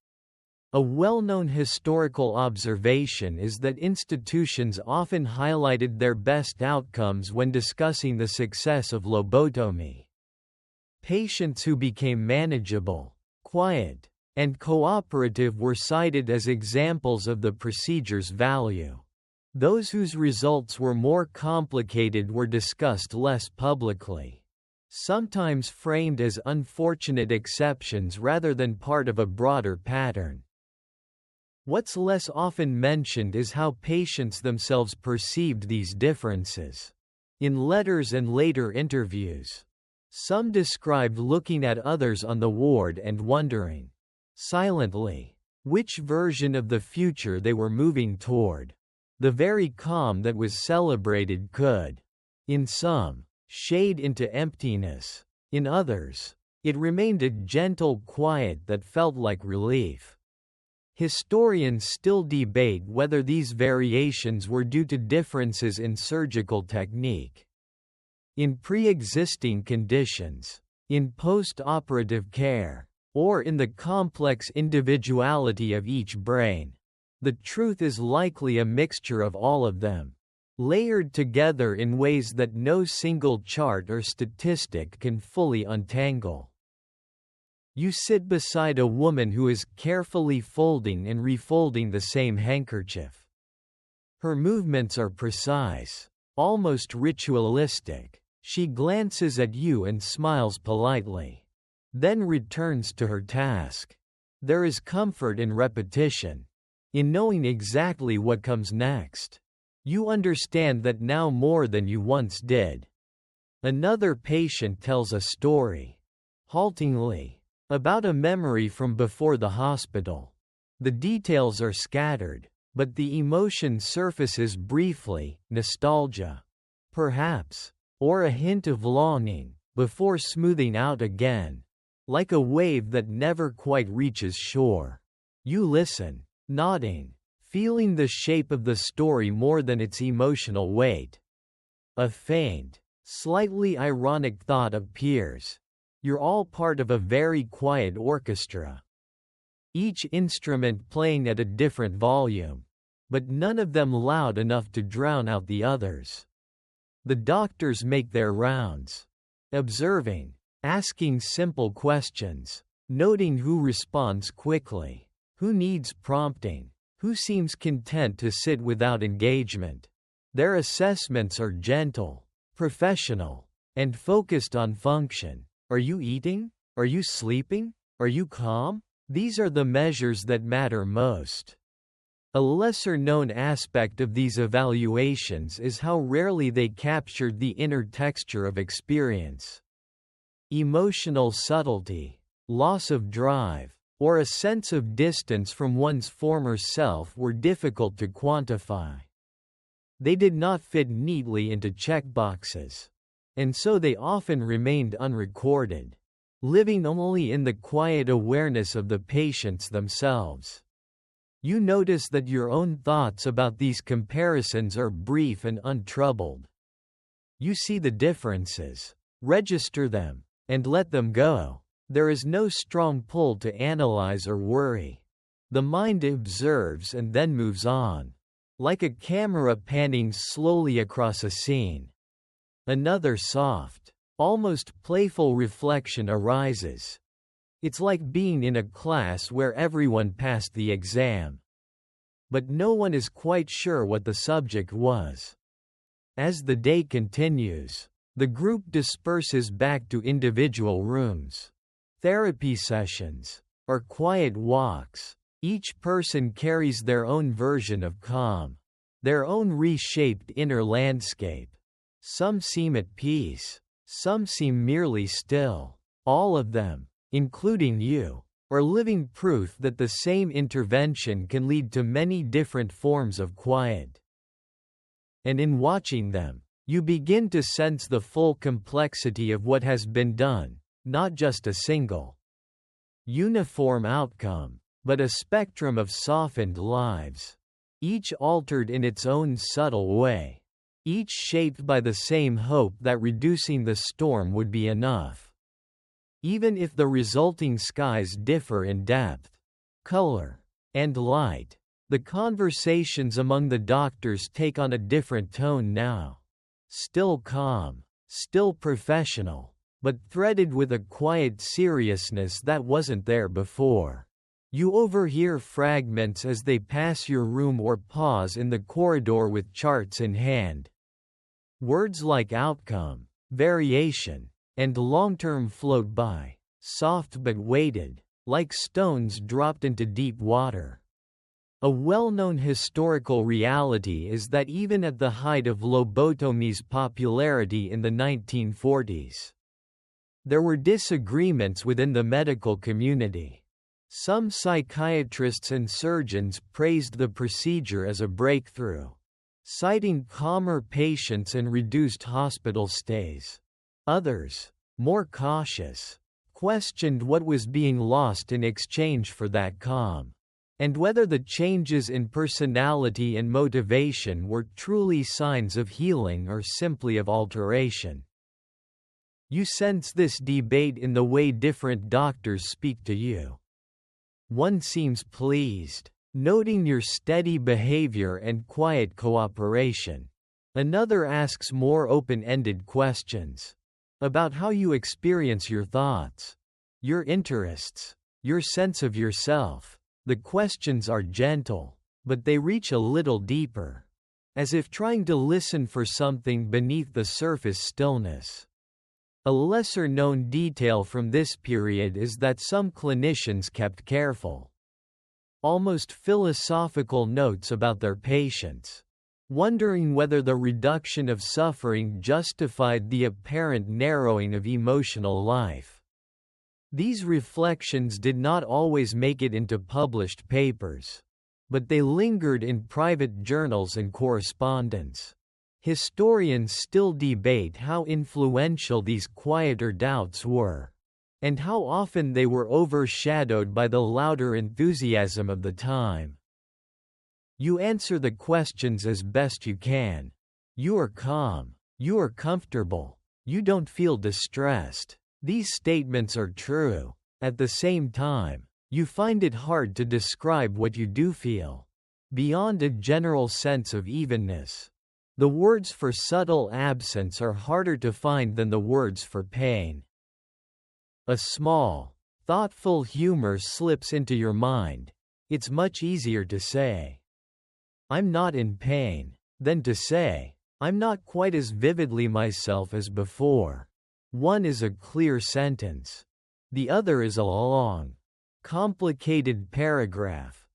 A well-known historical observation is that institutions often highlighted their best outcomes when discussing the success of lobotomy. Patients who became manageable, quiet, and cooperative were cited as examples of the procedure's value. Those whose results were more complicated were discussed less publicly, sometimes framed as unfortunate exceptions rather than part of a broader pattern. What's less often mentioned is how patients themselves perceived these differences. In letters and later interviews, some described looking at others on the ward and wondering, silently, which version of the future they were moving toward. The very calm that was celebrated could, in some, shade into emptiness. In others, it remained a gentle quiet that felt like relief. Historians still debate whether these variations were due to differences in surgical technique, in pre-existing conditions, in post-operative care, or in the complex individuality of each brain. The truth is likely a mixture of all of them, layered together in ways that no single chart or statistic can fully untangle. You sit beside a woman who is carefully folding and refolding the same handkerchief. Her movements are precise, almost ritualistic. She glances at you and smiles politely, then returns to her task. There is comfort in repetition, in knowing exactly what comes next. You understand that now more than you once did. Another patient tells a story, haltingly, about a memory from before the hospital. The details are scattered, but the emotion surfaces briefly, nostalgia, perhaps, or a hint of longing, before smoothing out again, like a wave that never quite reaches shore. You listen, nodding, feeling the shape of the story more than its emotional weight. A faint, slightly ironic thought appears. You're all part of a very quiet orchestra, each instrument playing at a different volume, but none of them loud enough to drown out the others. The doctors make their rounds, observing, asking simple questions, noting who responds quickly, who needs prompting, who seems content to sit without engagement. Their assessments are gentle, professional, and focused on function. Are you eating? Are you sleeping? Are you calm? These are the measures that matter most. A lesser-known aspect of these evaluations is how rarely they captured the inner texture of experience. Emotional subtlety, loss of drive, or a sense of distance from one's former self were difficult to quantify. They did not fit neatly into checkboxes, and so they often remained unrecorded, living only in the quiet awareness of the patients themselves. You notice that your own thoughts about these comparisons are brief and untroubled. You see the differences, register them, and let them go. There is no strong pull to analyze or worry. The mind observes and then moves on, like a camera panning slowly across a scene. Another soft, almost playful reflection arises. It's like being in a class where everyone passed the exam, but no one is quite sure what the subject was. As the day continues, the group disperses back to individual rooms, therapy sessions, or quiet walks. Each person carries their own version of calm, their own reshaped inner landscape. Some seem at peace, some seem merely still. All of them, including you, are living proof that the same intervention can lead to many different forms of quiet. And in watching them, you begin to sense the full complexity of what has been done, not just a single, uniform outcome, but a spectrum of softened lives, each altered in its own subtle way, each shaped by the same hope that reducing the storm would be enough. Even if the resulting skies differ in depth, color, and light, the conversations among the doctors take on a different tone now. Still calm, still professional, but threaded with a quiet seriousness that wasn't there before. You overhear fragments as they pass your room or pause in the corridor with charts in hand. Words like outcome, variation, and long-term float by, soft but weighted, like stones dropped into deep water. A well-known historical reality is that even at the height of lobotomy's popularity in the 1940s, there were disagreements within the medical community. Some psychiatrists and surgeons praised the procedure as a breakthrough, citing calmer patients and reduced hospital stays. Others, more cautious, questioned what was being lost in exchange for that calm, and whether the changes in personality and motivation were truly signs of healing or simply of alteration. You sense this debate in the way different doctors speak to you. One seems pleased, noting your steady behavior and quiet cooperation. Another asks more open-ended questions about how you experience your thoughts, your interests, your sense of yourself. The questions are gentle, but they reach a little deeper, as if trying to listen for something beneath the surface stillness. A lesser-known detail from this period is that some clinicians kept careful, almost philosophical notes about their patients, wondering whether the reduction of suffering justified the apparent narrowing of emotional life. These reflections did not always make it into published papers, but they lingered in private journals and correspondence. Historians still debate how influential these quieter doubts were, and how often they were overshadowed by the louder enthusiasm of the time. You answer the questions as best you can. You are calm. You are comfortable. You don't feel distressed. These statements are true. At the same time, you find it hard to describe what you do feel. Beyond a general sense of evenness, the words for subtle absence are harder to find than the words for pain. A small, thoughtful humor slips into your mind. It's much easier to say, "I'm not in pain," than to say, "I'm not quite as vividly myself as before." One is a clear sentence. The other is a long, complicated paragraph.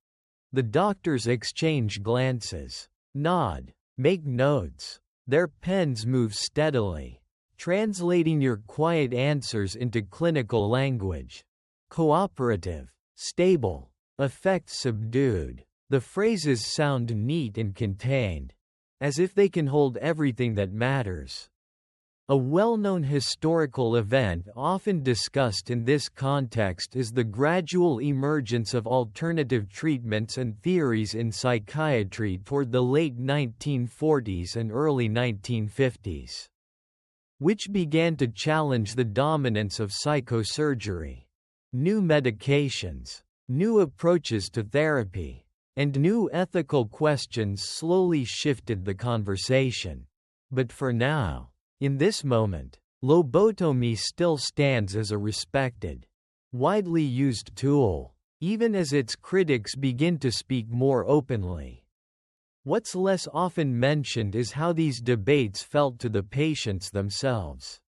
The doctors exchange glances, nod, make notes. Their pens move steadily, translating your quiet answers into clinical language. Cooperative, stable, effect subdued. The phrases sound neat and contained, as if they can hold everything that matters. A well-known historical event often discussed in this context is the gradual emergence of alternative treatments and theories in psychiatry toward the late 1940s and early 1950s, which began to challenge the dominance of psychosurgery. New medications, new approaches to therapy, and new ethical questions slowly shifted the conversation. But for now, in this moment, lobotomy still stands as a respected, widely used tool, even as its critics begin to speak more openly. What's less often mentioned is how these debates felt to the patients themselves.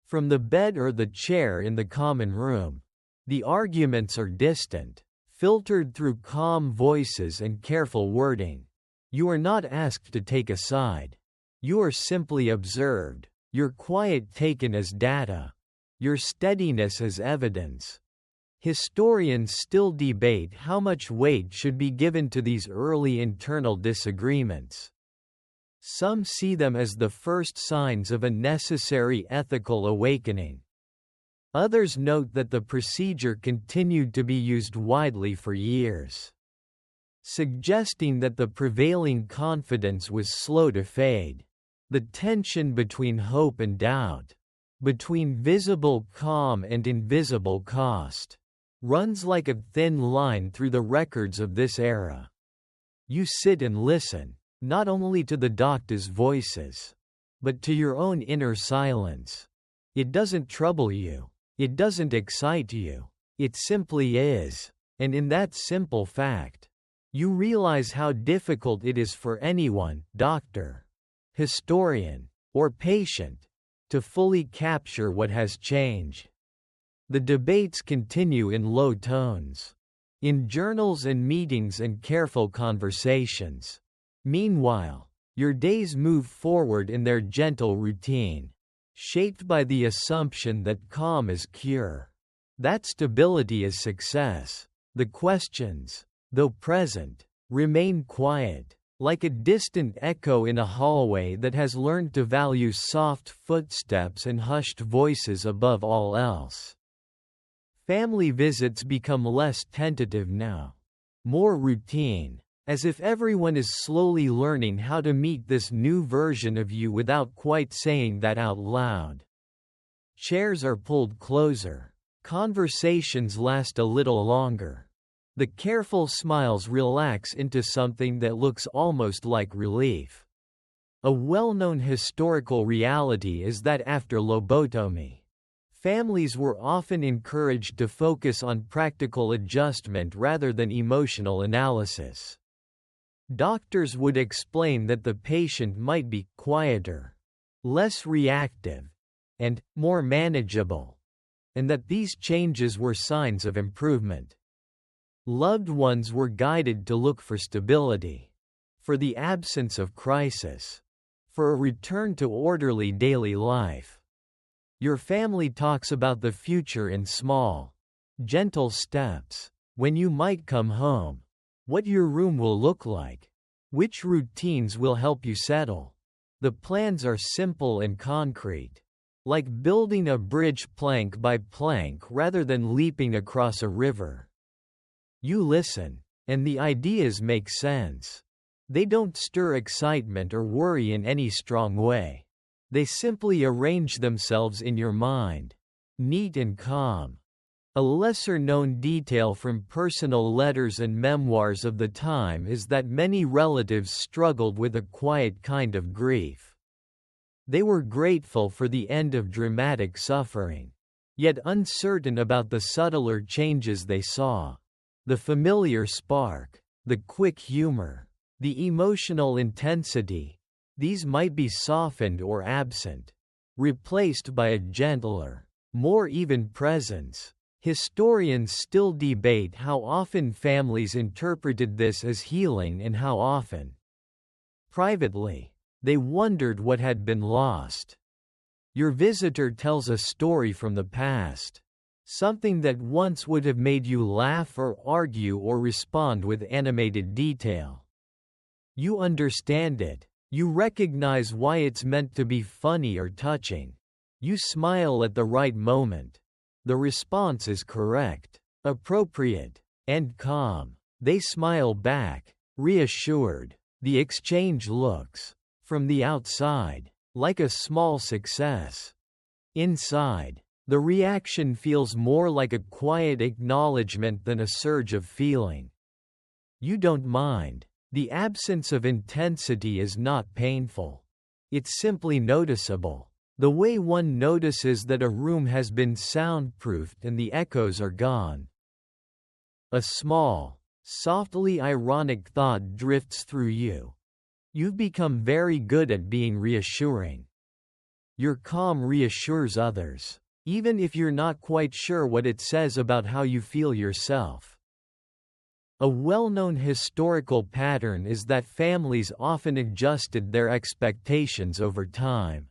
From the bed or the chair in the common room, the arguments are distant, filtered through calm voices and careful wording. You are not asked to take a side. You are simply observed, your quiet taken as data, your steadiness as evidence. Historians still debate how much weight should be given to these early internal disagreements. Some see them as the first signs of a necessary ethical awakening. Others note that the procedure continued to be used widely for years, suggesting that the prevailing confidence was slow to fade. The tension between hope and doubt, between visible calm and invisible cost, runs like a thin line through the records of this era. You sit and listen, not only to the doctors' voices, but to your own inner silence. It doesn't trouble you. It doesn't excite you. It simply is. And in that simple fact, you realize how difficult it is for anyone, doctor, historian, or patient, to fully capture what has changed. The debates continue in low tones, in journals and meetings and careful conversations. Meanwhile, your days move forward in their gentle routine, shaped by the assumption that calm is cure, that stability is success. The questions, though present, remain quiet, like a distant echo in a hallway that has learned to value soft footsteps and hushed voices above all else. Family visits become less tentative now, more routine, as if everyone is slowly learning how to meet this new version of you without quite saying that out loud. Chairs are pulled closer. Conversations last a little longer. The careful smiles relax into something that looks almost like relief. A well-known historical reality is that after lobotomy, families were often encouraged to focus on practical adjustment rather than emotional analysis. Doctors would explain that the patient might be quieter, less reactive, and more manageable, and that these changes were signs of improvement. Loved ones were guided to look for stability, for the absence of crisis, for a return to orderly daily life. Your family talks about the future in small, gentle steps: when you might come home, what your room will look like, which routines will help you settle. The plans are simple and concrete, like building a bridge plank by plank rather than leaping across a river. You listen, and the ideas make sense. They don't stir excitement or worry in any strong way. They simply arrange themselves in your mind, neat and calm. A lesser-known detail from personal letters and memoirs of the time is that many relatives struggled with a quiet kind of grief. They were grateful for the end of dramatic suffering, yet uncertain about the subtler changes they saw. The familiar spark, the quick humor, the emotional intensity, these might be softened or absent, replaced by a gentler, more even presence. Historians still debate how often families interpreted this as healing and how often, privately, they wondered what had been lost. Your visitor tells a story from the past, something that once would have made you laugh or argue or respond with animated detail. You understand it. You recognize why it's meant to be funny or touching. You smile at the right moment. The response is correct, appropriate, and calm. They smile back, reassured. The exchange looks, from the outside, like a small success. Inside, the reaction feels more like a quiet acknowledgement than a surge of feeling. You don't mind. The absence of intensity is not painful. It's simply noticeable. The way one notices that a room has been soundproofed and the echoes are gone. A small, softly ironic thought drifts through you. You've become very good at being reassuring. Your calm reassures others, even if you're not quite sure what it says about how you feel yourself. A well-known historical pattern is that families often adjusted their expectations over time.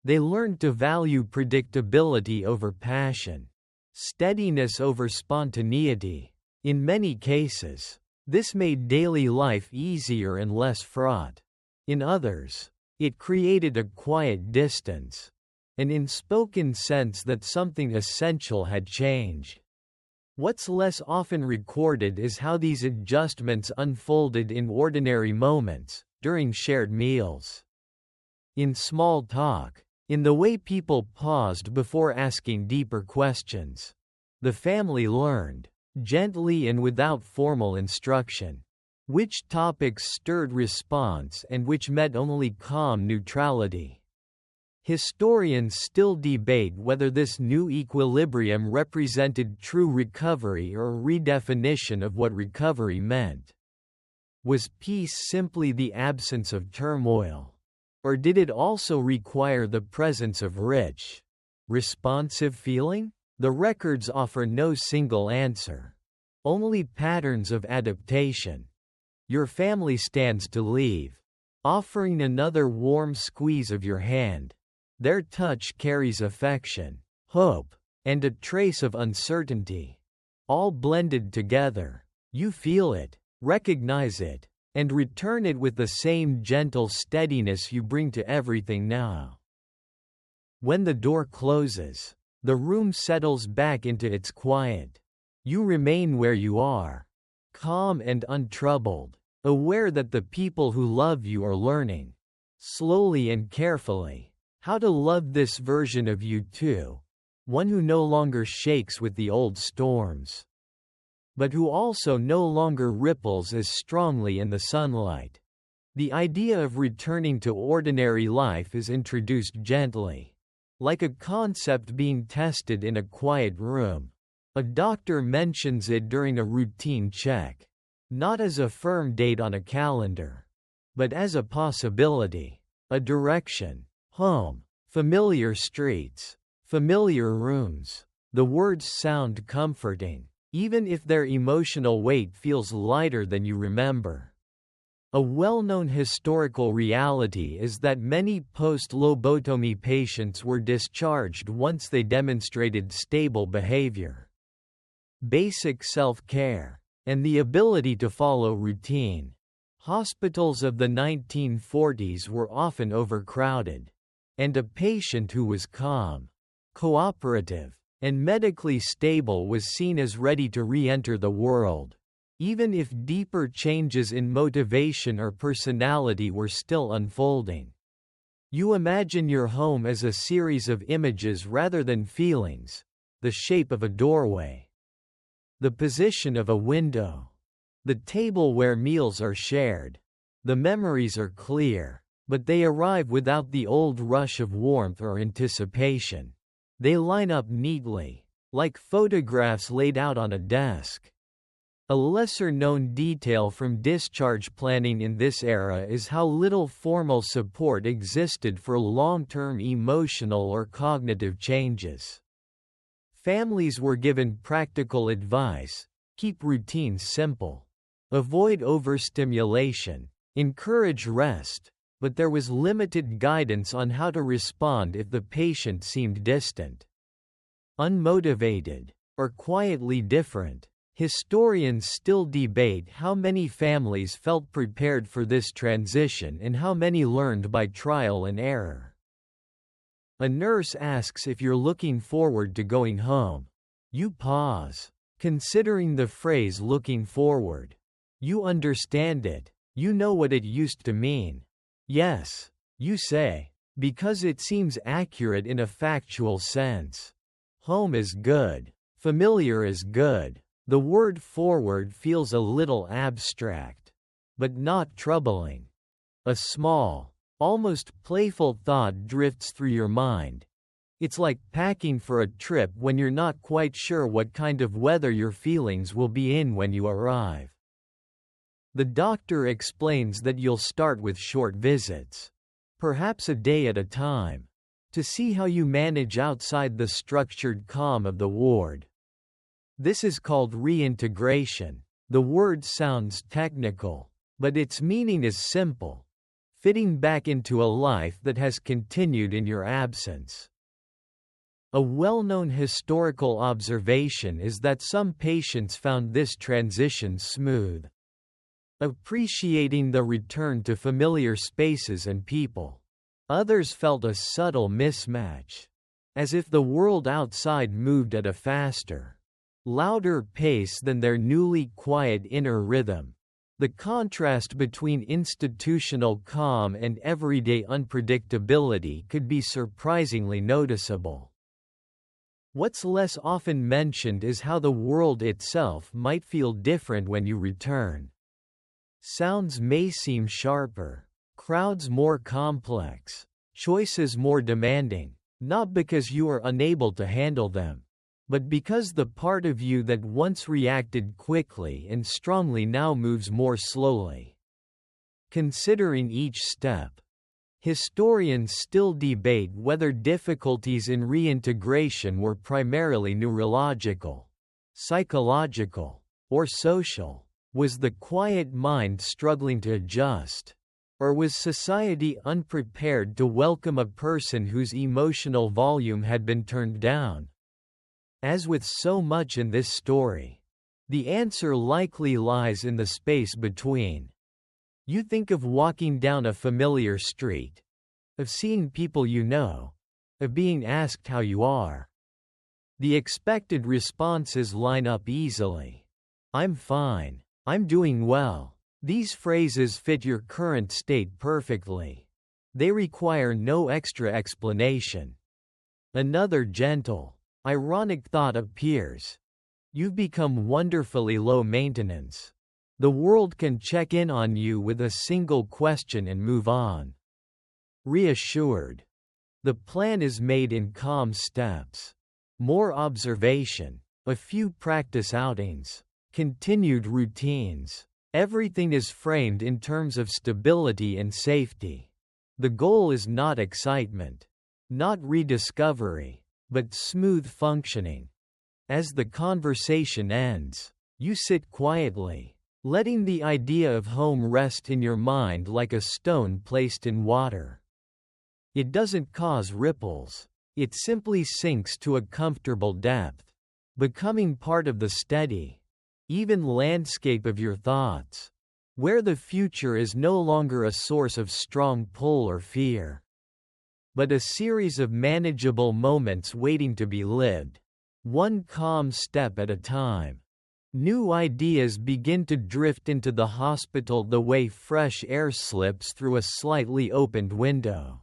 They learned to value predictability over passion, steadiness over spontaneity. In many cases, this made daily life easier and less fraught. In others, it created a quiet distance, an unspoken sense that something essential had changed. What's less often recorded is how these adjustments unfolded in ordinary moments, during shared meals, in small talk, in the way people paused before asking deeper questions. The family learned, gently and without formal instruction, which topics stirred response and which met only calm neutrality. Historians still debate whether this new equilibrium represented true recovery or a redefinition of what recovery meant. Was peace simply the absence of turmoil? Or did it also require the presence of rich, responsive feeling? The records offer no single answer, only patterns of adaptation. Your family stands to leave, offering another warm squeeze of your hand. Their touch carries affection, hope, and a trace of uncertainty. All blended together. You feel it, recognize it, and return it with the same gentle steadiness you bring to everything now. When the door closes, the room settles back into its quiet. You remain where you are, calm and untroubled, aware that the people who love you are learning, slowly and carefully, How to love this version of you too. One who no longer shakes with the old storms, but who also no longer ripples as strongly in the sunlight. The idea of returning to ordinary life is introduced gently, like a concept being tested in a quiet room. A doctor mentions it during a routine check, not as a firm date on a calendar, but as a possibility, a direction, home, familiar streets, familiar rooms. The words sound comforting, even if their emotional weight feels lighter than you remember. A well-known historical reality is that many post-lobotomy patients were discharged once they demonstrated stable behavior, basic self-care, and the ability to follow routine. Hospitals of the 1940s were often overcrowded, and a patient who was calm, cooperative, and medically stable was seen as ready to re-enter the world, even if deeper changes in motivation or personality were still unfolding. You imagine your home as a series of images rather than feelings, the shape of a doorway, the position of a window, the table where meals are shared. The memories are clear, but they arrive without the old rush of warmth or anticipation. They line up neatly, like photographs laid out on a desk. A lesser-known detail from discharge planning in this era is how little formal support existed for long-term emotional or cognitive changes. Families were given practical advice: keep routines simple, avoid overstimulation, encourage rest, but there was limited guidance on how to respond if the patient seemed distant, unmotivated, or quietly different. Historians still debate how many families felt prepared for this transition and how many learned by trial and error. A nurse asks if you're looking forward to going home. You pause, considering the phrase "looking forward." You understand it. You know what it used to mean. Yes, you say, because it seems accurate in a factual sense. Home is good. Familiar is good. The word forward feels a little abstract, but not troubling. A small, almost playful thought drifts through your mind. It's like packing for a trip when you're not quite sure what kind of weather your feelings will be in when you arrive. The doctor explains that you'll start with short visits, perhaps a day at a time, to see how you manage outside the structured calm of the ward. This is called reintegration. The word sounds technical, but its meaning is simple: fitting back into a life that has continued in your absence. A well-known historical observation is that some patients found this transition smooth, appreciating the return to familiar spaces and people. Others felt a subtle mismatch, as if the world outside moved at a faster, louder pace than their newly quiet inner rhythm. The contrast between institutional calm and everyday unpredictability could be surprisingly noticeable. What's less often mentioned is how the world itself might feel different when you return. Sounds may seem sharper, crowds more complex, choices more demanding, not because you are unable to handle them, but because the part of you that once reacted quickly and strongly now moves more slowly. Considering each step, historians still debate whether difficulties in reintegration were primarily neurological, psychological, or social. Was the quiet mind struggling to adjust? Or was society unprepared to welcome a person whose emotional volume had been turned down? As with so much in this story, the answer likely lies in the space between. You think of walking down a familiar street, of seeing people you know, of being asked how you are. The expected responses line up easily. I'm fine. I'm doing well. These phrases fit your current state perfectly. They require no extra explanation. Another gentle, ironic thought appears. You've become wonderfully low maintenance. The world can check in on you with a single question and move on. Reassured. The plan is made in calm steps. More observation, a few practice outings, continued routines. Everything is framed in terms of stability and safety. The goal is not excitement, not rediscovery, but smooth functioning. As the conversation ends, you sit quietly, letting the idea of home rest in your mind like a stone placed in water. It doesn't cause ripples, it simply sinks to a comfortable depth, becoming part of the steady, even landscape of your thoughts, where the future is no longer a source of strong pull or fear, but a series of manageable moments waiting to be lived, one calm step at a time. New ideas begin to drift into the hospital the way fresh air slips through a slightly opened window.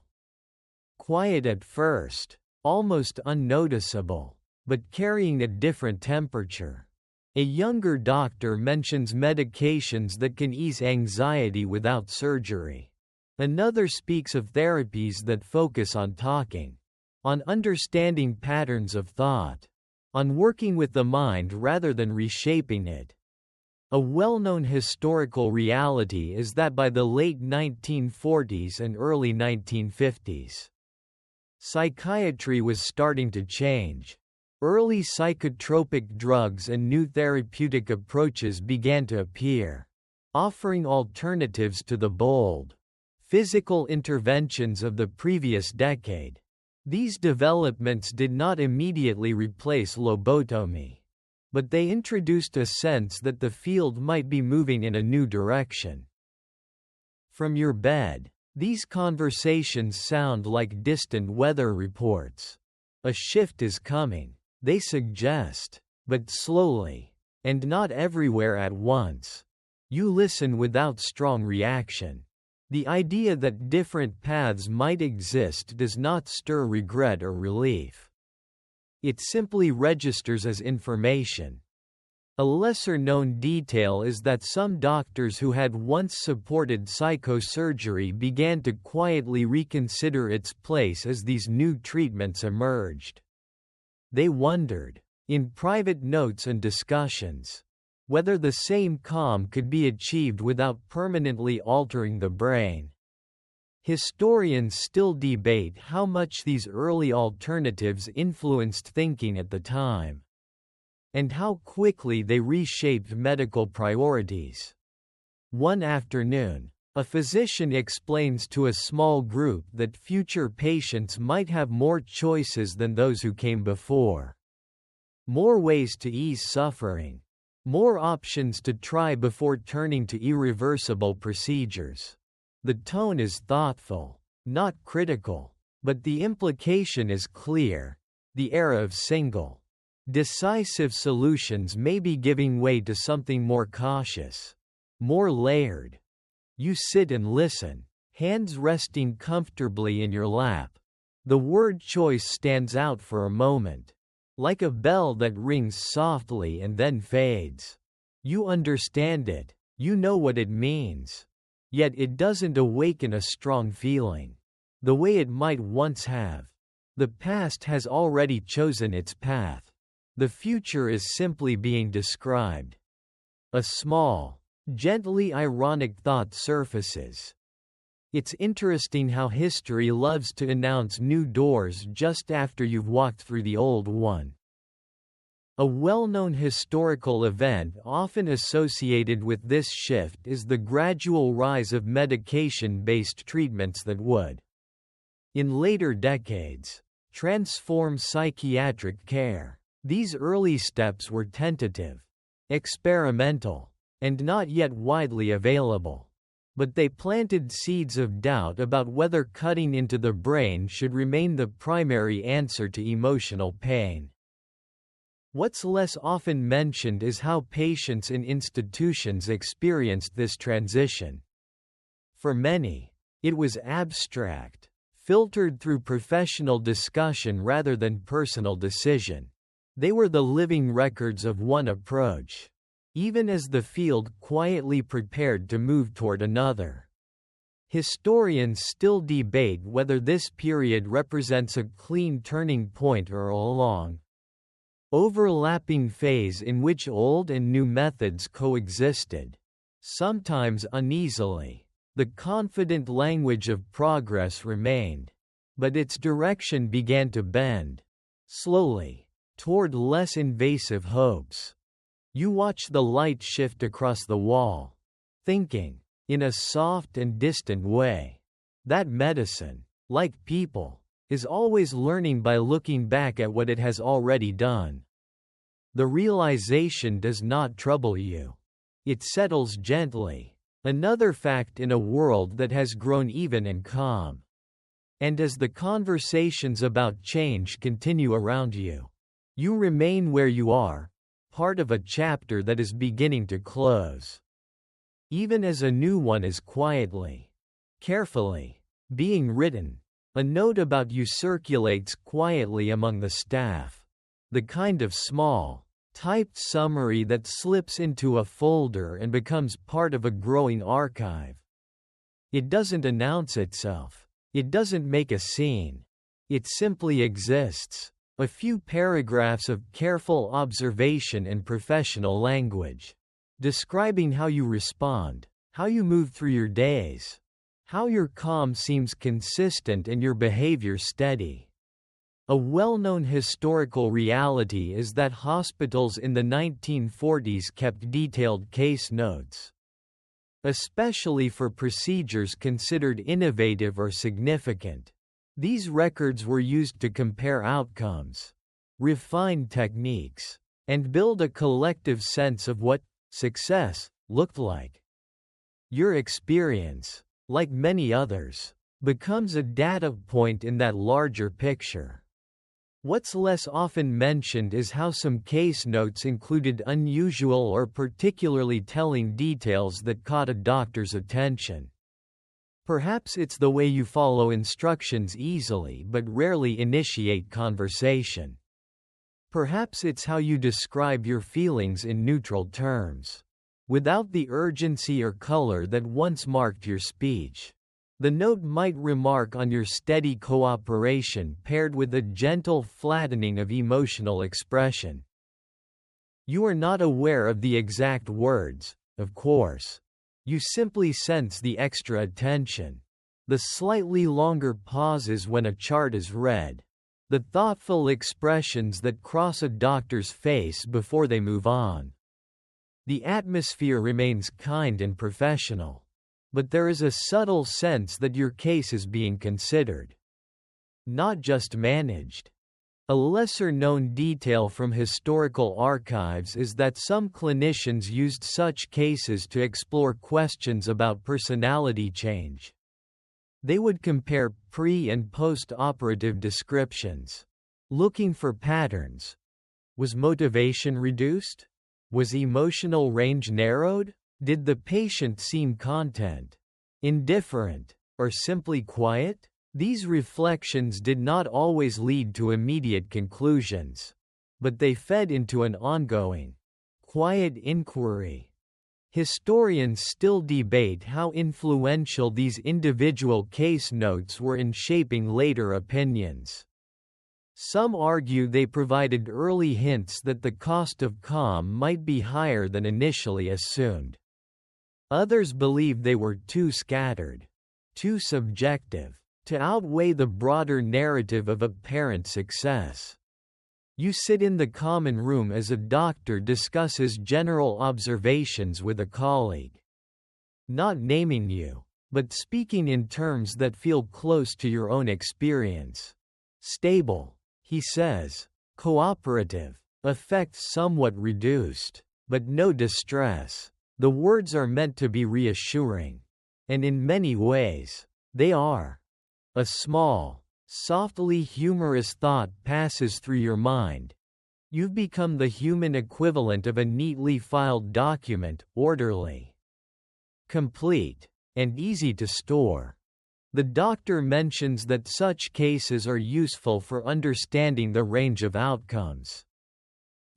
Quiet at first, almost unnoticeable, but carrying a different temperature. A younger doctor mentions medications that can ease anxiety without surgery. Another speaks of therapies that focus on talking, on understanding patterns of thought, on working with the mind rather than reshaping it. A well-known historical reality is that by the late 1940s and early 1950s, psychiatry was starting to change. Early psychotropic drugs and new therapeutic approaches began to appear, offering alternatives to the bold, physical interventions of the previous decade. These developments did not immediately replace lobotomy, but they introduced a sense that the field might be moving in a new direction. From your bed, these conversations sound like distant weather reports. A shift is coming, they suggest, but slowly, and not everywhere at once. You listen without strong reaction. The idea that different paths might exist does not stir regret or relief. It simply registers as information. A lesser-known detail is that some doctors who had once supported psychosurgery began to quietly reconsider its place as these new treatments emerged. They wondered, in private notes and discussions, whether the same calm could be achieved without permanently altering the brain. Historians still debate how much these early alternatives influenced thinking at the time, and how quickly they reshaped medical priorities. One afternoon, a physician explains to a small group that future patients might have more choices than those who came before. More ways to ease suffering. More options to try before turning to irreversible procedures. The tone is thoughtful, not critical, but the implication is clear. The era of single, decisive solutions may be giving way to something more cautious, more layered. You sit and listen, hands resting comfortably in your lap. The word choice stands out for a moment, like a bell that rings softly and then fades. You understand it, you know what it means. Yet it doesn't awaken a strong feeling, the way it might once have. The past has already chosen its path. The future is simply being described. A small, gently ironic thought surfaces. It's interesting how history loves to announce new doors just after you've walked through the old one. A well-known historical event often associated with this shift is the gradual rise of medication-based treatments that would, in later decades, transform psychiatric care. These early steps were tentative, experimental, and not yet widely available. But they planted seeds of doubt about whether cutting into the brain should remain the primary answer to emotional pain. What's less often mentioned is how patients in institutions experienced this transition. For many, It was abstract, filtered through professional discussion rather than personal decision. They were the living records of one approach, even as the field quietly prepared to move toward another. Historians still debate whether this period represents a clean turning point or a long, overlapping phase in which old and new methods coexisted, sometimes uneasily. The confident language of progress remained, but its direction began to bend, slowly, toward less invasive hopes. You watch the light shift across the wall, thinking, in a soft and distant way, that medicine, like people, is always learning by looking back at what it has already done. The realization does not trouble you. It settles gently, another fact in a world that has grown even and calm. And as the conversations about change continue around you, you remain where you are, part of a chapter that is beginning to close. Even as a new one is quietly, carefully, being written, a note about you circulates quietly among the staff, the kind of small, typed summary that slips into a folder and becomes part of a growing archive. It doesn't announce itself. It doesn't make a scene. It simply exists, a few paragraphs of careful observation and professional language, describing how you respond, how you move through your days, how your calm seems consistent and your behavior steady. A well-known historical reality is that hospitals in the 1940s kept detailed case notes, especially for procedures considered innovative or significant. These records were used to compare outcomes, refine techniques, and build a collective sense of what success looked like. Your experience, like many others, becomes a data point in that larger picture. What's less often mentioned is how some case notes included unusual or particularly telling details that caught a doctor's attention. Perhaps it's the way you follow instructions easily but rarely initiate conversation. Perhaps it's how you describe your feelings in neutral terms, without the urgency or color that once marked your speech. The note might remark on your steady cooperation paired with a gentle flattening of emotional expression. You are not aware of the exact words, of course. You simply sense the extra attention, the slightly longer pauses when a chart is read, the thoughtful expressions that cross a doctor's face before they move on. The atmosphere remains kind and professional, but there is a subtle sense that your case is being considered, not just managed. A lesser-known detail from historical archives is that some clinicians used such cases to explore questions about personality change. They would compare pre- and post-operative descriptions, looking for patterns. Was motivation reduced? Was emotional range narrowed? Did the patient seem content, indifferent, or simply quiet? These reflections did not always lead to immediate conclusions, but they fed into an ongoing, quiet inquiry. Historians still debate how influential these individual case notes were in shaping later opinions. Some argue they provided early hints that the cost of calm might be higher than initially assumed. Others believe they were too scattered, too subjective, to outweigh the broader narrative of apparent success. You sit in the common room as a doctor discusses general observations with a colleague, not naming you, but speaking in terms that feel close to your own experience. Stable, he says. Cooperative. Effect somewhat reduced, but no distress. The words are meant to be reassuring. And in many ways, they are. A small, softly humorous thought passes through your mind. You've become the human equivalent of a neatly filed document, orderly, complete, and easy to store. The doctor mentions that such cases are useful for understanding the range of outcomes.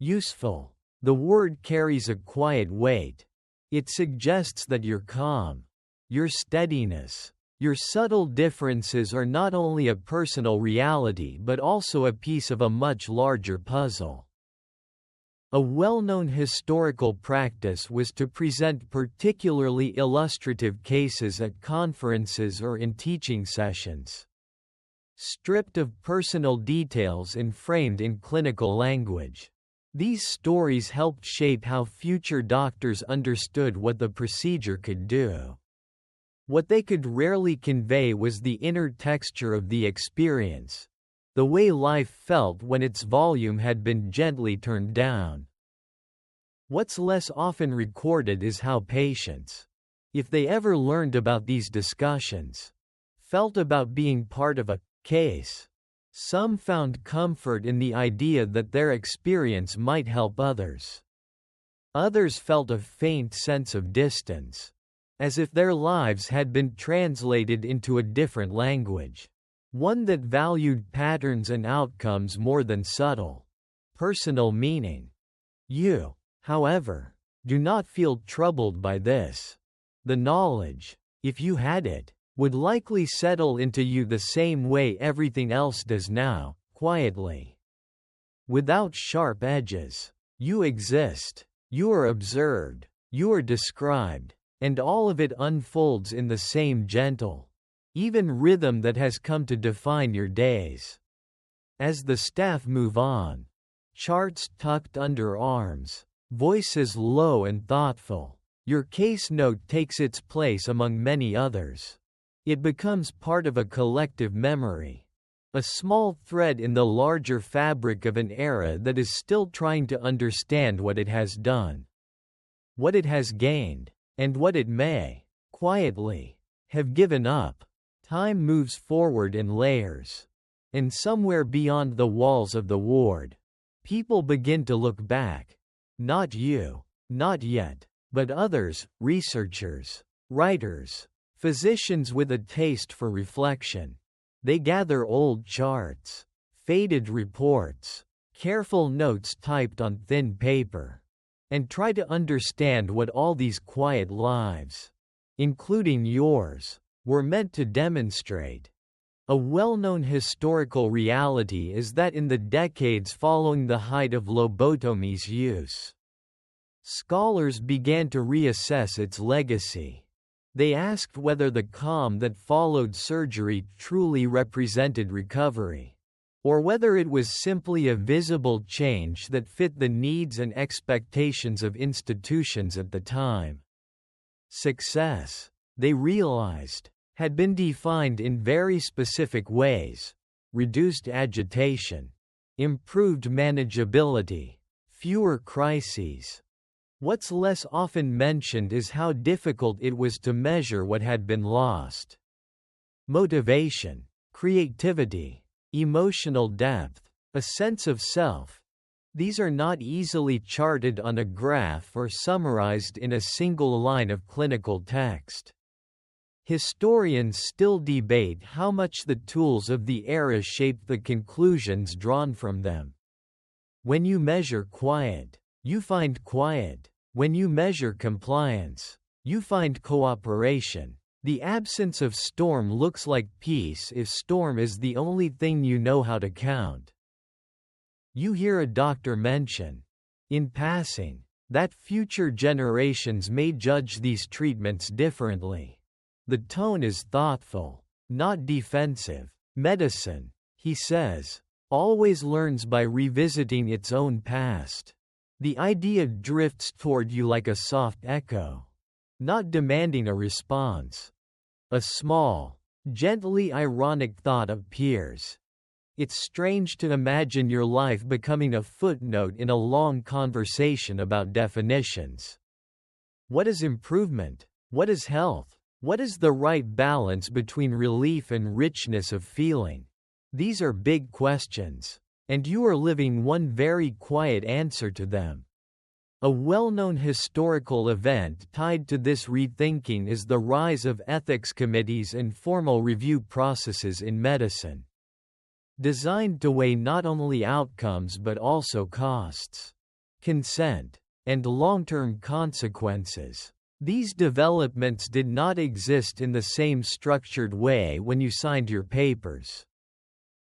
Useful. The word carries a quiet weight. It suggests that your calm, your steadiness, your subtle differences are not only a personal reality but also a piece of a much larger puzzle. A well-known historical practice was to present particularly illustrative cases at conferences or in teaching sessions. Stripped of personal details and framed in clinical language. These stories helped shape how future doctors understood what the procedure could do. What they could rarely convey was the inner texture of the experience, the way life felt when its volume had been gently turned down. What's less often recorded is how patients, if they ever learned about these discussions, felt about being part of a case. Some found comfort in the idea that their experience might help others. Others felt a faint sense of distance, as if their lives had been translated into a different language, one that valued patterns and outcomes more than subtle, personal meaning. You, however, do not feel troubled by this. The knowledge, if you had it, would likely settle into you the same way everything else does now, quietly. Without sharp edges. You exist, you are observed, you are described, and all of it unfolds in the same gentle, even rhythm that has come to define your days. As the staff move on, charts tucked under arms, voices low and thoughtful, your case note takes its place among many others. It becomes part of a collective memory, a small thread in the larger fabric of an era that is still trying to understand what it has done, what it has gained, and what it may, quietly, have given up. Time moves forward in layers, and somewhere beyond the walls of the ward, people begin to look back. Not you, not yet, but others, researchers, writers, physicians with a taste for reflection. They gather old charts, faded reports, careful notes typed on thin paper, and try to understand what all these quiet lives, including yours, were meant to demonstrate. A well-known historical reality is that in the decades following the height of lobotomy's use, scholars began to reassess its legacy. They asked whether the calm that followed surgery truly represented recovery, or whether it was simply a visible change that fit the needs and expectations of institutions at the time. Success, they realized, had been defined in very specific ways: reduced agitation, improved manageability, fewer crises. What's less often mentioned is how difficult it was to measure what had been lost. Motivation, creativity, emotional depth, a sense of self. These are not easily charted on a graph or summarized in a single line of clinical text. Historians still debate how much the tools of the era shaped the conclusions drawn from them. When you measure quiet, you find quiet. When you measure compliance, you find cooperation. The absence of storm looks like peace if storm is the only thing you know how to count. You hear a doctor mention, in passing, that future generations may judge these treatments differently. The tone is thoughtful, not defensive. Medicine, he says, always learns by revisiting its own past. The idea drifts toward you like a soft echo, not demanding a response. A small, gently ironic thought appears. It's strange to imagine your life becoming a footnote in a long conversation about definitions. What is improvement? What is health? What is the right balance between relief and richness of feeling? These are big questions, and you are living one very quiet answer to them. A well-known historical event tied to this rethinking is the rise of ethics committees and formal review processes in medicine, designed to weigh not only outcomes but also costs, consent, and long-term consequences. These developments did not exist in the same structured way when you signed your papers.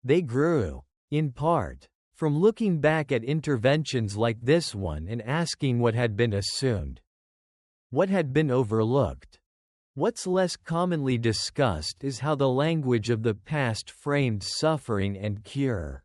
They grew, in part, from looking back at interventions like this one and asking what had been assumed, what had been overlooked. What's less commonly discussed is how the language of the past framed suffering and cure.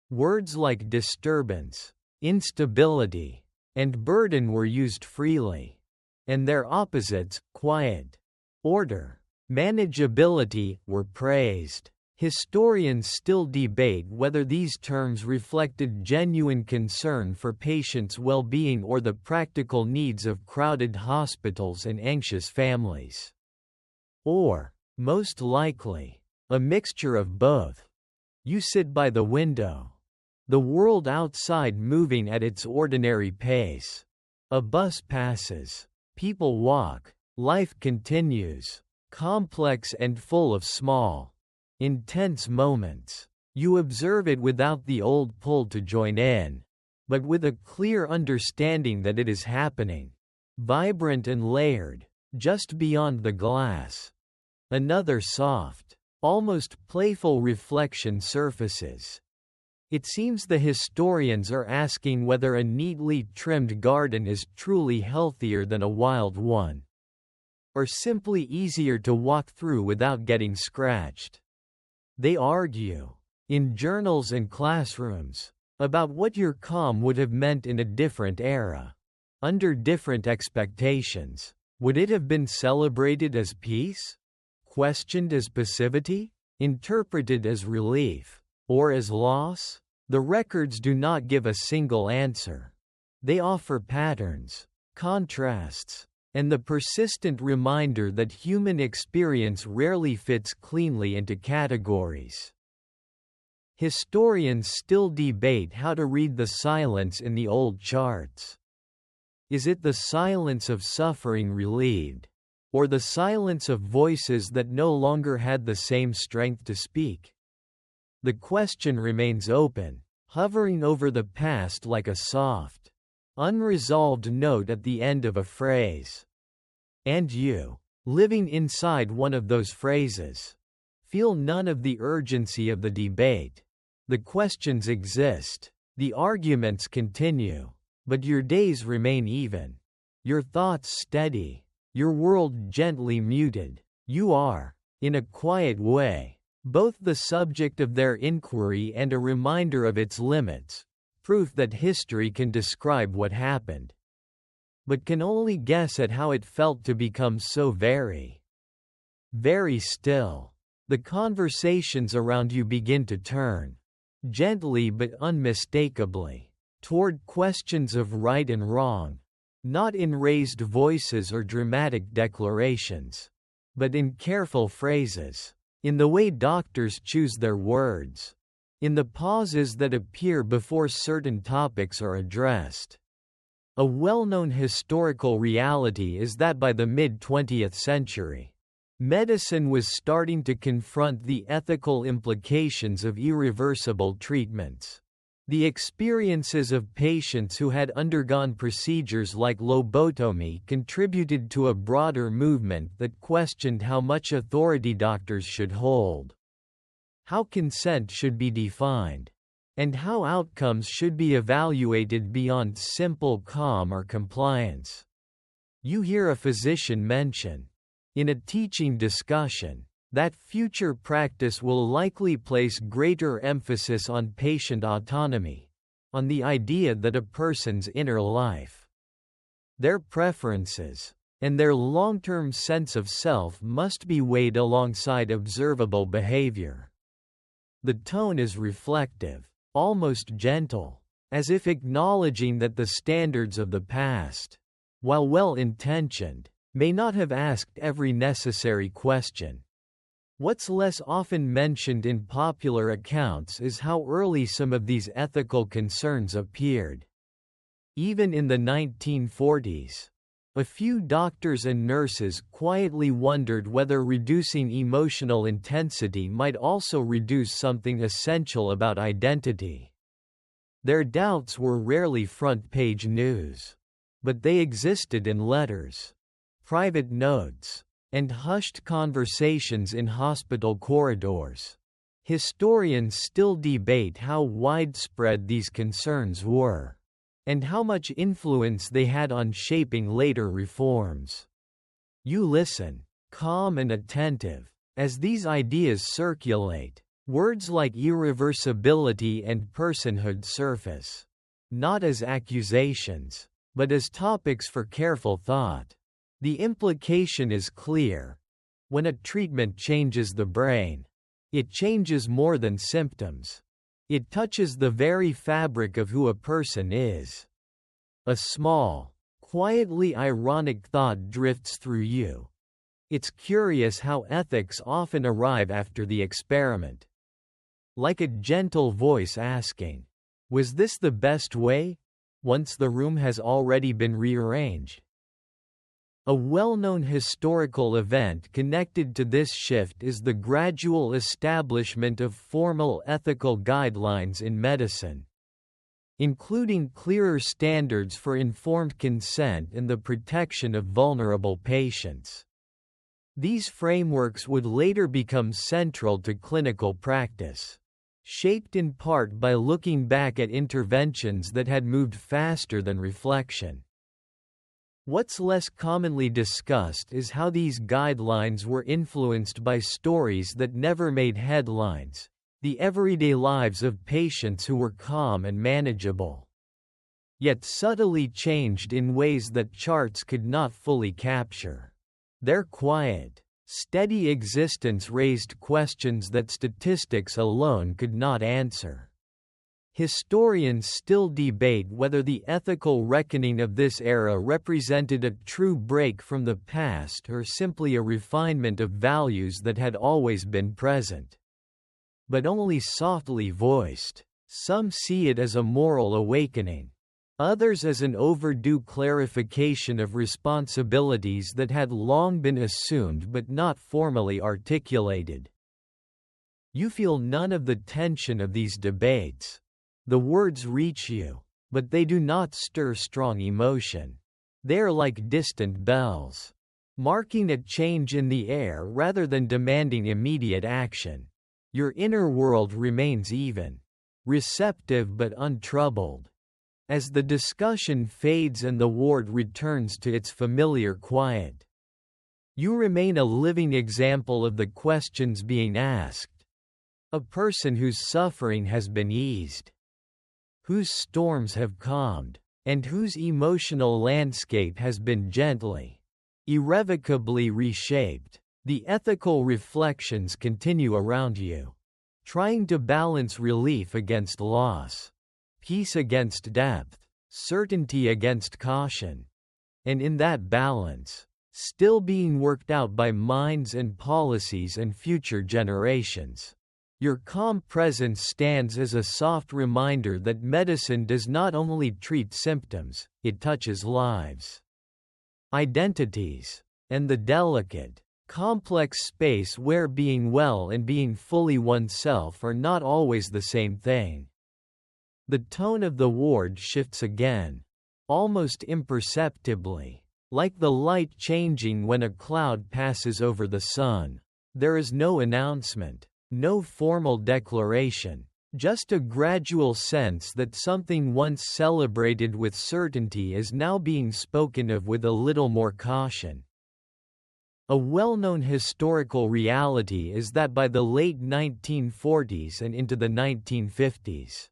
Words like disturbance, instability, and burden were used freely, and their opposites, quiet, order, manageability, were praised. Historians still debate whether these terms reflected genuine concern for patients' well-being or the practical needs of crowded hospitals and anxious families. Or, most likely, a mixture of both. You sit by the window. The world outside moving at its ordinary pace. A bus passes. People walk. Life continues. Complex and full of small, intense moments. You observe it without the old pull to join in, but with a clear understanding that it is happening. Vibrant and layered, just beyond the glass. Another soft, almost playful reflection surfaces. It seems the historians are asking whether a neatly trimmed garden is truly healthier than a wild one, or simply easier to walk through without getting scratched. They argue, in journals and classrooms, about what your calm would have meant in a different era. Under different expectations, would it have been celebrated as peace? Questioned as passivity? Interpreted as relief? Or as loss? The records do not give a single answer. They offer patterns, contrasts, and the persistent reminder that human experience rarely fits cleanly into categories. Historians still debate how to read the silence in the old charts. Is it the silence of suffering relieved, or the silence of voices that no longer had the same strength to speak? The question remains open, hovering over the past like a soft, unresolved note at the end of a phrase. And you, living inside one of those phrases, feel none of the urgency of the debate. The questions exist, the arguments continue, but your days remain even, your thoughts steady, your world gently muted. You are, in a quiet way, both the subject of their inquiry and a reminder of its limits, proof that history can describe what happened, but can only guess at how it felt to become so very, very still. The conversations around you begin to turn, gently but unmistakably, toward questions of right and wrong, not in raised voices or dramatic declarations, but in careful phrases, in the way doctors choose their words, in the pauses that appear before certain topics are addressed. A well-known historical reality is that by the mid-20th century, medicine was starting to confront the ethical implications of irreversible treatments. The experiences of patients who had undergone procedures like lobotomy contributed to a broader movement that questioned how much authority doctors should hold, how consent should be defined, and how outcomes should be evaluated beyond simple calm or compliance. You hear a physician mention, in a teaching discussion, that future practice will likely place greater emphasis on patient autonomy, on the idea that a person's inner life, their preferences, and their long-term sense of self must be weighed alongside observable behavior. The tone is reflective, almost gentle, as if acknowledging that the standards of the past, while well-intentioned, may not have asked every necessary question. What's less often mentioned in popular accounts is how early some of these ethical concerns appeared. Even in the 1940s, a few doctors and nurses quietly wondered whether reducing emotional intensity might also reduce something essential about identity. Their doubts were rarely front-page news, but they existed in letters, private notes, and hushed conversations in hospital corridors. Historians still debate how widespread these concerns were, and how much influence they had on shaping later reforms. You listen, calm and attentive, as these ideas circulate. Words like irreversibility and personhood surface, not as accusations, but as topics for careful thought. The implication is clear. When a treatment changes the brain, it changes more than symptoms. It touches the very fabric of who a person is. A small, quietly ironic thought drifts through you. It's curious how ethics often arrive after the experiment. Like a gentle voice asking, "Was this the best way?" once the room has already been rearranged. A well-known historical event connected to this shift is the gradual establishment of formal ethical guidelines in medicine, including clearer standards for informed consent and the protection of vulnerable patients. These frameworks would later become central to clinical practice, shaped in part by looking back at interventions that had moved faster than reflection. What's less commonly discussed is how these guidelines were influenced by stories that never made headlines, the everyday lives of patients who were calm and manageable, yet subtly changed in ways that charts could not fully capture. Their quiet, steady existence raised questions that statistics alone could not answer. Historians still debate whether the ethical reckoning of this era represented a true break from the past or simply a refinement of values that had always been present, but only softly voiced. Some see it as a moral awakening, others as an overdue clarification of responsibilities that had long been assumed but not formally articulated. You feel none of the tension of these debates. The words reach you, but they do not stir strong emotion. They are like distant bells, marking a change in the air rather than demanding immediate action. Your inner world remains even, receptive but untroubled. As the discussion fades and the ward returns to its familiar quiet, you remain a living example of the questions being asked. A person whose suffering has been eased, whose storms have calmed, and whose emotional landscape has been gently, irrevocably reshaped. The ethical reflections continue around you, trying to balance relief against loss, peace against depth, certainty against caution, and in that balance, still being worked out by minds and policies and future generations. Your calm presence stands as a soft reminder that medicine does not only treat symptoms, it touches lives, identities, and the delicate, complex space where being well and being fully oneself are not always the same thing. The tone of the ward shifts again, almost imperceptibly, like the light changing when a cloud passes over the sun. There is no announcement, no formal declaration, just a gradual sense that something once celebrated with certainty is now being spoken of with a little more caution. A well-known historical reality is that by the late 1940s and into the 1950s,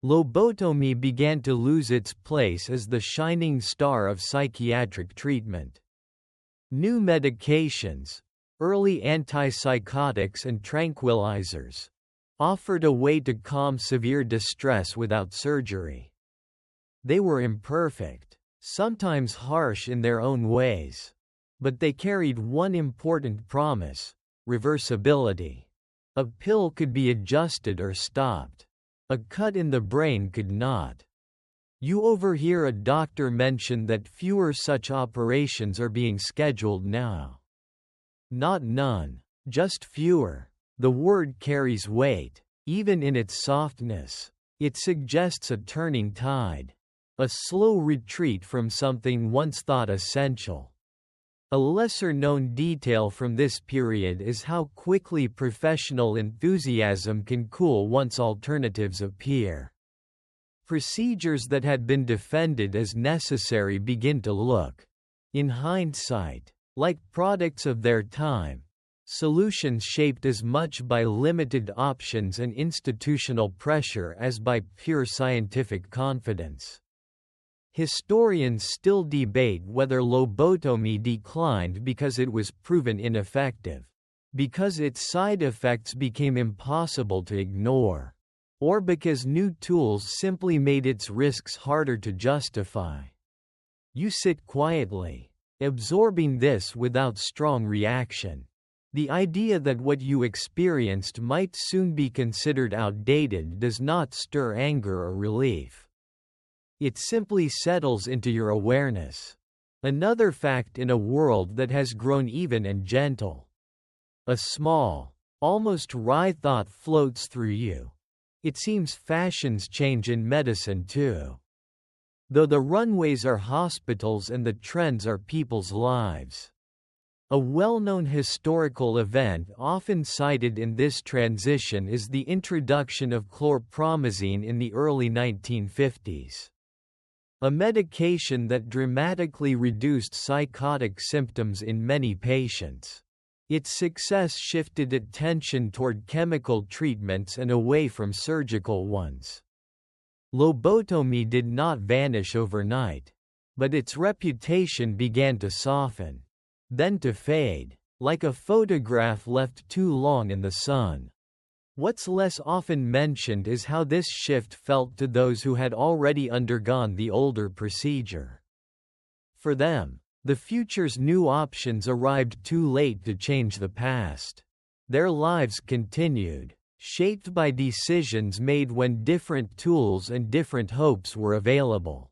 lobotomy began to lose its place as the shining star of psychiatric treatment. New medications, early antipsychotics and tranquilizers, offered a way to calm severe distress without surgery. They were imperfect, sometimes harsh in their own ways, but they carried one important promise: reversibility. A pill could be adjusted or stopped. A cut in the brain could not. You overhear a doctor mention that fewer such operations are being scheduled now. Not none, just fewer. The word carries weight, even in its softness. It suggests a turning tide, a slow retreat from something once thought essential. A lesser-known detail from this period is how quickly professional enthusiasm can cool once alternatives appear. Procedures that had been defended as necessary begin to look, in hindsight, like products of their time, solutions shaped as much by limited options and institutional pressure as by pure scientific confidence. Historians still debate whether lobotomy declined because it was proven ineffective, because its side effects became impossible to ignore, or because new tools simply made its risks harder to justify. You sit quietly, absorbing this without strong reaction. The idea that what you experienced might soon be considered outdated does not stir anger or relief. It simply settles into your awareness. Another fact in a world that has grown even and gentle. A small, almost wry thought floats through you. It seems fashions change in medicine too. Though the runways are hospitals and the trends are people's lives. A well-known historical event often cited in this transition is the introduction of chlorpromazine in the early 1950s. A medication that dramatically reduced psychotic symptoms in many patients. Its success shifted attention toward chemical treatments and away from surgical ones. Lobotomy did not vanish overnight, but its reputation began to soften, then to fade, like a photograph left too long in the sun. What's less often mentioned is how this shift felt to those who had already undergone the older procedure. For them, the future's new options arrived too late to change the past. Their lives continued, shaped by decisions made when different tools and different hopes were available.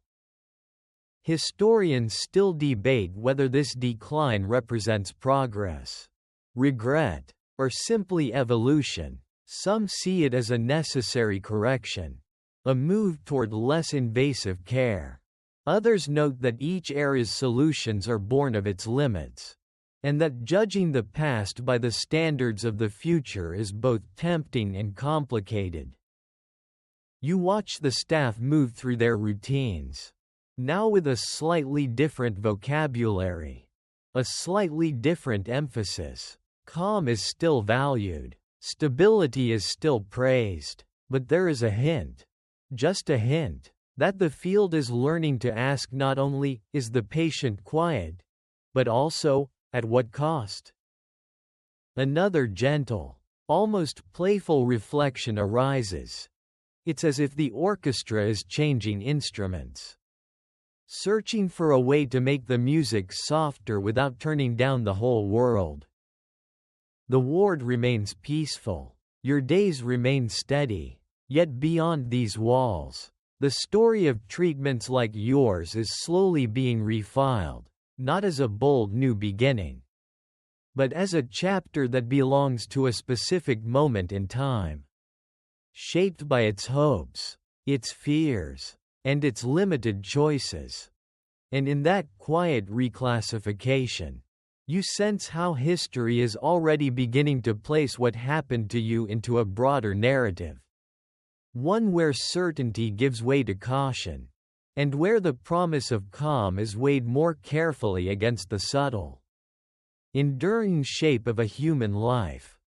Historians still debate whether this decline represents progress, regret, or simply evolution. Some see it as a necessary correction, a move toward less invasive care. Others note that each era's solutions are born of its limits, and that judging the past by the standards of the future is both tempting and complicated. You watch the staff move through their routines, now with a slightly different vocabulary, a slightly different emphasis. Calm is still valued, stability is still praised, but there is a hint, just a hint, that the field is learning to ask not only, is the patient quiet, but also, at what cost? Another gentle, almost playful reflection arises. It's as if the orchestra is changing instruments, searching for a way to make the music softer without turning down the whole world. The ward remains peaceful. Your days remain steady. Yet beyond these walls, the story of treatments like yours is slowly being refiled, not as a bold new beginning, but as a chapter that belongs to a specific moment in time, shaped by its hopes, its fears, and its limited choices. And in that quiet reclassification, you sense how history is already beginning to place what happened to you into a broader narrative. One where certainty gives way to caution, and where the promise of calm is weighed more carefully against the subtle, enduring shape of a human life.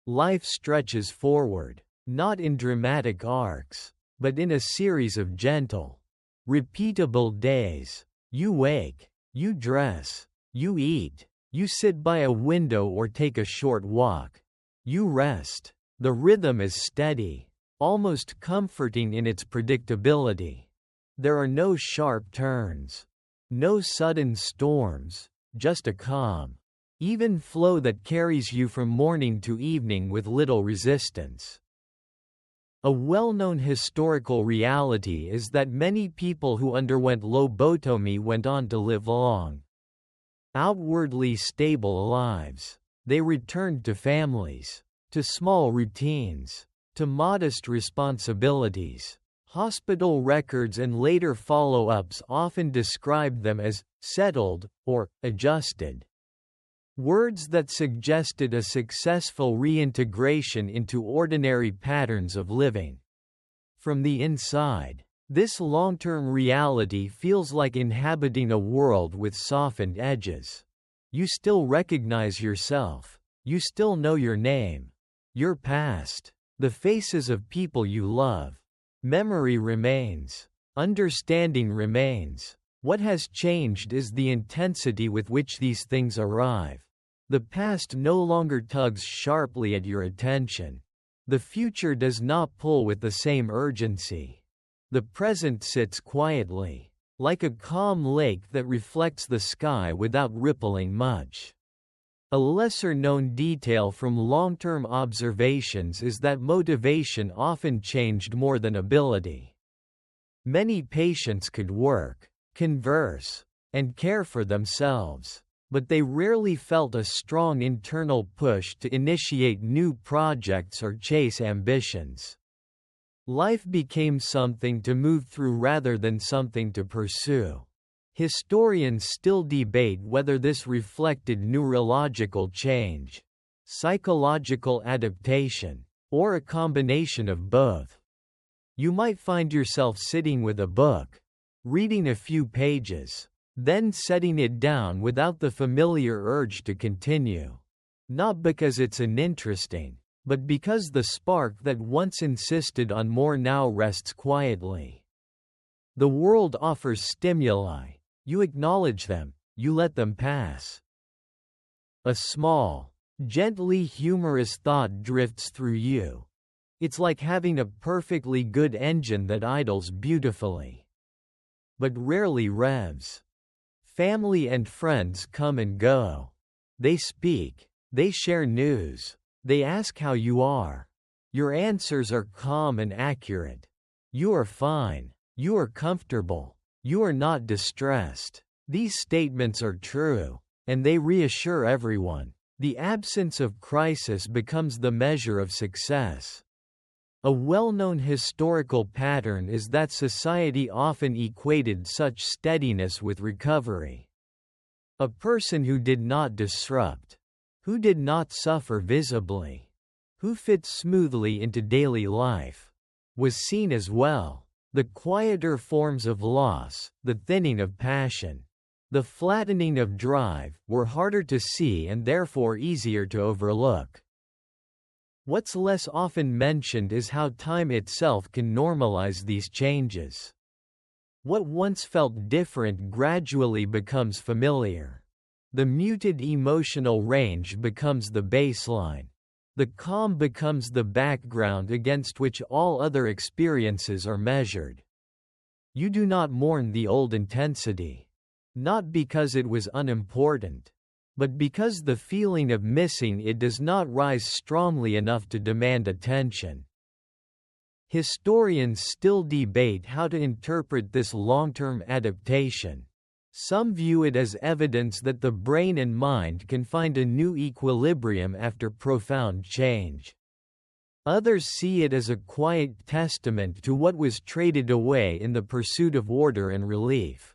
Life stretches forward, not in dramatic arcs, but in a series of gentle, repeatable days. You wake, you dress, you eat, you sit by a window or take a short walk. You rest. The rhythm is steady, almost comforting in its predictability. There are no sharp turns, no sudden storms, just a calm, even flow that carries you from morning to evening with little resistance. A well-known historical reality is that many people who underwent lobotomy went on to live long, outwardly stable lives. They returned to families, to small routines, to modest responsibilities. Hospital records and later follow-ups often described them as settled or adjusted. Words that suggested a successful reintegration into ordinary patterns of living. From the inside, this long-term reality feels like inhabiting a world with softened edges. You still recognize yourself. You still know your name, your past, the faces of people you love. Memory remains. Understanding remains. What has changed is the intensity with which these things arrive. The past no longer tugs sharply at your attention. The future does not pull with the same urgency. The present sits quietly, like a calm lake that reflects the sky without rippling much. A lesser-known detail from long-term observations is that motivation often changed more than ability. Many patients could work, converse, and care for themselves, but they rarely felt a strong internal push to initiate new projects or chase ambitions. Life became something to move through rather than something to pursue. Historians still debate whether this reflected neurological change, psychological adaptation, or a combination of both. You might find yourself sitting with a book, reading a few pages, then setting it down without the familiar urge to continue. Not because it's uninteresting, but because the spark that once insisted on more now rests quietly. The world offers stimuli. You acknowledge them, you let them pass. A small, gently humorous thought drifts through you. It's like having a perfectly good engine that idles beautifully, but rarely revs. Family and friends come and go. They speak, they share news, they ask how you are. Your answers are calm and accurate. You are fine, you are comfortable, you are not distressed. These statements are true, and they reassure everyone. The absence of crisis becomes the measure of success. A well-known historical pattern is that society often equated such steadiness with recovery. A person who did not disrupt, who did not suffer visibly, who fit smoothly into daily life, was seen as well. The quieter forms of loss, the thinning of passion, the flattening of drive, were harder to see and therefore easier to overlook. What's less often mentioned is how time itself can normalize these changes. What once felt different gradually becomes familiar. The muted emotional range becomes the baseline. The calm becomes the background against which all other experiences are measured. You do not mourn the old intensity. Not because it was unimportant, but because the feeling of missing it does not rise strongly enough to demand attention. Historians still debate how to interpret this long-term adaptation. Some view it as evidence that the brain and mind can find a new equilibrium after profound change. Others see it as a quiet testament to what was traded away in the pursuit of order and relief.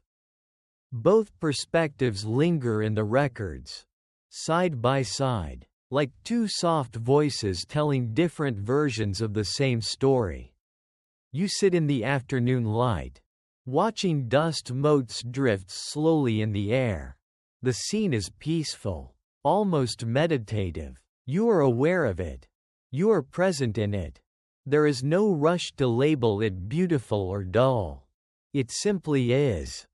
Both perspectives linger in the records, side by side, like two soft voices telling different versions of the same story. You sit in the afternoon light, watching dust motes drift slowly in the air. The scene is peaceful, almost meditative. You are aware of it. You are present in it. There is no rush to label it beautiful or dull. It simply is.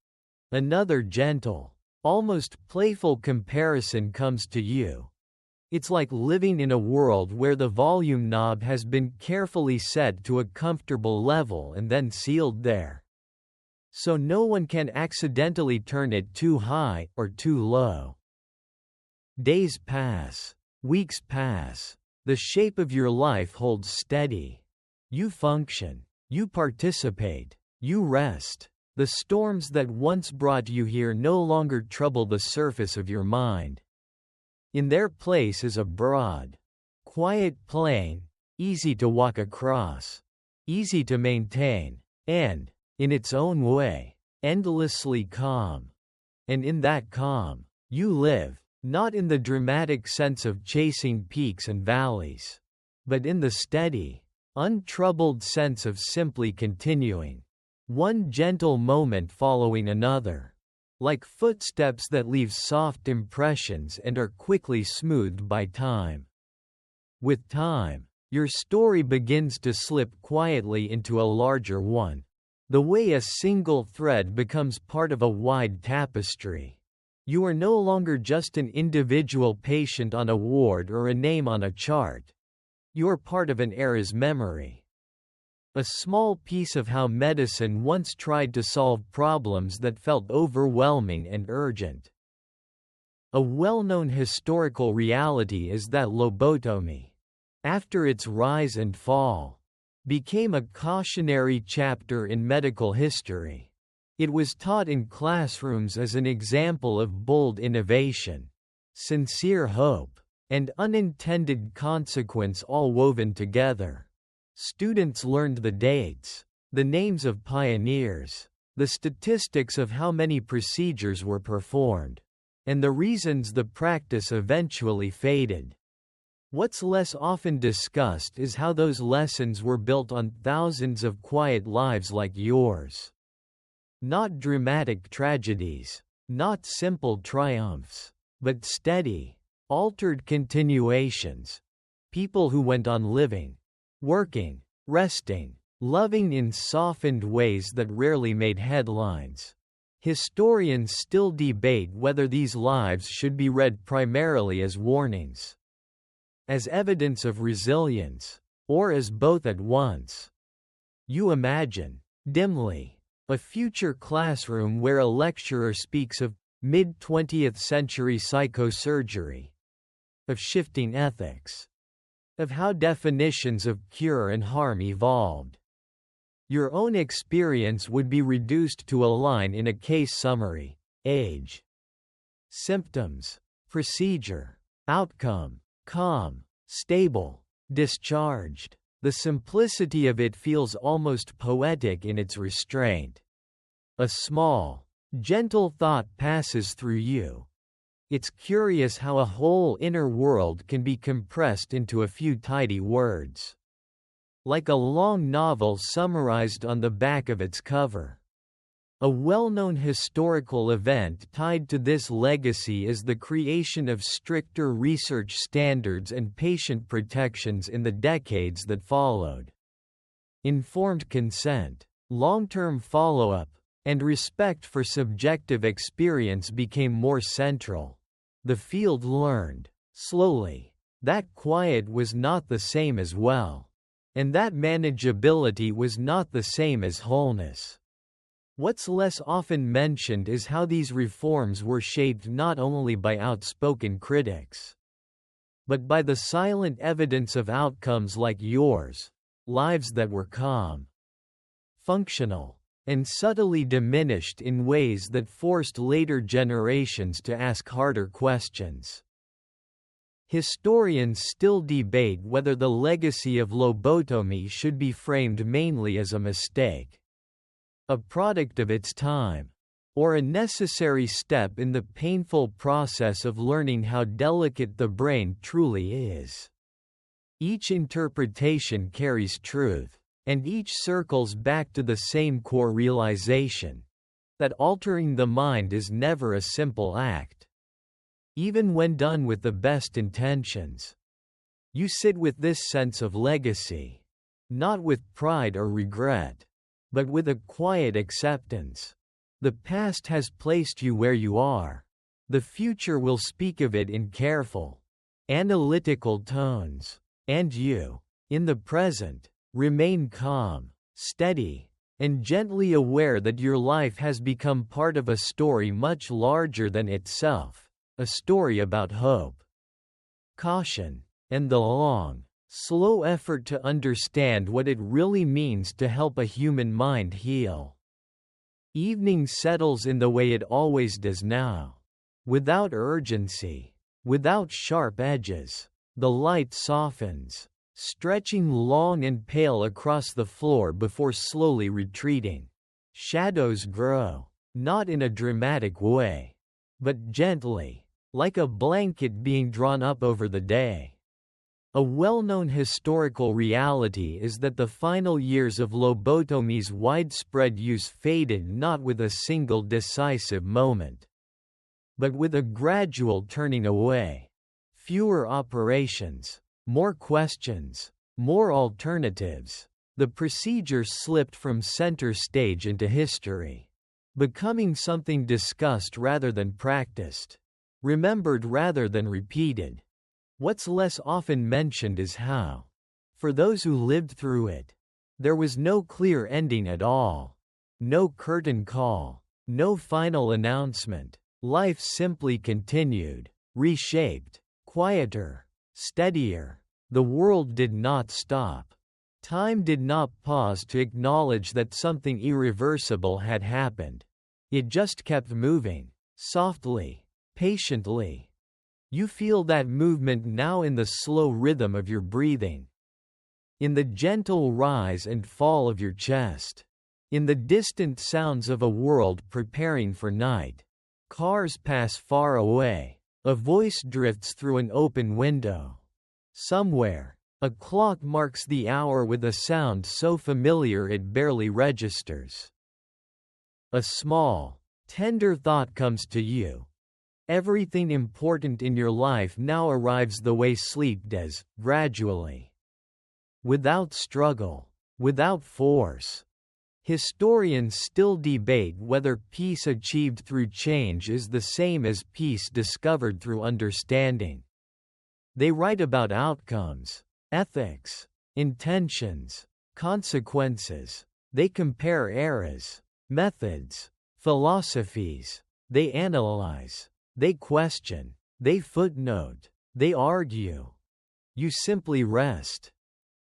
Another gentle, almost playful comparison comes to you. It's like living in a world where the volume knob has been carefully set to a comfortable level and then sealed there, so no one can accidentally turn it too high or too low. Days pass, weeks pass, the shape of your life holds steady. You function. You participate. You rest. The storms that once brought you here no longer trouble the surface of your mind. In their place is a broad, quiet plain, easy to walk across, easy to maintain, and, in its own way, endlessly calm. And in that calm, you live, not in the dramatic sense of chasing peaks and valleys, but in the steady, untroubled sense of simply continuing, one gentle moment following another, like footsteps that leave soft impressions and are quickly smoothed by time. With time, your story begins to slip quietly into a larger one, the way a single thread becomes part of a wide tapestry. You are no longer just an individual patient on a ward or a name on a chart. You are part of an era's memory. A small piece of how medicine once tried to solve problems that felt overwhelming and urgent. A well-known historical reality is that lobotomy, after its rise and fall, became a cautionary chapter in medical history. It was taught in classrooms as an example of bold innovation, sincere hope, and unintended consequence all woven together. Students learned the dates, the names of pioneers, the statistics of how many procedures were performed, and the reasons the practice eventually faded. What's less often discussed is how those lessons were built on thousands of quiet lives like yours. Not dramatic tragedies, not simple triumphs, but steady, altered continuations. People who went on living, working, resting, loving in softened ways that rarely made headlines. Historians still debate whether these lives should be read primarily as warnings, as evidence of resilience, or as both at once. You imagine, dimly, a future classroom where a lecturer speaks of mid-20th century psychosurgery, of shifting ethics, of how definitions of cure and harm evolved. Your own experience would be reduced to a line in a case summary: age, symptoms, procedure, outcome, calm, stable, discharged. The simplicity of it feels almost poetic in its restraint. A small, gentle thought passes through you. It's curious how a whole inner world can be compressed into a few tidy words. Like a long novel summarized on the back of its cover. A well-known historical event tied to this legacy is the creation of stricter research standards and patient protections in the decades that followed. Informed consent, long-term follow-up, and respect for subjective experience became more central. The field learned, slowly, that quiet was not the same as well, and that manageability was not the same as wholeness. What's less often mentioned is how these reforms were shaped not only by outspoken critics, but by the silent evidence of outcomes like yours, lives that were calm, functional, and subtly diminished in ways that forced later generations to ask harder questions. Historians still debate whether the legacy of lobotomy should be framed mainly as a mistake, a product of its time, or a necessary step in the painful process of learning how delicate the brain truly is. Each interpretation carries truth, and each circles back to the same core realization: that altering the mind is never a simple act. Even when done with the best intentions. You sit with this sense of legacy, not with pride or regret, but with a quiet acceptance. The past has placed you where you are. The future will speak of it in careful, analytical tones. And you, in the present, remain calm, steady, and gently aware that your life has become part of a story much larger than itself, a story about hope, caution, and the long, Slow effort to understand what it really means to help a human mind heal. Evening settles in the way it always does now. Without urgency. Without sharp edges. The light softens, stretching long and pale across the floor before slowly retreating. Shadows grow, not in a dramatic way, but gently, like a blanket being drawn up over the day. A well-known historical reality is that the final years of lobotomy's widespread use faded not with a single decisive moment, but with a gradual turning away. Fewer operations, more questions, more alternatives. The procedure slipped from center stage into history, becoming something discussed rather than practiced, remembered rather than repeated. What's less often mentioned is how, for those who lived through it, there was no clear ending at all. No curtain call, no final announcement. Life simply continued, reshaped, quieter, steadier. The world did not stop. Time did not pause to acknowledge that something irreversible had happened. It just kept moving, softly, patiently. You feel that movement now in the slow rhythm of your breathing, in the gentle rise and fall of your chest, in the distant sounds of a world preparing for night. Cars pass far away. A voice drifts through an open window. Somewhere, a clock marks the hour with a sound so familiar it barely registers. A small, tender thought comes to you. Everything important in your life now arrives the way sleep does, gradually. Without struggle, without force. Historians still debate whether peace achieved through change is the same as peace discovered through understanding. They write about outcomes, ethics, intentions, consequences. They compare eras, methods, philosophies. They analyze. They question, they footnote, they argue. You simply rest.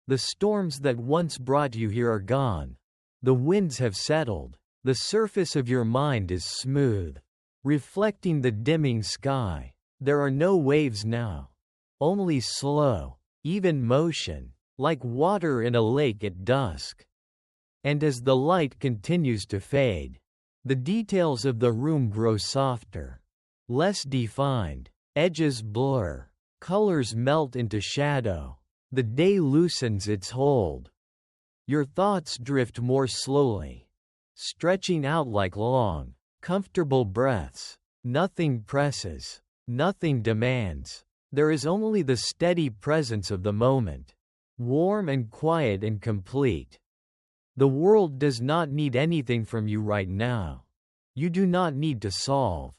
The storms that once brought you here are gone. The winds have settled. The surface of your mind is smooth, reflecting the dimming sky. There are no waves now. Only slow, even motion, like water in a lake at dusk. And as the light continues to fade, the details of the room grow softer. Less defined, edges blur, colors melt into shadow. The day loosens its hold. Your thoughts drift more slowly, stretching out like long, comfortable breaths. Nothing presses, nothing demands. There is only the steady presence of the moment, warm and quiet and complete. The world does not need anything from you right now. You do not need to solve,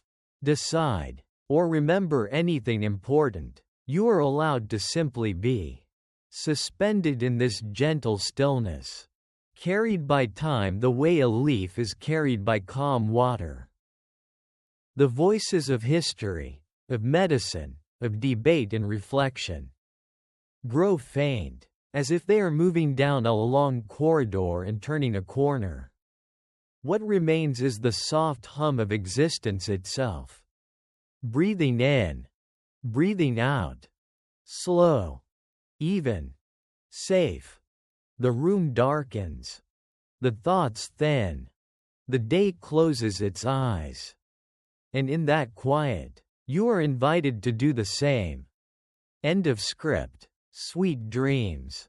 decide, or remember anything important. You are allowed to simply be, suspended in this gentle stillness, carried by time the way a leaf is carried by calm water. The voices of history, of medicine, of debate and reflection grow faint, as if they are moving down a long corridor and turning a corner. What remains is the soft hum of existence itself. Breathing in, breathing out. Slow, even, safe. The room darkens. The thoughts thin. The day closes its eyes. And in that quiet, you are invited to do the same. End of script. Sweet dreams.